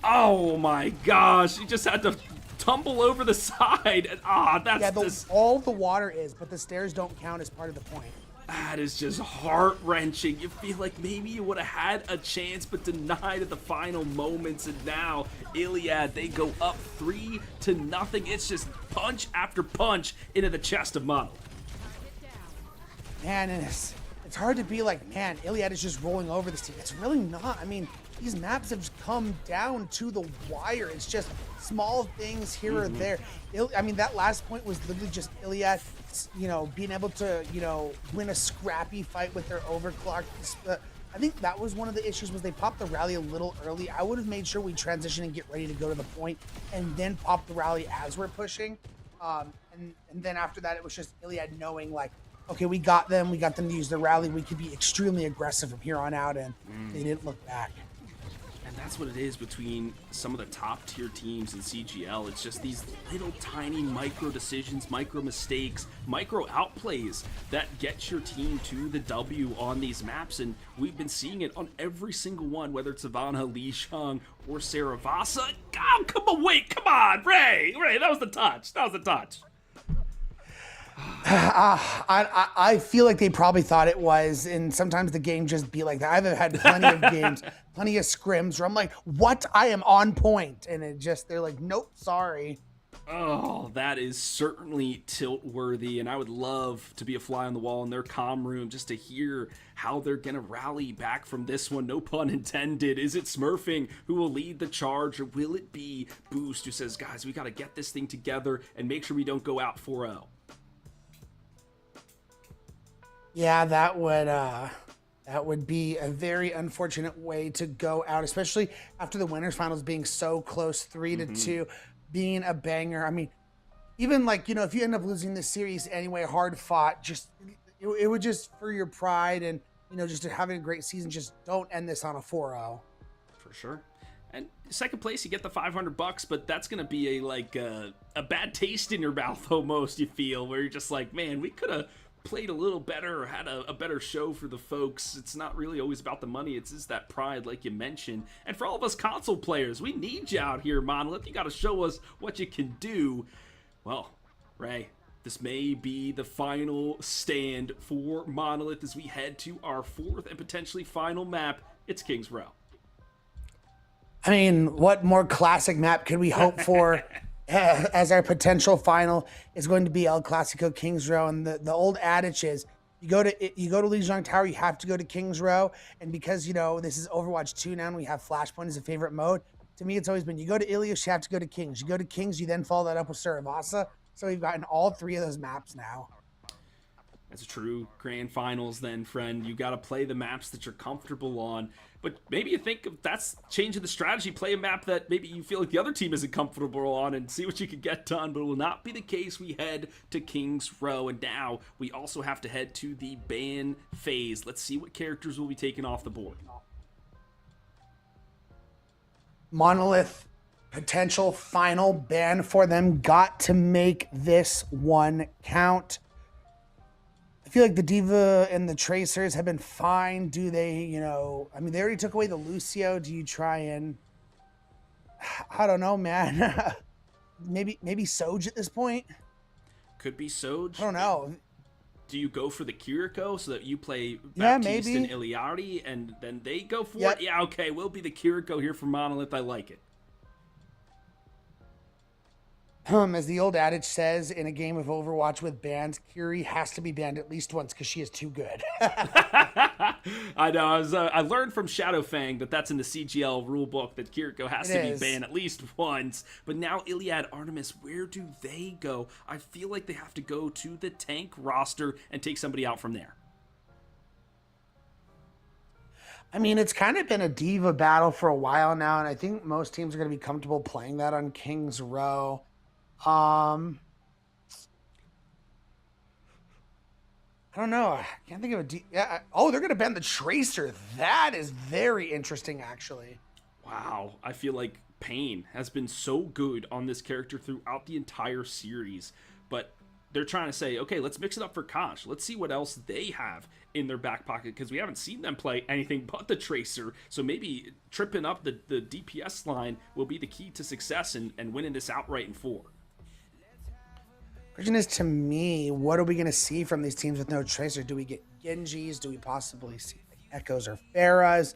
Oh my gosh, he just had to tumble over the side. And, that's all the water is, but the stairs don't count as part of the point. That is just heart-wrenching. You feel like maybe you would have had a chance, but denied at the final moments. And now, ILIAD, they go up 3-0. It's just punch after punch into the chest of Monolith. Man, and it's hard to be like, man, ILIAD is just rolling over this team. It's really not. I mean, these maps have come down to the wire. It's just small things here or there. I mean, that last point was literally just Iliad, you know, being able to, you know, win a scrappy fight with their overclock. I think that was one of the issues, was they popped the rally a little early. I would have made sure we transition and get ready to go to the point and then pop the rally as we're pushing. And then after that, it was just Iliad knowing, like, okay, we got them to use the rally. We could be extremely aggressive from here on out, and they didn't look back. And that's what it is between some of the top tier teams in CGL. It's just these little tiny micro decisions, micro mistakes, micro outplays that get your team to the W on these maps. And we've been seeing it on every single one, whether it's Savannah, Li Shang, or Saravasa. Oh, come on, Ray, that was the touch. I feel like they probably thought it was, and sometimes the game just be like that. I've had plenty of games, plenty of scrims where I'm like, what? I am on point. And it just, they're like, nope, sorry. Oh, that is certainly tilt-worthy, and I would love to be a fly on the wall in their comm room just to hear how they're going to rally back from this one. No pun intended. Is it Smurfing who will lead the charge, or will it be Boost who says, guys, we got to get this thing together and make sure we don't go out 4-0? Yeah, that would be a very unfortunate way to go out, especially after the winners finals being so close, 3-2, being a banger. I mean, even like, you know, if you end up losing this series anyway, hard fought, just it would just, for your pride and, you know, just having a great season, just don't end this on a 4-0. For sure. And second place, you get the $500, but that's gonna be a bad taste in your mouth almost. You feel where you're just like, man, we could have played a little better or had a better show for the folks. It's not really always about the money, it's just that pride like you mentioned. And for all of us console players, we need you out here, Monolith. You got to show us what you can do. Well, Ray, this may be the final stand for Monolith as we head to our fourth and potentially final map. It's King's Row. I mean, what more classic map could we hope for? As our potential final is going to be El Clasico Kings Row, and the old adage is you go to Lijiang Tower, you have to go to Kings Row. And because, you know, this is Overwatch 2 now and we have Flashpoint as a favorite mode, to me it's always been, you go to Ilios, you have to go to Kings. You go to Kings, you then follow that up with Saravasa. So we've gotten all three of those maps now. That's a true grand finals then, friend. You got to play the maps that you're comfortable on. But maybe you think that's changing the strategy. Play a map that maybe you feel like the other team isn't comfortable on and see what you can get done. But it will not be the case. We head to King's Row. And now we also have to head to the ban phase. Let's see what characters will be taken off the board. Monolith, potential final ban for them. Got to make this one count. I feel like the Diva and the Tracers have been fine. Do they, you know, I mean, they already took away the Lucio. Do you try and, I don't know, man. maybe Soj at this point? Could be Soj. I don't know. Do you go for the Kiriko so that you play Yeah, Baptiste maybe. and Iliadi and then they go for Yep. it? Yeah, okay, we'll be the Kiriko here for Monolith. I like it. As the old adage says, in a game of Overwatch with bans, Kiri has to be banned at least once because she is too good. I know. I learned from Shadowfang that that's in the CGL rulebook that Kiriko has to be banned at least once. But now ILIAD Artemis, where do they go? I feel like they have to go to the tank roster and take somebody out from there. I mean, it's kind of been a diva battle for a while now, and I think most teams are going to be comfortable playing that on King's Row. I don't know. I can't think of a yeah. Oh, they're going to ban the Tracer. That is very interesting, actually. Wow. I feel like Pain has been so good on this character throughout the entire series, but they're trying to say, okay, let's mix it up for Kosh. Let's see what else they have in their back pocket, because we haven't seen them play anything but the Tracer. So maybe tripping up the DPS line will be the key to success and winning this outright in 4. Question is, to me, what are we going to see from these teams with no Tracer? Do we get Genjis? Do we possibly see like Echoes or Pharahs?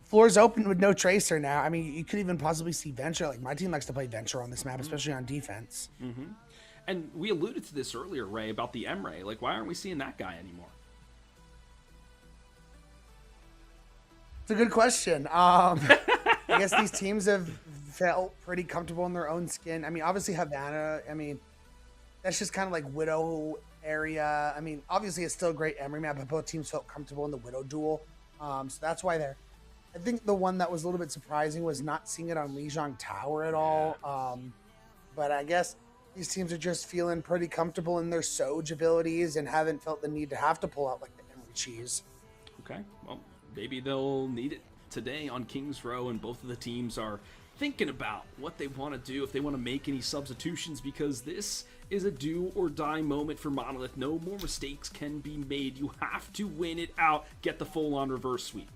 Floor's open with no Tracer now. I mean, you could even possibly see Venture. Like, my team likes to play Venture on this map, especially on defense. Mm-hmm. And we alluded to this earlier, Ray, about the Emre. Like, why aren't we seeing that guy anymore? It's a good question. I guess these teams have felt pretty comfortable in their own skin. I mean, obviously Havana, I mean, that's just kind of like Widow area. I mean, obviously it's still a great Emery map, but both teams felt comfortable in the Widow duel. So that's why they're, I think the one that was a little bit surprising was not seeing it on Lijiang Tower at all. But I guess these teams are just feeling pretty comfortable in their Soj abilities and haven't felt the need to have to pull out like the Emery cheese. Okay, well, maybe they'll need it today on Kings Row, and both of the teams are thinking about what they want to do, if they want to make any substitutions, because this is a do or die moment for Monolith. No more mistakes can be made. You have to win it out, get the full-on reverse sweep.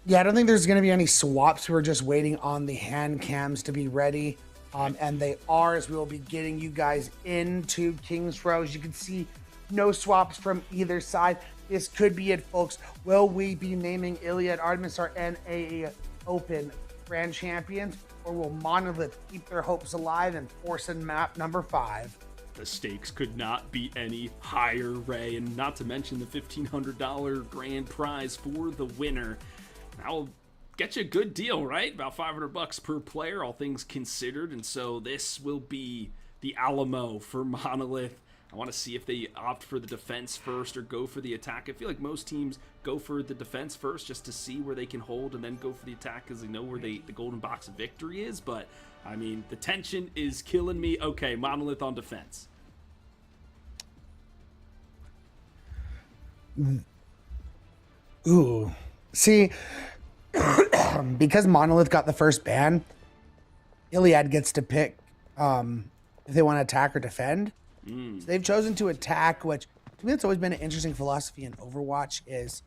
Yeah, I don't think there's going to be any swaps. We're just waiting on the hand cams to be ready. And they are, as we will be getting you guys into Kings Row. As you can see, no swaps from either side. This could be it, folks. Will we be naming ILIAD ARTEMIS our NA Open Grand Champions? Or will Monolith keep their hopes alive and force in map number 5? The stakes could not be any higher, Ray, and not to mention the $1,500 grand prize for the winner. That'll get you a good deal, right? About $500 per player, all things considered. And so this will be the Alamo for Monolith. I want to see if they opt for the defense first or go for the attack. I feel like most teams go for the defense first just to see where they can hold and then go for the attack because they know where the golden box of victory is. But, I mean, the tension is killing me. Okay, Monolith on defense. Ooh. See, because Monolith got the first ban, ILIAD gets to pick if they want to attack or defend. So they've chosen to attack, which to me that's always been an interesting philosophy in Overwatch, is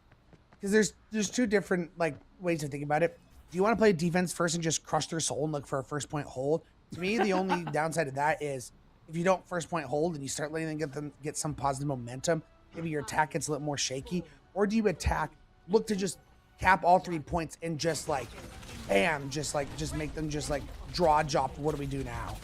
because there's two different like ways to think about it. Do you want to play defense first and just crush their soul and look for a first point hold? To me, the only downside of that is if you don't first point hold and you start letting them get some positive momentum, maybe your attack gets a little more shaky. Or do you attack, look to just cap all 3 points and just like, bam, just make them just like draw drop. What do we do now?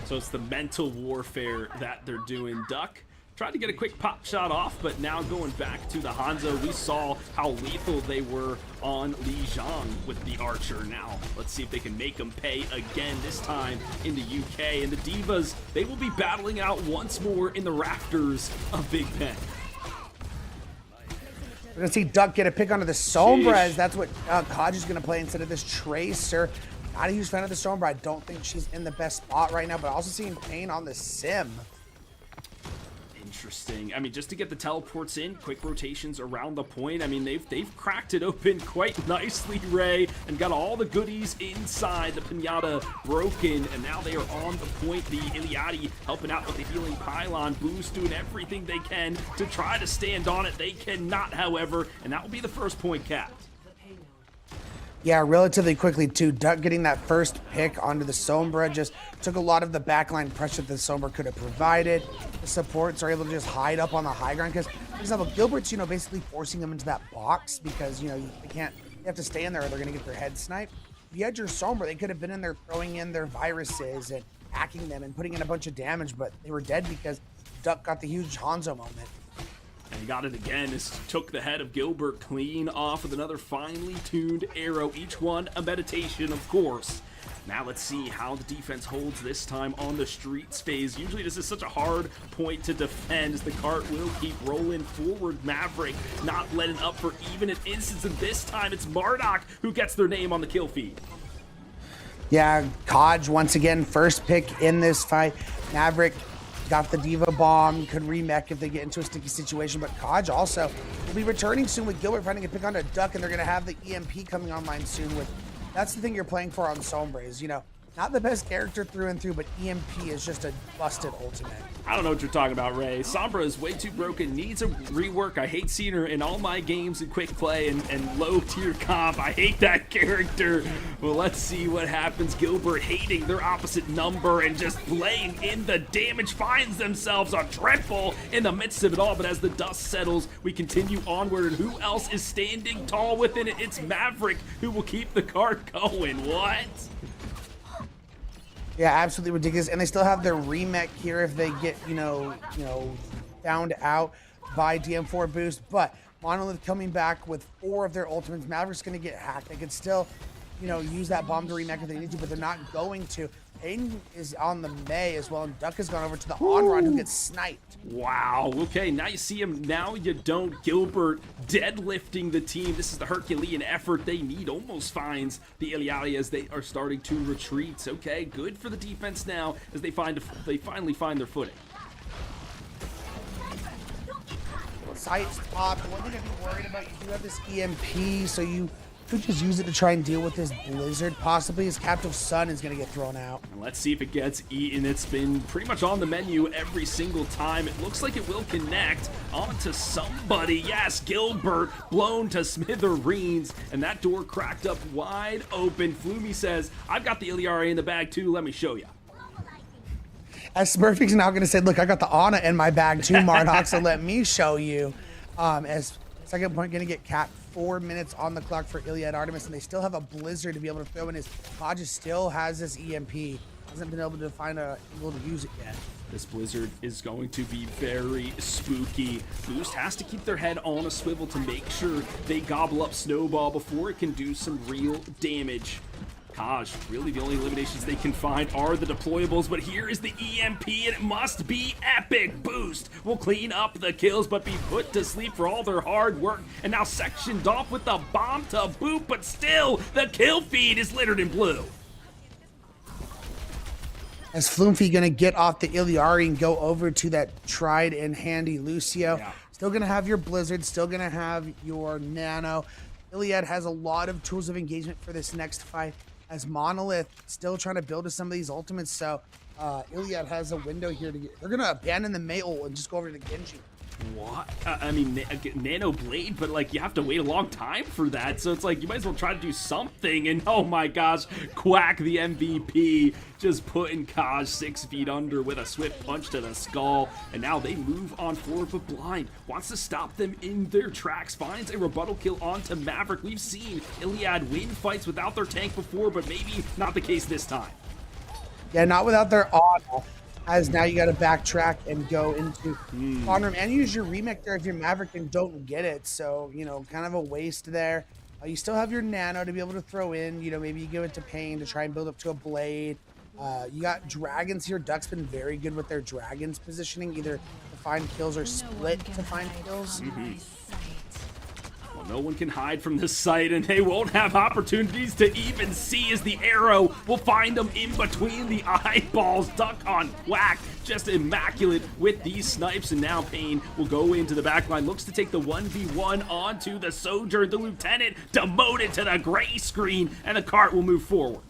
So it's the mental warfare that they're doing. Duck tried to get a quick pop shot off, but now going back to the Hanzo, we saw how lethal they were on Lijiang with the Archer. Now, let's see if they can make them pay again, this time in the UK. And the Divas, they will be battling out once more in the rafters of Big Ben. We're going to see Duck get a pick onto the Sombra, as that's what Kaj is going to play instead of this Tracer. Not a huge fan of the Sombra. I don't think she's in the best spot right now, but also seeing Pain on the Sim. Interesting. I mean, just to get the teleports in, quick rotations around the point. I mean, they've cracked it open quite nicely, Ray, and got all the goodies inside. The Pinata broken, and now they are on the point. The Iliadi helping out with the healing pylon. Boo's doing everything they can to try to stand on it. They cannot, however, and that will be the first point capped. Yeah, relatively quickly too. Duck getting that first pick onto the Sombra just took a lot of the backline pressure that the Sombra could have provided. The supports are able to just hide up on the high ground because, for example, Gilbert's, basically forcing them into that box because, they have to stay in there or they're going to get their head sniped. If you had your Sombra, they could have been in there throwing in their viruses and hacking them and putting in a bunch of damage, but they were dead because Duck got the huge Hanzo moment. And he got it again. This took the head of Gilbert clean off with another finely tuned arrow. Each one a meditation, of course. Now let's see how the defense holds this time on the streets phase. Usually this is such a hard point to defend as the cart will keep rolling forward. Maverick not letting up for even an instance, and this time it's Marduk who gets their name on the kill feed. Yeah, Kaj once again, first pick in this fight. Maverick got the Diva Bomb, could remech if they get into a sticky situation, but Kaj also will be returning soon with Gilbert finding a pick on a Duck, and they're going to have the EMP coming online soon. That's the thing you're playing for on Sombra is, not the best character through and through, but EMP is just a busted ultimate. I don't know what you're talking about, Ray. Sombra is way too broken, needs a rework. I hate seeing her in all my games in quick play and low tier comp. I hate that character. Well, let's see what happens. Gilbert hating their opposite number and just laying in the damage, finds themselves on triple in the midst of it all. But as the dust settles, we continue onward. And who else is standing tall within it? It's Maverick who will keep the cart going. What? Yeah, absolutely ridiculous. And they still have their remech here if they get, found out by DM4 boost. But Monolith coming back with 4 of their ultimates. Maverick's going to get hacked. They could still, you know, use that bomb to remake if they need to, but they're not going to. Aiden is on the May as well, and Duck has gone over to the Onrod, who gets sniped. Wow, okay, now you see him, now you don't. Gilbert deadlifting the team. This is the Herculean effort they need. Almost finds the ILIAD as they are starting to retreat. Okay, good for the defense now as they finally find their footing. Sights top. One thing I'd be worried about, you do have this EMP, so you could just use it to try and deal with this blizzard. Possibly his captive sun is going to get thrown out. And let's see if it gets eaten. It's been pretty much on the menu every single time. It looks like it will connect onto somebody. Yes, Gilbert blown to smithereens, and that door cracked up wide open. Flumi says, I've got the ILIAD in the bag too. Let me show you. As Smurfy's now going to say, look, I got the Ana in my bag too, Mardhawk, so let me show you. As second point going to get capped, 4 minutes on the clock for ILIAD Artemis, and they still have a blizzard to be able to throw in. His Hodges still has this EMP. Hasn't been able to find a angle to use it yet. This blizzard is going to be very spooky. Boost has to keep their head on a swivel to make sure they gobble up Snowball before it can do some real damage. Kaj, really the only eliminations they can find are the deployables, but here is the EMP, and it must be epic. Boost will clean up the kills, but be put to sleep for all their hard work, and now sectioned off with the bomb to boot, but still, the kill feed is littered in blue. As Floomfy gonna get off the Iliari and go over to that tried and handy Lucio. Yeah. Still gonna have your Blizzard, still gonna have your Nano. ILIAD has a lot of tools of engagement for this next fight, as Monolith still trying to build to some of these ultimates, so ILIAD has a window here to get. They're gonna abandon the Mail and just go over to the Genji. What? I mean, Nano Blade, but like you have to wait a long time for that, so it's like you might as well try to do something. And oh my gosh, Quack the MVP just putting Kaj 6 feet under with a swift punch to the skull, and now they move on forward, but Blind wants to stop them in their tracks, finds a rebuttal kill onto Maverick. We've seen ILIAD win fights without their tank before, but maybe not the case this time. Yeah, not without their Ana. As now you got to backtrack and go into on room and use your remake there if you're Maverick and don't get it. So, you know, kind of a waste there. You still have your Nano to be able to throw in. You know, maybe you give it to Pain to try and build up to a Blade. You got Dragons here. Duck's been very good with their Dragons positioning, either to find kills or split to find kills. Well, no one can hide from this sight, and they won't have opportunities to even see as the arrow will find them in between the eyeballs. Duck on Quack, just immaculate with these snipes, and now Pain will go into the backline, looks to take the 1v1 onto the Sojourn. The Lieutenant demoted to the gray screen, and the cart will move forward.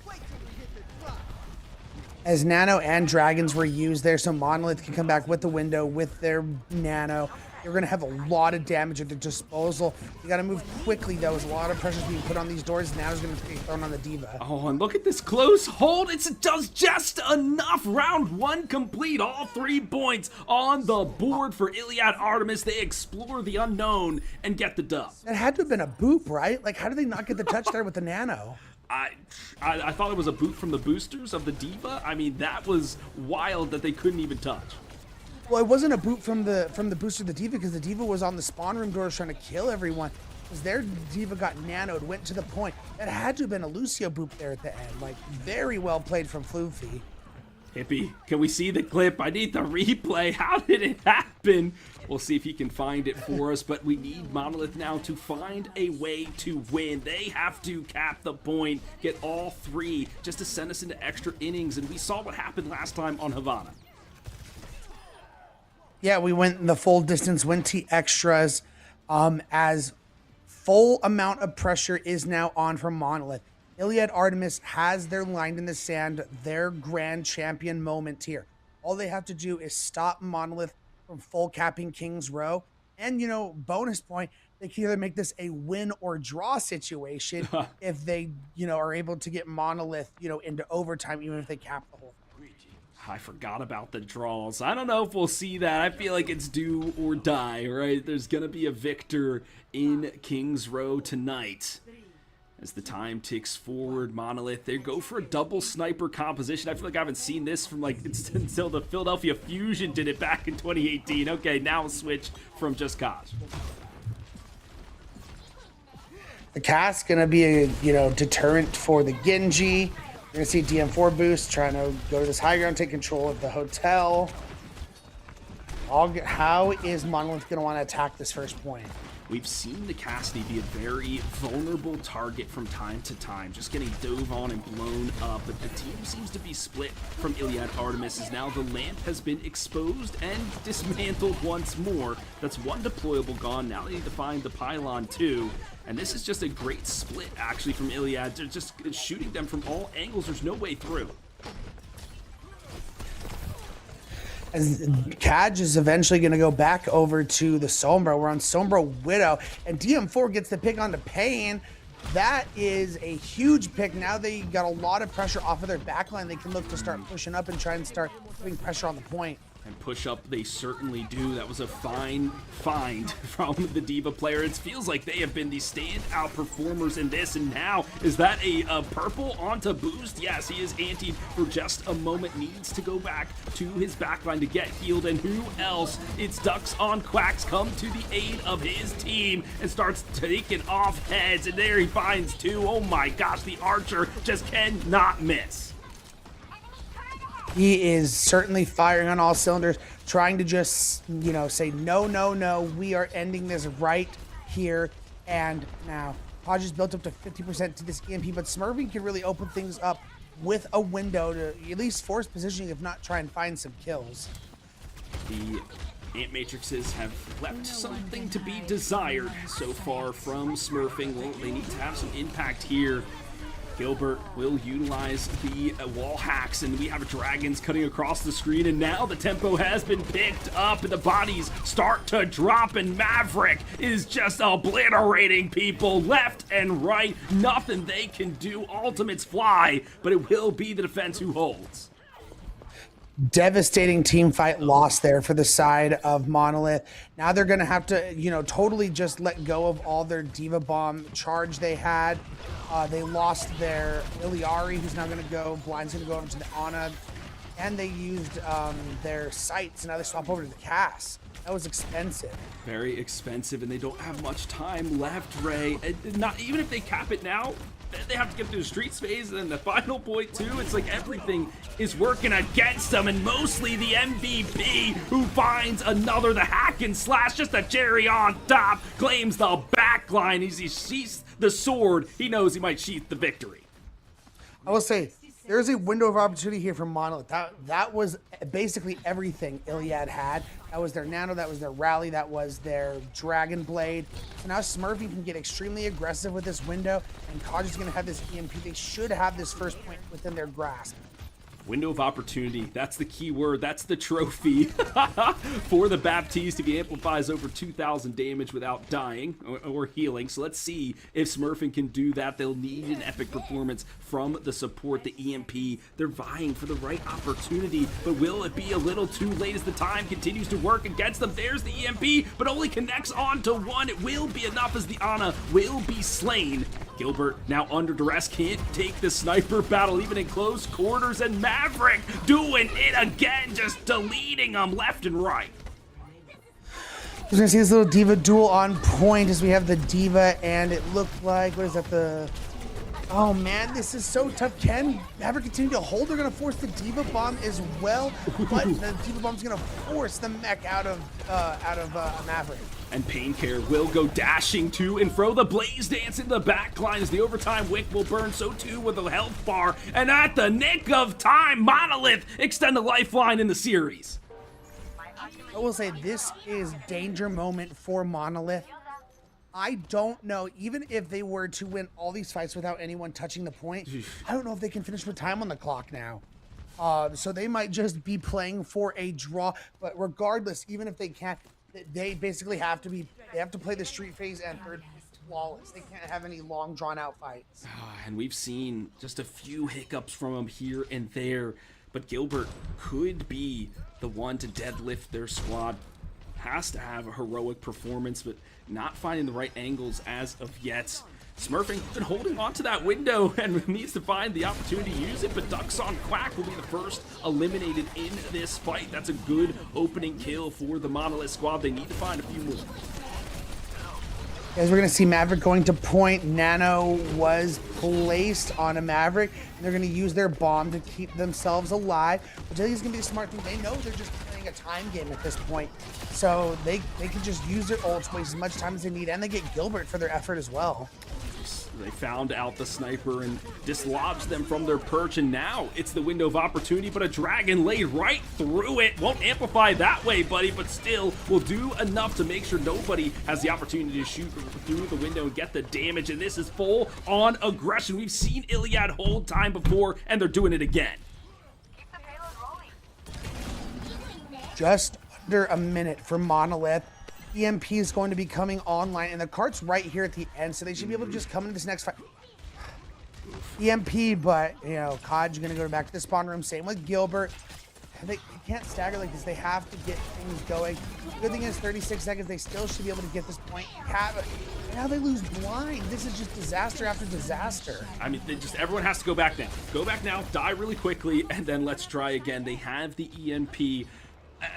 As Nano and Dragons were used there, so Monolith can come back with the window with their Nano. You're going to have a lot of damage at their disposal. You got to move quickly, though, as a lot of pressure is being put on these doors. Nano's going to be thrown on the Diva. Oh, and look at this close hold. It does just enough. Round 1 complete. All 3 points on the board for ILIAD Artemis. They explore the unknown and get the dub. That had to have been a boop, right? Like, how did they not get the touch there with the Nano? I thought it was a boot from the boosters of the Diva. I mean, that was wild that they couldn't even touch. Well, it wasn't a boot from the booster of the Diva, because the Diva was on the spawn room doors trying to kill everyone. Because their Diva got nanoed, went to the point. That had to have been a Lucio boop there at the end. Like, very well played from Floofy. Hippie, can we see the clip? I need the replay. How did it happen? We'll see if he can find it for us, but we need Monolith now to find a way to win. They have to cap the point, get all 3 just to send us into extra innings, and we saw what happened last time on Havana. Yeah, we went the full distance, went to extras, as full amount of pressure is now on from Monolith. ILIAD Artemis has their line in the sand, their grand champion moment here. All they have to do is stop Monolith from full capping King's Row. And, you know, bonus point, they can either make this a win or draw situation if they, you know, are able to get Monolith, you know, into overtime, even if they cap the whole thing. I forgot about the draws. I don't know if we'll see that. I feel like it's do or die, right? There's going to be a victor in King's Row tonight. As the time ticks forward, Monolith, they go for a double sniper composition. I feel like I haven't seen this from like until the Philadelphia Fusion did it back in 2018. Okay, now a switch from just Kaj. The cast gonna be a deterrent for the Genji. You're gonna see DM4 boost trying to go to this high ground, take control of the hotel. How is Monolith gonna want to attack this first point? We've seen the Cassidy be a very vulnerable target from time to time, just getting dove on and blown up, but the team seems to be split from ILIAD ARTEMIS as now the lamp has been exposed and dismantled once more. That's one deployable gone. Now they need to find the pylon too, and this is just a great split actually from ILIAD. They're just shooting them from all angles. There's no way through. As Kaj is eventually going to go back over to the Sombra. We're on Sombra Widow, and DM4 gets the pick onto Pain. That is a huge pick. Now they got a lot of pressure off of their backline. They can look to start pushing up and try and start putting pressure on the point. And push up they certainly do. That was a fine find from the D.Va player. It feels like they have been the standout performers in this. And now, is that a purple onto boost? Yes, he is antied for just a moment. Needs to go back to his backline to get healed. And who else? It's Ducks on Quacks come to the aid of his team and starts taking off heads. And there he finds two. Oh my gosh, the Archer just cannot miss. He is certainly firing on all cylinders, trying to just, say, no, no, no, we are ending this right here and now. Hodge is built up to 50% to this EMP, but Smurfing can really open things up with a window to at least force positioning, if not try and find some kills. The Ant Matrixes have left something to be desired so far from Smurfing. Well, they need to have some impact here. Gilbert will utilize the wall hacks, and we have dragons cutting across the screen, and now the tempo has been picked up, and the bodies start to drop, and Maverick is just obliterating people left and right. Nothing they can do. Ultimates fly, but it will be the defense who holds. Devastating team fight loss there for the side of Monolith. Now they're going to have to, totally just let go of all their D.Va bomb charge they had. They lost their Iliari, who's now going to go. Blind's going to go over to the Ana. And they used their sights. And now they swap over to the Cass. That was expensive. Very expensive, and they don't have much time left, Ray. Not even if they cap it now, they have to get through the streets phase, and then the final point too. It's like everything is working against them, and mostly the MVP, who finds another, the hack and slash, just a cherry on top, claims the backline as he sheaths the sword. He knows he might sheath the victory. I will say, there's a window of opportunity here for Monolith. That was basically everything Iliad had. That was their Nano, that was their Rally, that was their Dragon Blade. So now Smurfy can get extremely aggressive with this window, and Kaj is going to have this EMP. They should have this first point within their grasp. Window of opportunity, that's the key word, that's the trophy for the Baptiste if he amplifies over 2,000 damage without dying or healing. So let's see if Smurfing can do that. They'll need an epic performance from the support, the EMP. They're vying for the right opportunity, but will it be a little too late as the time continues to work against them? There's the EMP, but only connects onto one. It will be enough as the Ana will be slain. Gilbert now under duress, can't take the sniper battle even in close quarters, and Maverick doing it again, just deleting them left and right. We're gonna see this little D.Va duel on point as we have the D.Va, and it looked like, what is that, oh man, this is so tough. Can Maverick continue to hold? They're gonna force the D.Va bomb as well, but the D.Va bomb's gonna force the mech out of Maverick. And Paincare will go dashing to and fro. The Blaze Dance in the backline as the overtime wick will burn, so too with the health bar. And at the nick of time, Monolith extend the lifeline in the series. I will say this is danger moment for Monolith. I don't know, even if they were to win all these fights without anyone touching the point, I don't know if they can finish with time on the clock now. So they might just be playing for a draw, but regardless, even if they can't, they basically have to play the street phase and third flawless. They can't have any long drawn out fights. And we've seen just a few hiccups from them here and there, but Gilbert could be the one to deadlift their squad. Has to have a heroic performance, but not finding the right angles as of yet. Smurfing been holding on to that window and needs to find the opportunity to use it, but Ducks on Quack will be the first eliminated in this fight. That's a good opening kill for the Monolith squad. They need to find a few more. As we're going to see Maverick going to point. Nano was placed on a Maverick. And they're going to use their bomb to keep themselves alive, which I think is going to be the smart thing. They know they're just playing a time game at this point. So they can just use their ults, waste as much time as they need, and they get Gilbert for their effort as well. They found out the sniper and dislodged them from their perch, and now it's the window of opportunity, but a dragon laid right through it. Won't amplify that way, buddy, but still will do enough to make sure nobody has the opportunity to shoot through the window and get the damage, and this is full on aggression. We've seen ILIAD hold time before, and they're doing it again. Just under a minute for Monolith. EMP is going to be coming online, and the cart's right here at the end, so they should be able to just come into this next fight. EMP, but, you know, Kod's going to go back to the spawn room. Same with Gilbert. They can't stagger like this. They have to get things going. The good thing is 36 seconds. They still should be able to get this point. Now they lose blind. This is just disaster after disaster. I mean, everyone has to go back now. Go back now, die really quickly, and then let's try again. They have the EMP.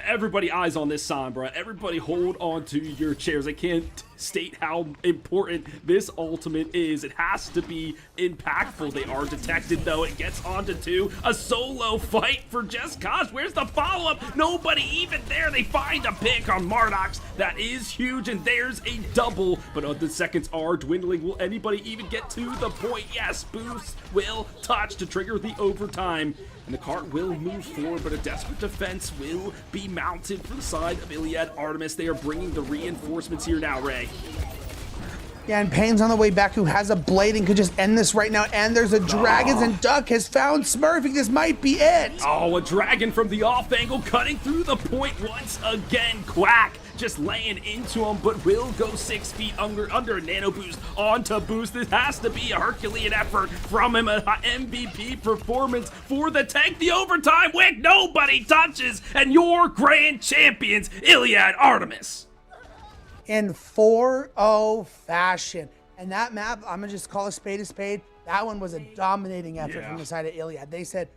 Everybody eyes on this Sombra. Everybody hold on to your chairs. I can't state how important this ultimate is. It has to be impactful. They are detected, though. It gets onto 2. A solo fight for just Kosh. Where's the follow-up? Nobody even there. They find a pick on Mardox. That is huge, and there's a double. But the seconds are dwindling. Will anybody even get to the point? Yes, Boost will touch to trigger the overtime. And the cart will move forward, but a desperate defense will be mounted for the side of ILIAD Artemis. They are bringing the reinforcements here now, Ray. Yeah, and Payne's on the way back, who has a blade and could just end this right now. And there's a Dragons, and Duck has found Smurfing. This might be it. Oh, a dragon from the off angle, cutting through the point once again. Quack just laying into him, but will go 6 feet under a nano boost onto Boost. This has to be a Herculean effort from him, a MVP performance for the tank. The overtime wick, nobody touches, and your grand champions, ILIAD Artemis. In 4-0 fashion. And that map, I'm going to just call a spade a spade. That one was a dominating effort from the side of ILIAD. They said,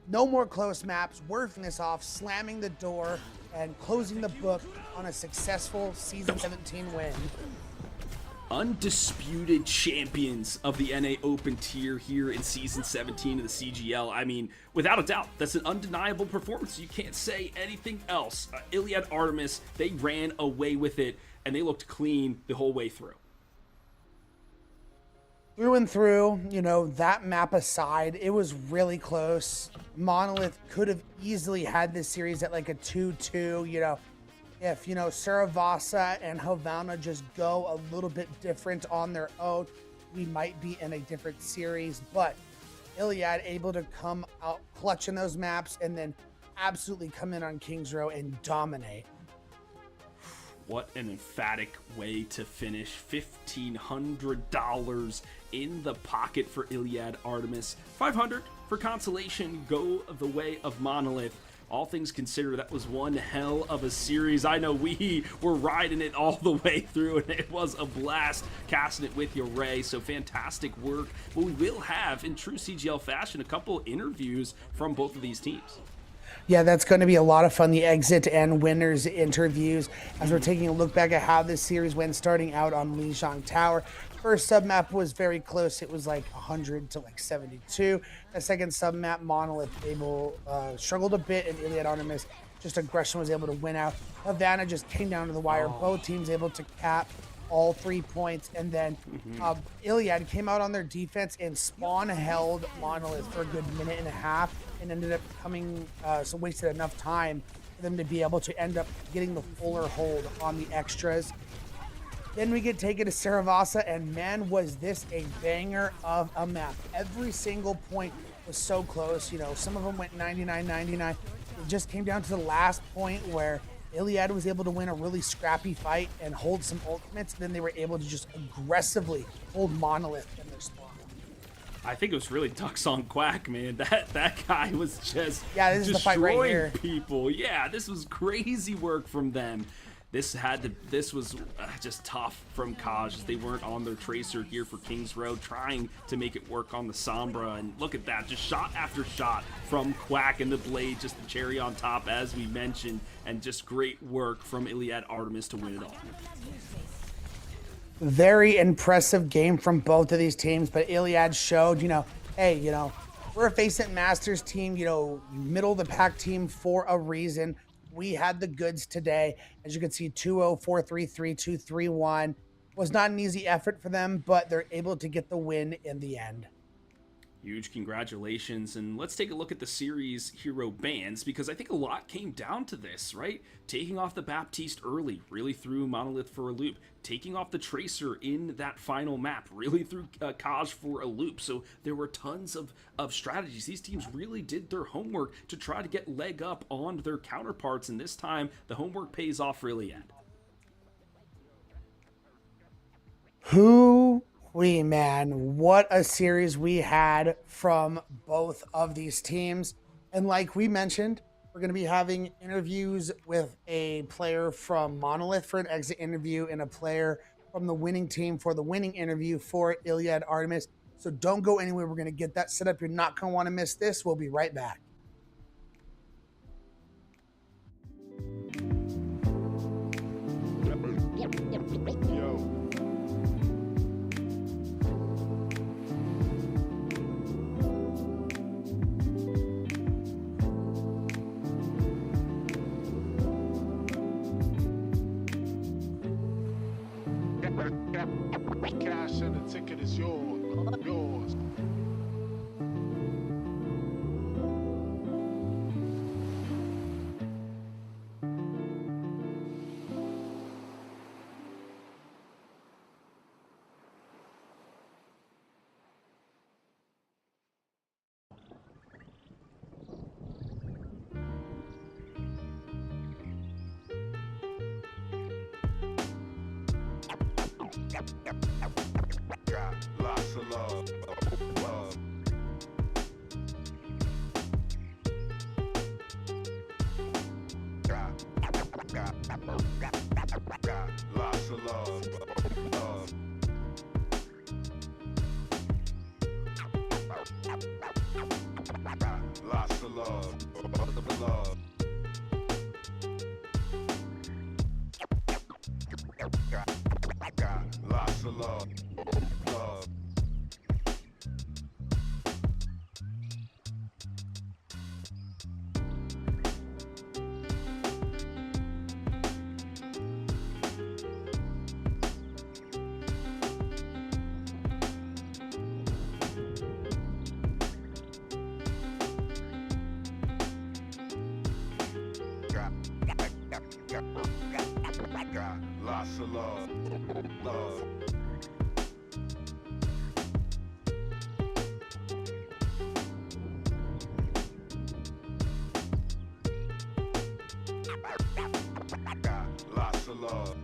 no more close maps, working this off, slamming the door, and closing the book on a successful Season 17 win. Undisputed champions of the NA Open tier here in Season 17 of the CGL. I mean, without a doubt, that's an undeniable performance. You can't say anything else. ILIAD Artemis, they ran away with it, and they looked clean the whole way through. Through and through, you know, that map aside, it was really close. Monolith could have easily had this series at like a 2-2, you know, if, you know, Saravasa and Havana just go a little bit different on their own, we might be in a different series. But ILIAD able to come out clutch in those maps and then absolutely come in on Kings Row and dominate. What an emphatic way to finish. $1,500 in the pocket for ILIAD Artemis. $500 for consolation. Go the way of Monolith. All things considered, that was one hell of a series. I know we were riding it all the way through, and it was a blast casting it with you, Ray. So fantastic work. But we will have, in true CGL fashion, a couple interviews from both of these teams. Yeah, that's going to be a lot of fun, the exit and winners interviews, as we're taking a look back at how this series went, starting out on Lijiang Tower. First submap was very close. It was like 100 to like 72. The second submap, Monolith struggled a bit, and ILIAD Artemis, just aggression, was able to win out. Havana just came down to the wire. Both teams able to cap all 3 points, and then ILIAD came out on their defense and spawn held Monolith for a good minute and a half, and ended up coming, so wasted enough time for them to be able to end up getting the fuller hold on the extras. Then we get taken to Saravasa, and man, was this a banger of a map. Every single point was so close. You know, some of them went 99-99. It just came down to the last point where ILIAD was able to win a really scrappy fight and hold some ultimates. Then they were able to just aggressively hold Monolith in their spawn. I think it was really Ducks on Quack, man. That guy was just this is the fight right here. People. Yeah, this was crazy work from them. This was just tough from Kaj, as they weren't on their tracer here for Kings Row, trying to make it work on the Sombra. And look at that, just shot after shot from Quack, and the blade, just the cherry on top, as we mentioned, and just great work from ILIAD Artemis to win it all. Very impressive game from both of these teams, but Iliad showed, hey, we're a Face It Masters team, middle of the pack team for a reason. We had the goods today. As you can see, 2-0, 4-3-3, 2-3-1. Was not an easy effort for them, but they're able to get the win in the end. Huge congratulations, and let's take a look at the series hero bans, because I think a lot came down to this, right? Taking off the Baptiste early really threw Monolith for a loop. Taking off the Tracer in that final map really threw Kaj for a loop. So there were tons of strategies. These teams really did their homework to try to get leg up on their counterparts, and this time the homework pays off really, Ed. Man, what a series we had from both of these teams. And like we mentioned, we're going to be having interviews with a player from Monolith for an exit interview and a player from the winning team for the winning interview for ILIAD Artemis. So don't go anywhere. We're going to get that set up. You're not going to want to miss this. We'll be right back. Cash and the ticket is yours. Got lots of love. Got lots of love. Lots of love. Got lots of love. Got lots of love.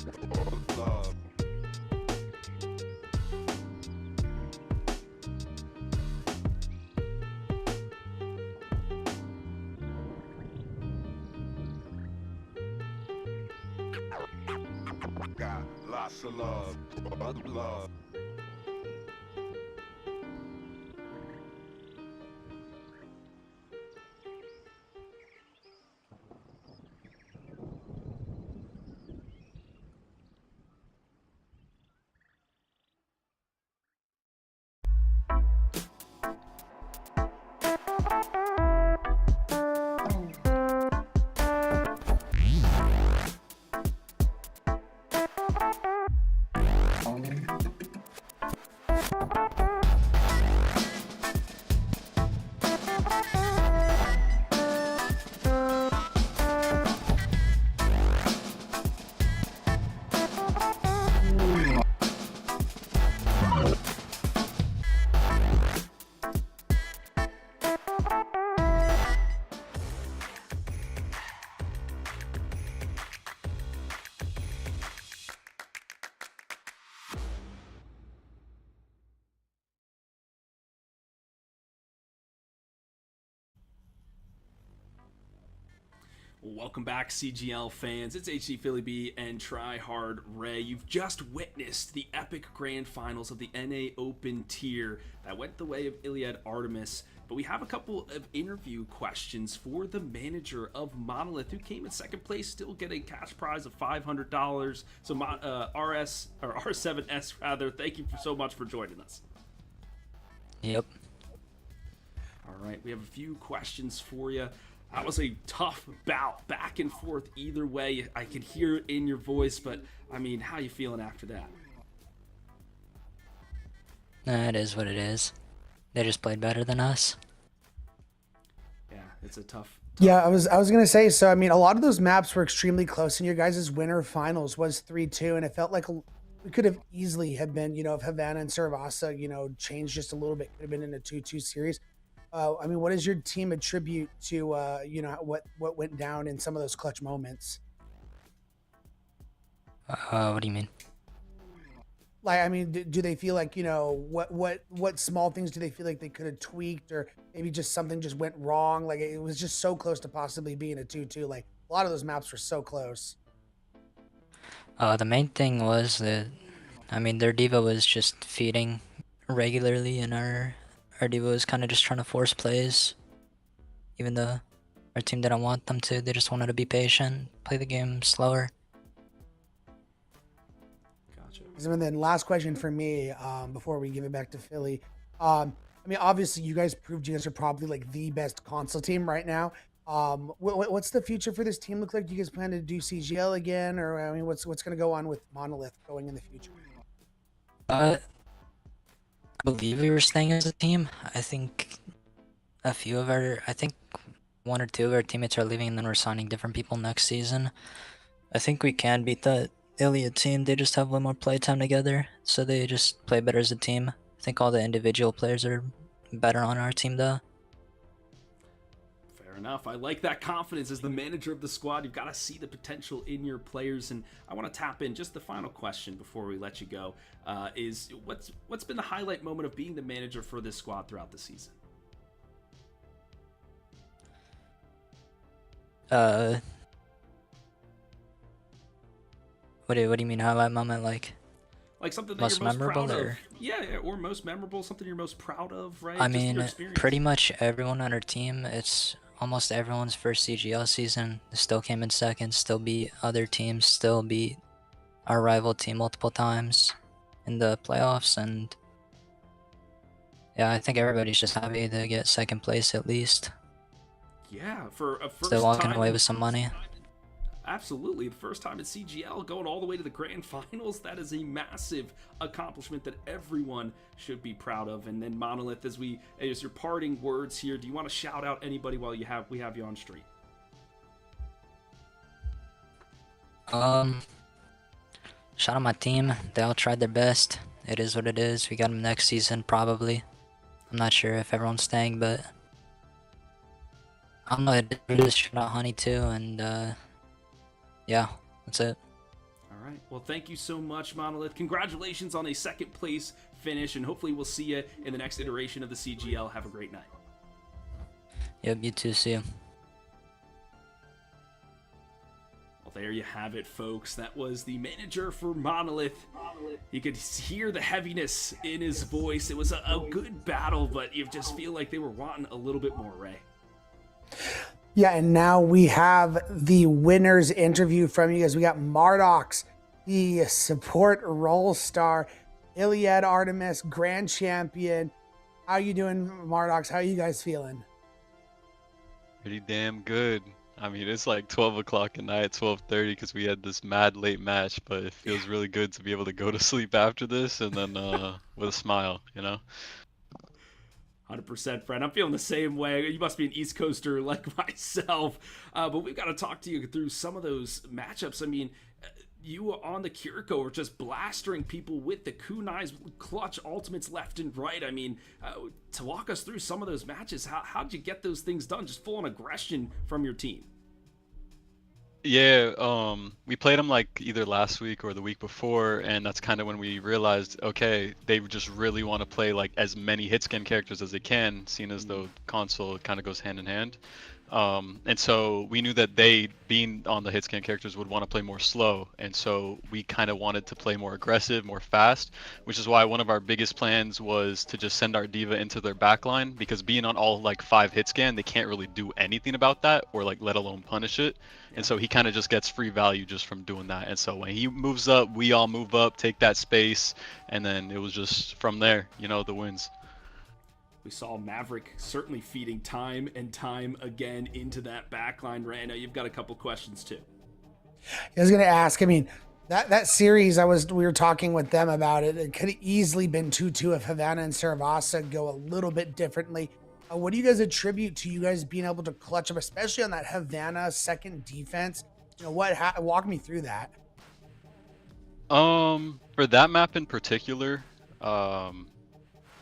Got lots of love. Got lots of love. Welcome back, CGL fans. It's HC Philly B and Tryhard Ray. You've just witnessed the epic grand finals of the NA Open tier that went the way of ILIAD Artemis, but we have a couple of interview questions for the manager of Monolith, who came in second place, still getting cash prize of $500. So R7S rather, thank you so much for joining us. Yep. All right, we have a few questions for you. That was a tough bout, back and forth either way. I can hear it in your voice, but I mean, how you feeling after that? It is what it is. They just played better than us. Yeah, it's a tough. Yeah, I was gonna say. So I mean, a lot of those maps were extremely close, and your guys' winner finals was 3-2, and it felt like we could have easily have been, if Havana and Saravasa, changed just a little bit, could have been in a 2-2 series. I mean, what does your team attribute to, what went down in some of those clutch moments? What do you mean? Like, I mean, do they feel like, what small things do they feel like they could have tweaked, or maybe just something just went wrong? Like, it was just so close to possibly being a 2-2. Like, a lot of those maps were so close. The main thing was that, I mean, their diva was just feeding regularly, and our diva was kind of just trying to force plays, even though our team didn't want them to. They just wanted to be patient, play the game slower. Gotcha. And then last question for me, before we give it back to Philly. I mean, obviously, you guys proved you guys are probably like the best console team right now. What's the future for this team look like? Do you guys plan to do CGL again, or I mean, what's going to go on with Monolith going in the future? I believe we were staying as a team. I think I think 1 or 2 of our teammates are leaving, and then we're signing different people next season. I think we can beat that ILIAD team. They just have a little more playtime together, so they just play better as a team. I think all the individual players are better on our team, though. Fair enough. I like that confidence as the manager of the squad. You've got to see the potential in your players, and I want to tap in. Just the final question before we let you go is what's been the highlight moment of being the manager for this squad throughout the season? What do you mean highlight moment? Like something that most you're most memorable, proud of? or? Yeah, or most memorable, something you're most proud of, right? I Just your mean, experience. pretty much everyone on our team, it's almost everyone's first CGL season. Still came in second, still beat other teams, still beat our rival team multiple times in the playoffs, and yeah, I think everybody's just happy to get second place at least. Yeah, for a first Still walking time away with some money. Absolutely, the first time in CGL, going all the way to the grand finals. That is a massive accomplishment that everyone should be proud of. And then Monolith, as your parting words here, do you want to shout out anybody while we have you on stream? Shout out my team. They all tried their best. It is what it is. We got them next season, probably. I'm not sure if everyone's staying, but I don't know. It is shout out Honey too, and yeah, that's it. All right. Well, thank you so much, Monolith. Congratulations on a second place finish, and hopefully we'll see you in the next iteration of the CGL. Have a great night. Yep, you too. See you. Well, there you have it, folks. That was the manager for Monolith. You could hear the heaviness in his voice. It was a good battle, but you just feel like they were wanting a little bit more, Ray. Yeah, and now we have the winner's interview from you guys. We got Mardox, the support role star, ILIAD Artemis, grand champion. How you doing, Mardox? How are you guys feeling? Pretty damn good. I mean, it's like 12 o'clock at night, 12:30, because we had this mad late match, but it feels really good to be able to go to sleep after this and then with a smile, you know? 100%, friend. I'm feeling the same way. You must be an East Coaster like myself. But we've got to talk to you through some of those matchups. I mean, you on the Kiriko were just blastering people with the kunais, clutch ultimates left and right. I mean, to walk us through some of those matches, how'd you get those things done? Just full on aggression from your team. Yeah, we played them like either last week or the week before, and that's kind of when we realized, okay, they just really want to play like as many hit scan characters as they can, seeing as though console kind of goes hand in hand. And so we knew that they, being on the hitscan characters, would want to play more slow, and so we kind of wanted to play more aggressive, more fast, which is why one of our biggest plans was to just send our diva into their backline, because being on all like 5 hitscan, they can't really do anything about that, or like let alone punish it. And so he kind of just gets free value just from doing that. And so when he moves up, we all move up, take that space, and then it was just from there, you know, the wins. We saw Maverick certainly feeding time and time again into that backline. Ray, I know you've got a couple questions too. I was going to ask, I mean, that series, we were talking with them about it. It could have easily been 2-2 if Havana and Saravasa go a little bit differently. What do you guys attribute to you guys being able to clutch up, especially on that Havana second defense? You know, walk me through that. For that map in particular,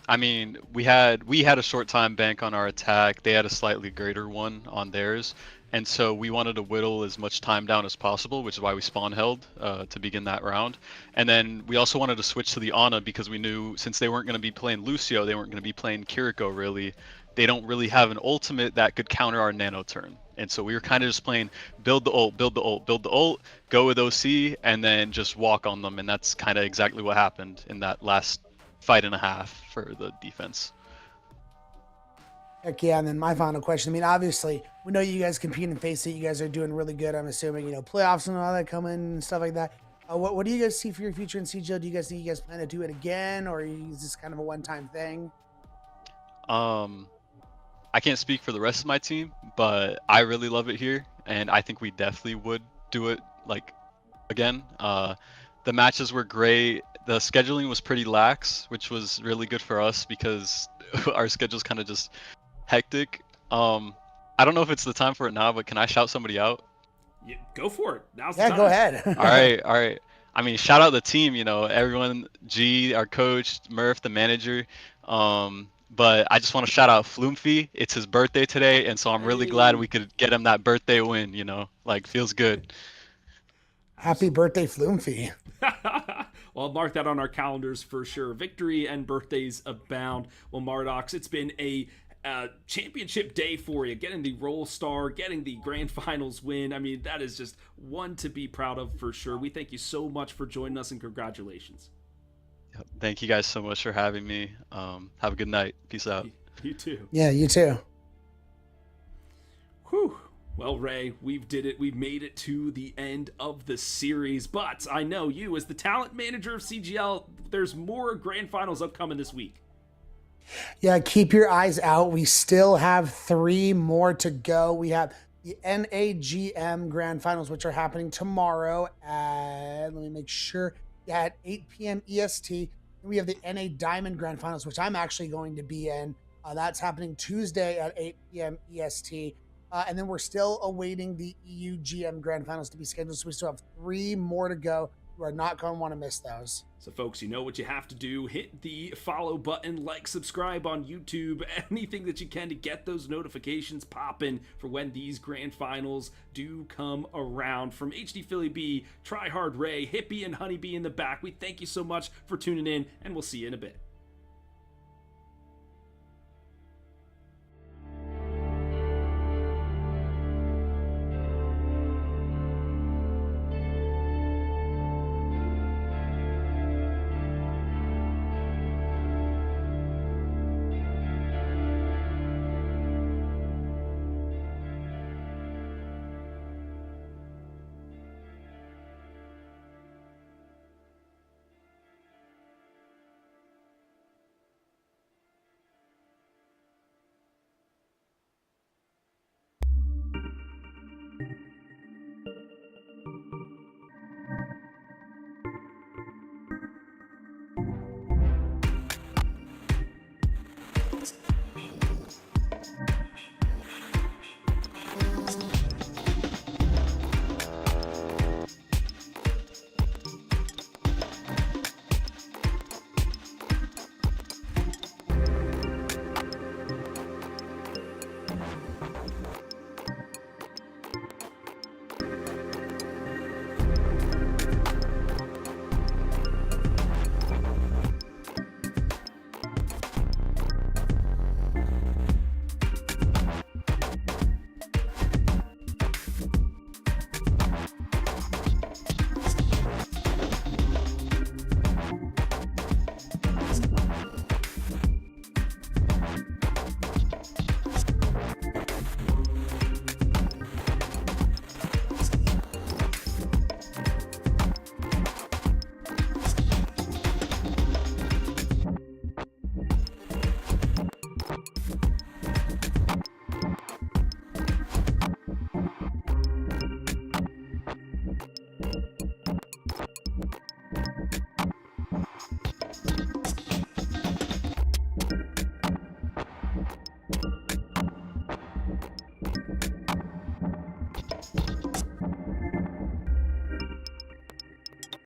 I mean, we had a short time bank on our attack. They had a slightly greater one on theirs, and so we wanted to whittle as much time down as possible, which is why we spawn held to begin that round. And then we also wanted to switch to the Ana because we knew since they weren't going to be playing Lucio, they weren't going to be playing Kiriko really. They don't really have an ultimate that could counter our nano turn. And so we were kind of just playing build the ult, build the ult, build the ult, go with OC, and then just walk on them. And that's kind of exactly what happened in that last fight and a half for the defense. Heck yeah, and then my final question. I mean, obviously, we know you guys compete and face it. You guys are doing really good. I'm assuming, you know, playoffs and all that coming and stuff like that. What do you guys see for your future in CGL? Do you guys think you guys plan to do it again, or is this kind of a one-time thing? I can't speak for the rest of my team, but I really love it here, and I think we definitely would do it like again. The matches were great. The scheduling was pretty lax, which was really good for us because our schedule's kind of just hectic. I don't know if it's the time for it now, but can I shout somebody out? Yeah, go for it. Now's the time. Yeah, go ahead. All right. I mean, shout out the team, you know, everyone, G, our coach, Murph, the manager. But I just want to shout out Floomfy. It's his birthday today, and so I'm really glad we could get him that birthday win, you know, like feels good. Happy birthday, Floomfy. Well, mark that on our calendars for sure. Victory and birthdays abound. Well, Mardox, it's been a championship day for you. Getting the Roll Star, getting the Grand Finals win. I mean, that is just one to be proud of for sure. We thank you so much for joining us, and congratulations. Thank you guys so much for having me. Have a good night. Peace out. You too. Yeah, you too. Whew. Well, Ray, we've did it. We've made it to the end of the series, but I know you, as the talent manager of CGL, there's more Grand Finals upcoming this week. Yeah, keep your eyes out. We still have 3 more to go. We have the NAGM Grand Finals, which are happening tomorrow at, let me make sure, at 8 p.m. EST. And we have the NA Diamond Grand Finals, which I'm actually going to be in. That's happening Tuesday at 8 p.m. EST. And then we're still awaiting the EU GM Grand Finals to be scheduled. So we still have 3 more to go. You are not going to want to miss those. So folks, you know what you have to do. Hit the follow button, like, subscribe on YouTube, anything that you can to get those notifications popping for when these Grand Finals do come around. From HD Philly B, Tryhard Ray, Hippie, and Honeybee in the back, we thank you so much for tuning in, and we'll see you in a bit.